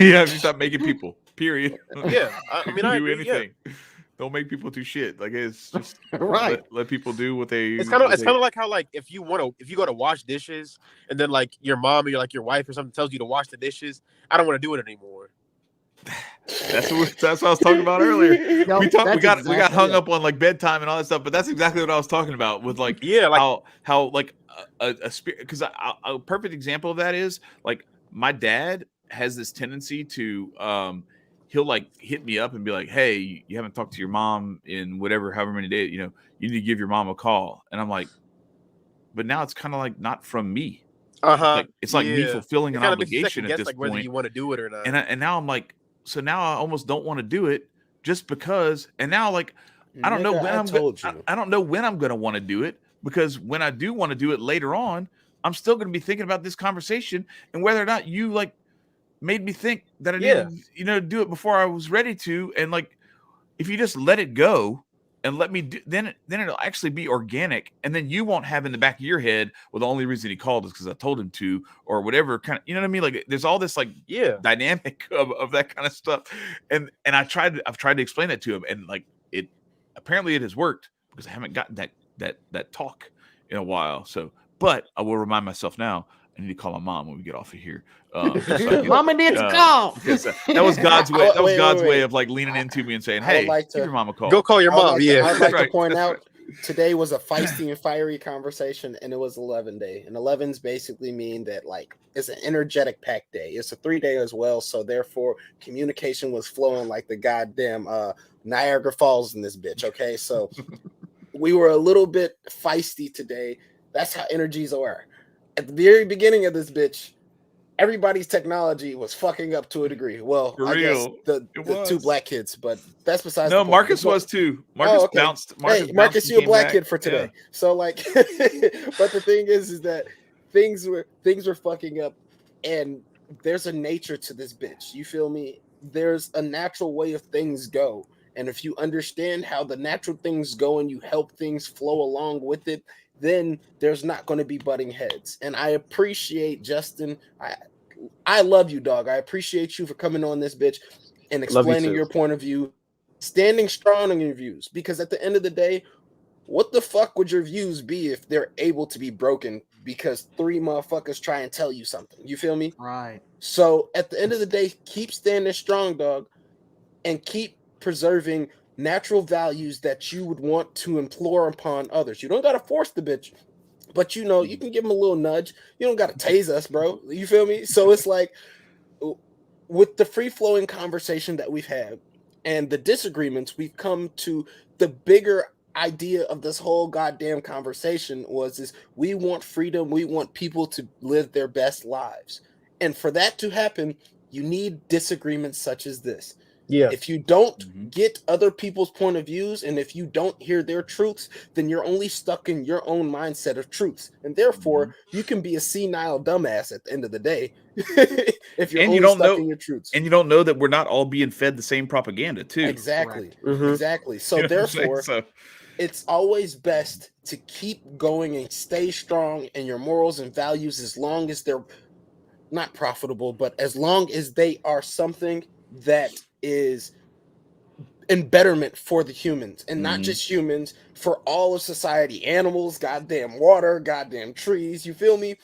Yeah, if you stop making people. Period. Yeah, I mean, I do agree, anything. Yeah. Don't make people do shit. Like it's just right. Let people do what they. It's kind of like how like if you go to wash dishes and then like your mom or your wife or something tells you to wash the dishes, I don't want to do it anymore. That's what I was talking about earlier. We got hung up on like bedtime and all that stuff, but that's exactly what I was talking about with like how like a spirit, because a perfect example of that is like my dad has this tendency to he'll like hit me up and be like, hey, you haven't talked to your mom in however many days, you need to give your mom a call. And I'm like, but now it's kind of like not from me. It's like me fulfilling an obligation at this point, whether you want to do it or not. And now I'm like, so now I almost don't want to do it just because. And now like I don't know when I don't know when I'm going to want to do it, because when I do want to do it later on, I'm still going to be thinking about this conversation and whether or not you like made me think that I needed, do it before I was ready to. And like, if you just let it go and let me do, then it'll actually be organic. And then you won't have in the back of your head, well, the only reason he called is because I told him to, or whatever kind of, you know what I mean? Like there's all this like dynamic of that kind of stuff. And I've tried to explain that to him, and like apparently it has worked, because I haven't gotten that talk in a while. So, but I will remind myself now, I need to call my mom when we get off of here. Mama needs a call. That was God's way. That was God's way of like leaning into me and saying, "Hey, give your mom a call. Go call your mom." I'd like to point out, today was a feisty and fiery conversation, and it was 11 day. And 11s basically mean that like it's an energetic pack day. It's a 3-day as well, so therefore communication was flowing like the goddamn Niagara Falls in this bitch. Okay, so we were a little bit feisty today. That's how energies are. At the very beginning of this bitch, everybody's technology was fucking up to a degree. Well, I guess the two black kids, but that's besides the point. Marcus was too. Marcus bounced. Marcus, you a black kid for today. Yeah. So like, but the thing is that things were fucking up, and there's a nature to this bitch. You feel me? There's a natural way of things go. And if you understand how the natural things go and you help things flow along with it, then there's not going to be butting heads. And I appreciate Justin. I love you, dog. I appreciate you for coming on this bitch and explaining your point of view, standing strong on your views. Because at the end of the day, what the fuck would your views be if they're able to be broken because 3 motherfuckers try and tell you something? You feel me? Right. So at the end of the day, keep standing strong, dog, and keep preserving natural values that you would want to implore upon others. You don't got to force the bitch, but you can give them a little nudge. You don't got to tase us, bro. You feel me? So it's like, with the free-flowing conversation that we've had and the disagreements, we've come to the bigger idea of this whole goddamn conversation is we want freedom. We want people to live their best lives. And for that to happen, you need disagreements such as this. Yeah. If you don't Mhm. get other people's point of views, and if you don't hear their truths, then you're only stuck in your own mindset of truths. And therefore, you can be a senile dumbass at the end of the day if you're And you only don't stuck know- in your truths. And you don't know that we're not all being fed the same propaganda too. Exactly. Mhm. Exactly. So You know what I'm saying? therefore, So, it's always best to keep going and stay strong in your morals and values as long as they're not profitable, but as long as they are something that is in betterment for the humans, and not Mhm. just humans, for all of society, animals, goddamn water, goddamn trees. You feel me?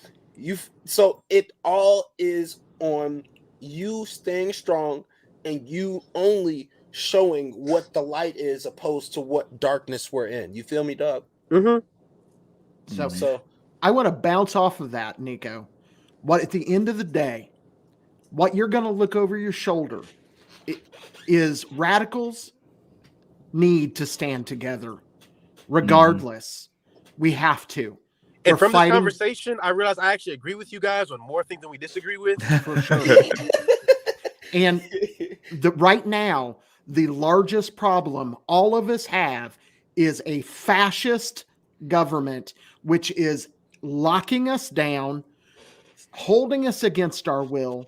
So it all is on you staying strong and you only showing what the light is opposed to what darkness we're in. You feel me, dog? Mm-hmm. So Mhm. So I want to bounce off of that, Nicco. What at the end of the day, what you're going to look over your shoulder is radicals need to stand together, regardless. We have to. And We're from this fighting conversation, I realized I actually agree with you guys on more things than we disagree with. for sure. And right now, the largest problem all of us have is a fascist government, which is locking us down, holding us against our will.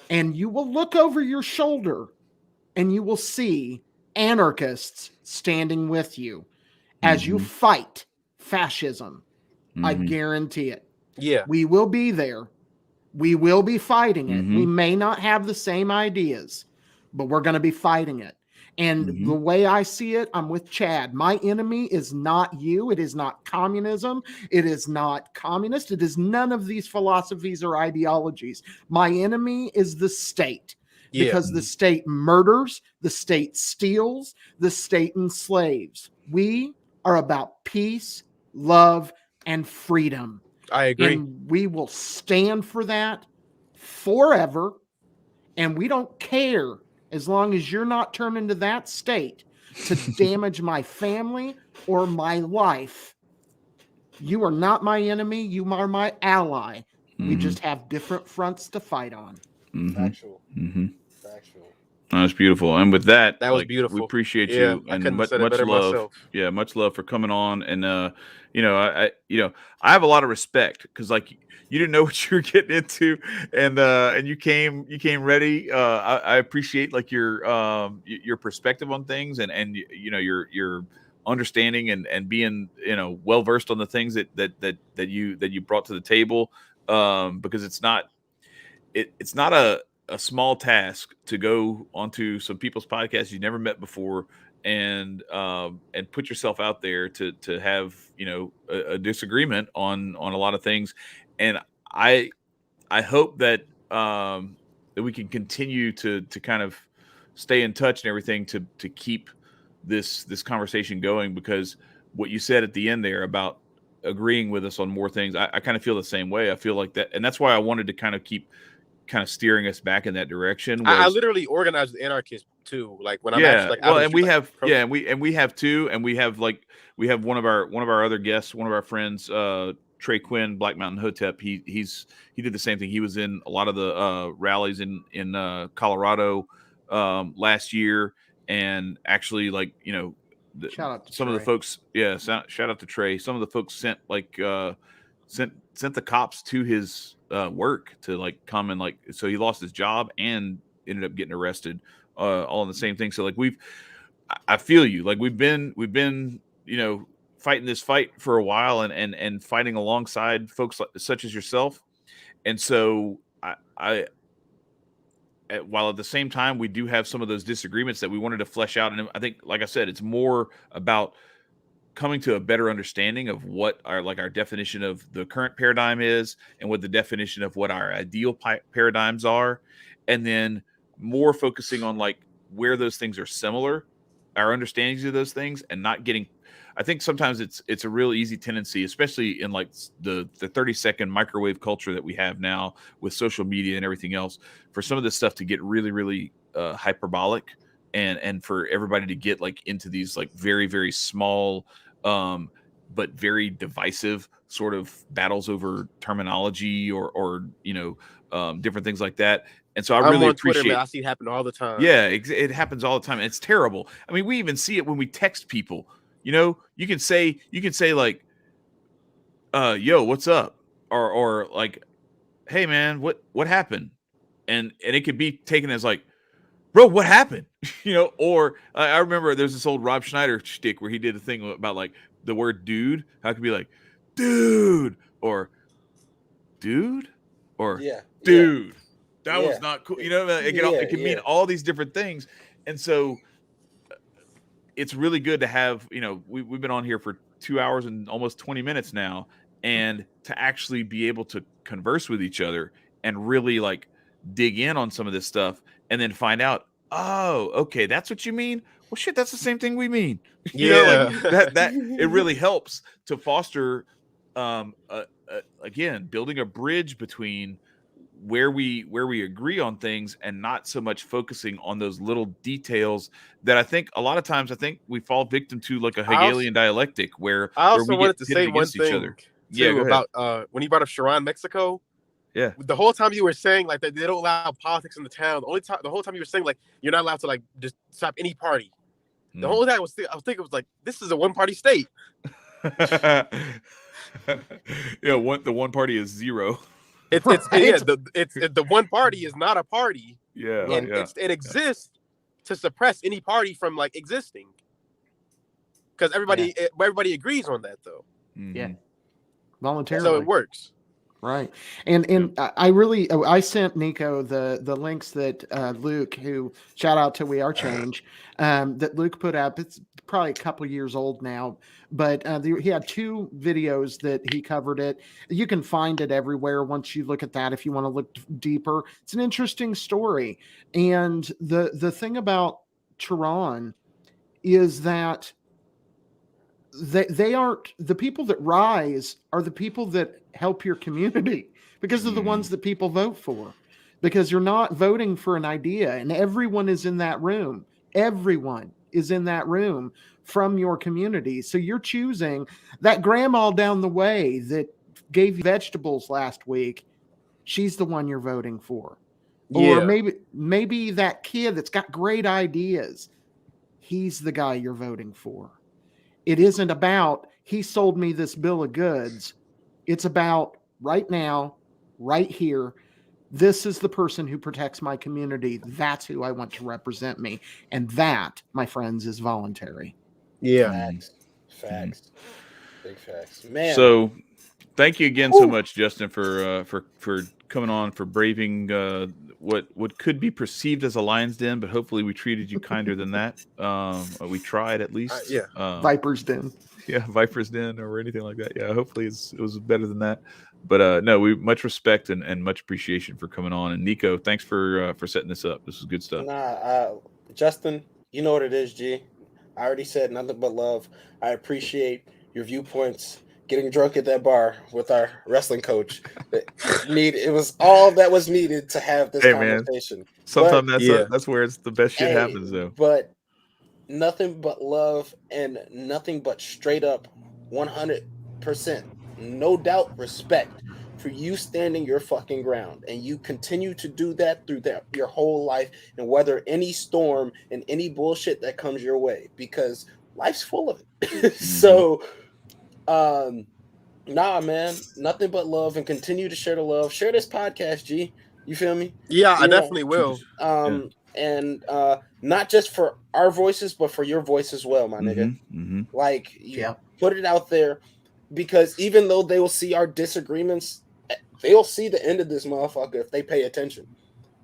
And you will look over your shoulder and you will see anarchists standing with you as you Mhm. fight fascism. I Mhm. guarantee it. Yeah. We will be there. We will be fighting it. Mhm. We may not have the same ideas, but we're going to be fighting it. And Mhm. the way I see it, I'm with Chad. My enemy is not you. It is not communism. It is not communist. It is none of these philosophies or ideologies. My enemy is the state. Yeah. Because the state murders, the state steals, the state enslaves. We are about peace, love, and freedom. I agree. And we will stand for that forever. And we don't care as long as you're not turning to that state to damage my family or my life. You are not my enemy. You are my ally. We Mhm. just have different fronts to fight on. Mhm. factual. Mhm. Factual. That's beautiful. And with that, That was we beautiful. appreciate Yeah, you I and couldn't have said it much better love. myself. Yeah, much love for coming on. And I have a lot of respect because like you didn't know what you were getting into, and you came ready. I appreciate like your perspective on things and your understanding and being well versed on the things that you brought to the table. Because it's not a small task to go onto some people's podcasts you never met before and put yourself out there to have a disagreement on a lot of things. And I hope that that we can continue to kind of stay in touch and everything to keep this conversation going, because what you said at the end there about agreeing with us on more things, I kind of feel the same way. I feel like that, and that's why I wanted to kind of keep kind of steering us back in that direction. I Was literally organized with anarchists too. Like when I'm yeah, actually like out well, in the and we street, like, have yeah, and we have two, and we have one of our other guests, one of our friends, Trey Quinn, Black Mountain Hotep. He did the same thing. He was in a lot of the rallies in Colorado last year, and actually Shout out to some of the Trey. folks, shout out to Trey. Some of the folks sent sent the cops to his work to like come and so he lost his job and ended up getting arrested all in the same thing. So like I feel you, like we've been fighting this fight for a while and fighting alongside folks such as yourself. And so while at the same time we do have some of those disagreements that we wanted to flesh out, and I think, like I said, it's more about coming to a better understanding of what our definition of the current paradigm is and what the definition of what our ideal paradigms are, and then more focusing on like where those things are similar, our understandings of those things, and not getting. I think sometimes it's a real easy tendency, especially in like the 30-second microwave culture that we have now with social media and everything else, for some of this stuff to get really, really hyperbolic, and for everybody to get like into these like very, very small but very divisive sort of battles over terminology or different things like that. And so I I'm really on Twitter, appreciate. man. I see it happen all the time. Yeah, it happens all the time. It's terrible. I mean, we even see it when we text people. You can say like, yo, what's up? Or like, hey man, what happened? And it could be taken as like, bro, what happened? Or I remember there's this old Rob Schneider shtick where he did a thing about like the word dude. How it could be like, dude, or dude, or Yeah. dude. That Yeah. was not cool. It can mean all these different things. And so it's really good to have, we've been on here for 2 hours and almost 20 minutes now, and to actually be able to converse with each other and really like dig in on some of this stuff and then find out, oh, okay, that's what you mean. Well, shit, that's the same thing we mean. Yeah. That it really helps to foster, again, building a bridge between where we agree on things and not so much focusing on those little details that I think a lot of times we fall victim to, like a Hegelian dialectic where I also we wanted get to say one against each other. thing Yeah, too go ahead. about when you brought up Cheran Mexico. Yeah. The whole time you were saying like that they don't allow politics in the town. The whole time you were saying like you're not allowed to like just stop any party. The whole time I was thinking it was like, this is a one-party state. Yeah, the one party is zero. It's the one party is not a party. Yeah, and yeah. it exists to suppress any party from like existing. Because everybody agrees on that though. Mhm. Yeah. Voluntarily. So it works. Right. And I sent Nicco the links that Luke, who shout out to We Are Change, that Luke put up. It's probably a couple years old now, but he had 2 videos that he covered it. You can find it everywhere once you look at that if you want to look deeper. It's an interesting story. And the thing about Cheran is that they aren't the people that rise are the people that help your community, because they're the ones that people vote for, because you're not voting for an idea, and everyone is in that room. Everyone is in that room from your community. So you're choosing that grandma down the way that gave you vegetables last week. She's the one you're voting for. Or maybe that kid that's got great ideas. He's the guy you're voting for. It isn't about, he sold me this bill of goods. It's about right now, right here. This is the person who protects my community. That's who I want to represent me. And that, my friends, is voluntary. Yeah. Facts. Big facts. Man. So thank you again so much, Justin, for coming on, for braving what could be perceived as a lion's den, but hopefully we treated you kinder than that. We tried at least. Viper's Den. Yeah, Viper's Den or anything like that. Yeah, hopefully it was better than that. But no, we much respect and much appreciation for coming on. And Nicco, thanks for setting this up. This is good stuff. Justin, you know what it is, G. I already said nothing but love. I appreciate your viewpoints. Getting drunk at that bar with our wrestling coach. It was all that was needed to have this conversation. Man. Sometimes that's where it's the best shit happens, though. But nothing but love and nothing but straight up 100%, no doubt, respect for you standing your fucking ground. And you continue to do that through your whole life, and weather any storm and any bullshit that comes your way, because life's full of it. So, nah, man, nothing but love, and continue to share the love. Share this podcast, G. You feel me? Yeah, I definitely will. And not just for our voices, but for your voice as well, my nigga. Like, put it out there, because even though they will see our disagreements, they'll see the end of this motherfucker if they pay attention.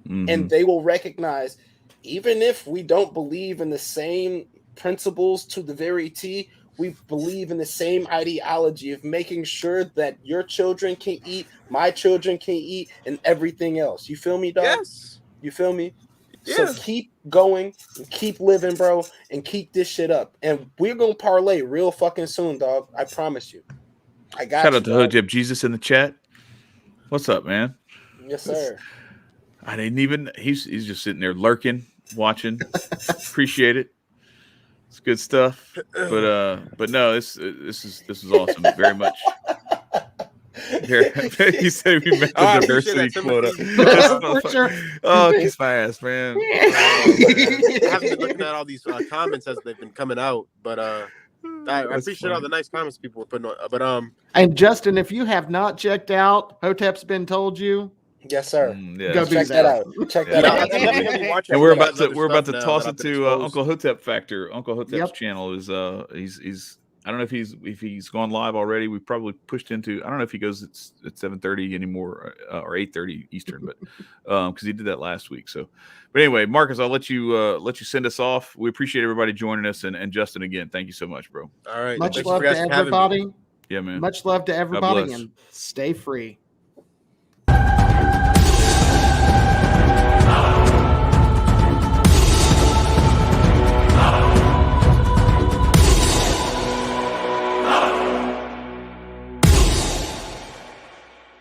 And they will recognize, even if we don't believe in the same principles to the very T, we believe in the same ideology of making sure that your children can eat, my children can eat, and everything else. You feel me, dog? Yes. You feel me? Yeah. So keep going, and keep living, bro, and keep this shit up. And we're going to parlay real fucking soon, dog. I promise you. I got Shout you, out to dog. Hotep Jesus in the chat. What's up, man? Yes, sir. I didn't even, he's just sitting there lurking, watching. Appreciate it. It's good stuff. But no, this is awesome. Very much. He said we met the diversity quota. Oh, kiss my ass, man. I haven't been looking at all these comments as they've been coming out, but I appreciate all the nice comments people were putting on. But and Justin, if you have not checked out Hotep's Been Told You, yes, sir. Yeah, go Check that out. Check that out. And we're about to toss it to Uncle Hotep Factor. Uncle Hotep's channel is he's I don't know if he's gone live already. We probably pushed into, I don't know if he goes at 7:30 anymore or 8:30 Eastern, but because he did that last week. So, but anyway, Marcus, I'll let you send us off. We appreciate everybody joining us, and Justin again, thank you so much, bro. All right, much love to everybody. Yeah, man. Much love to everybody, and stay free.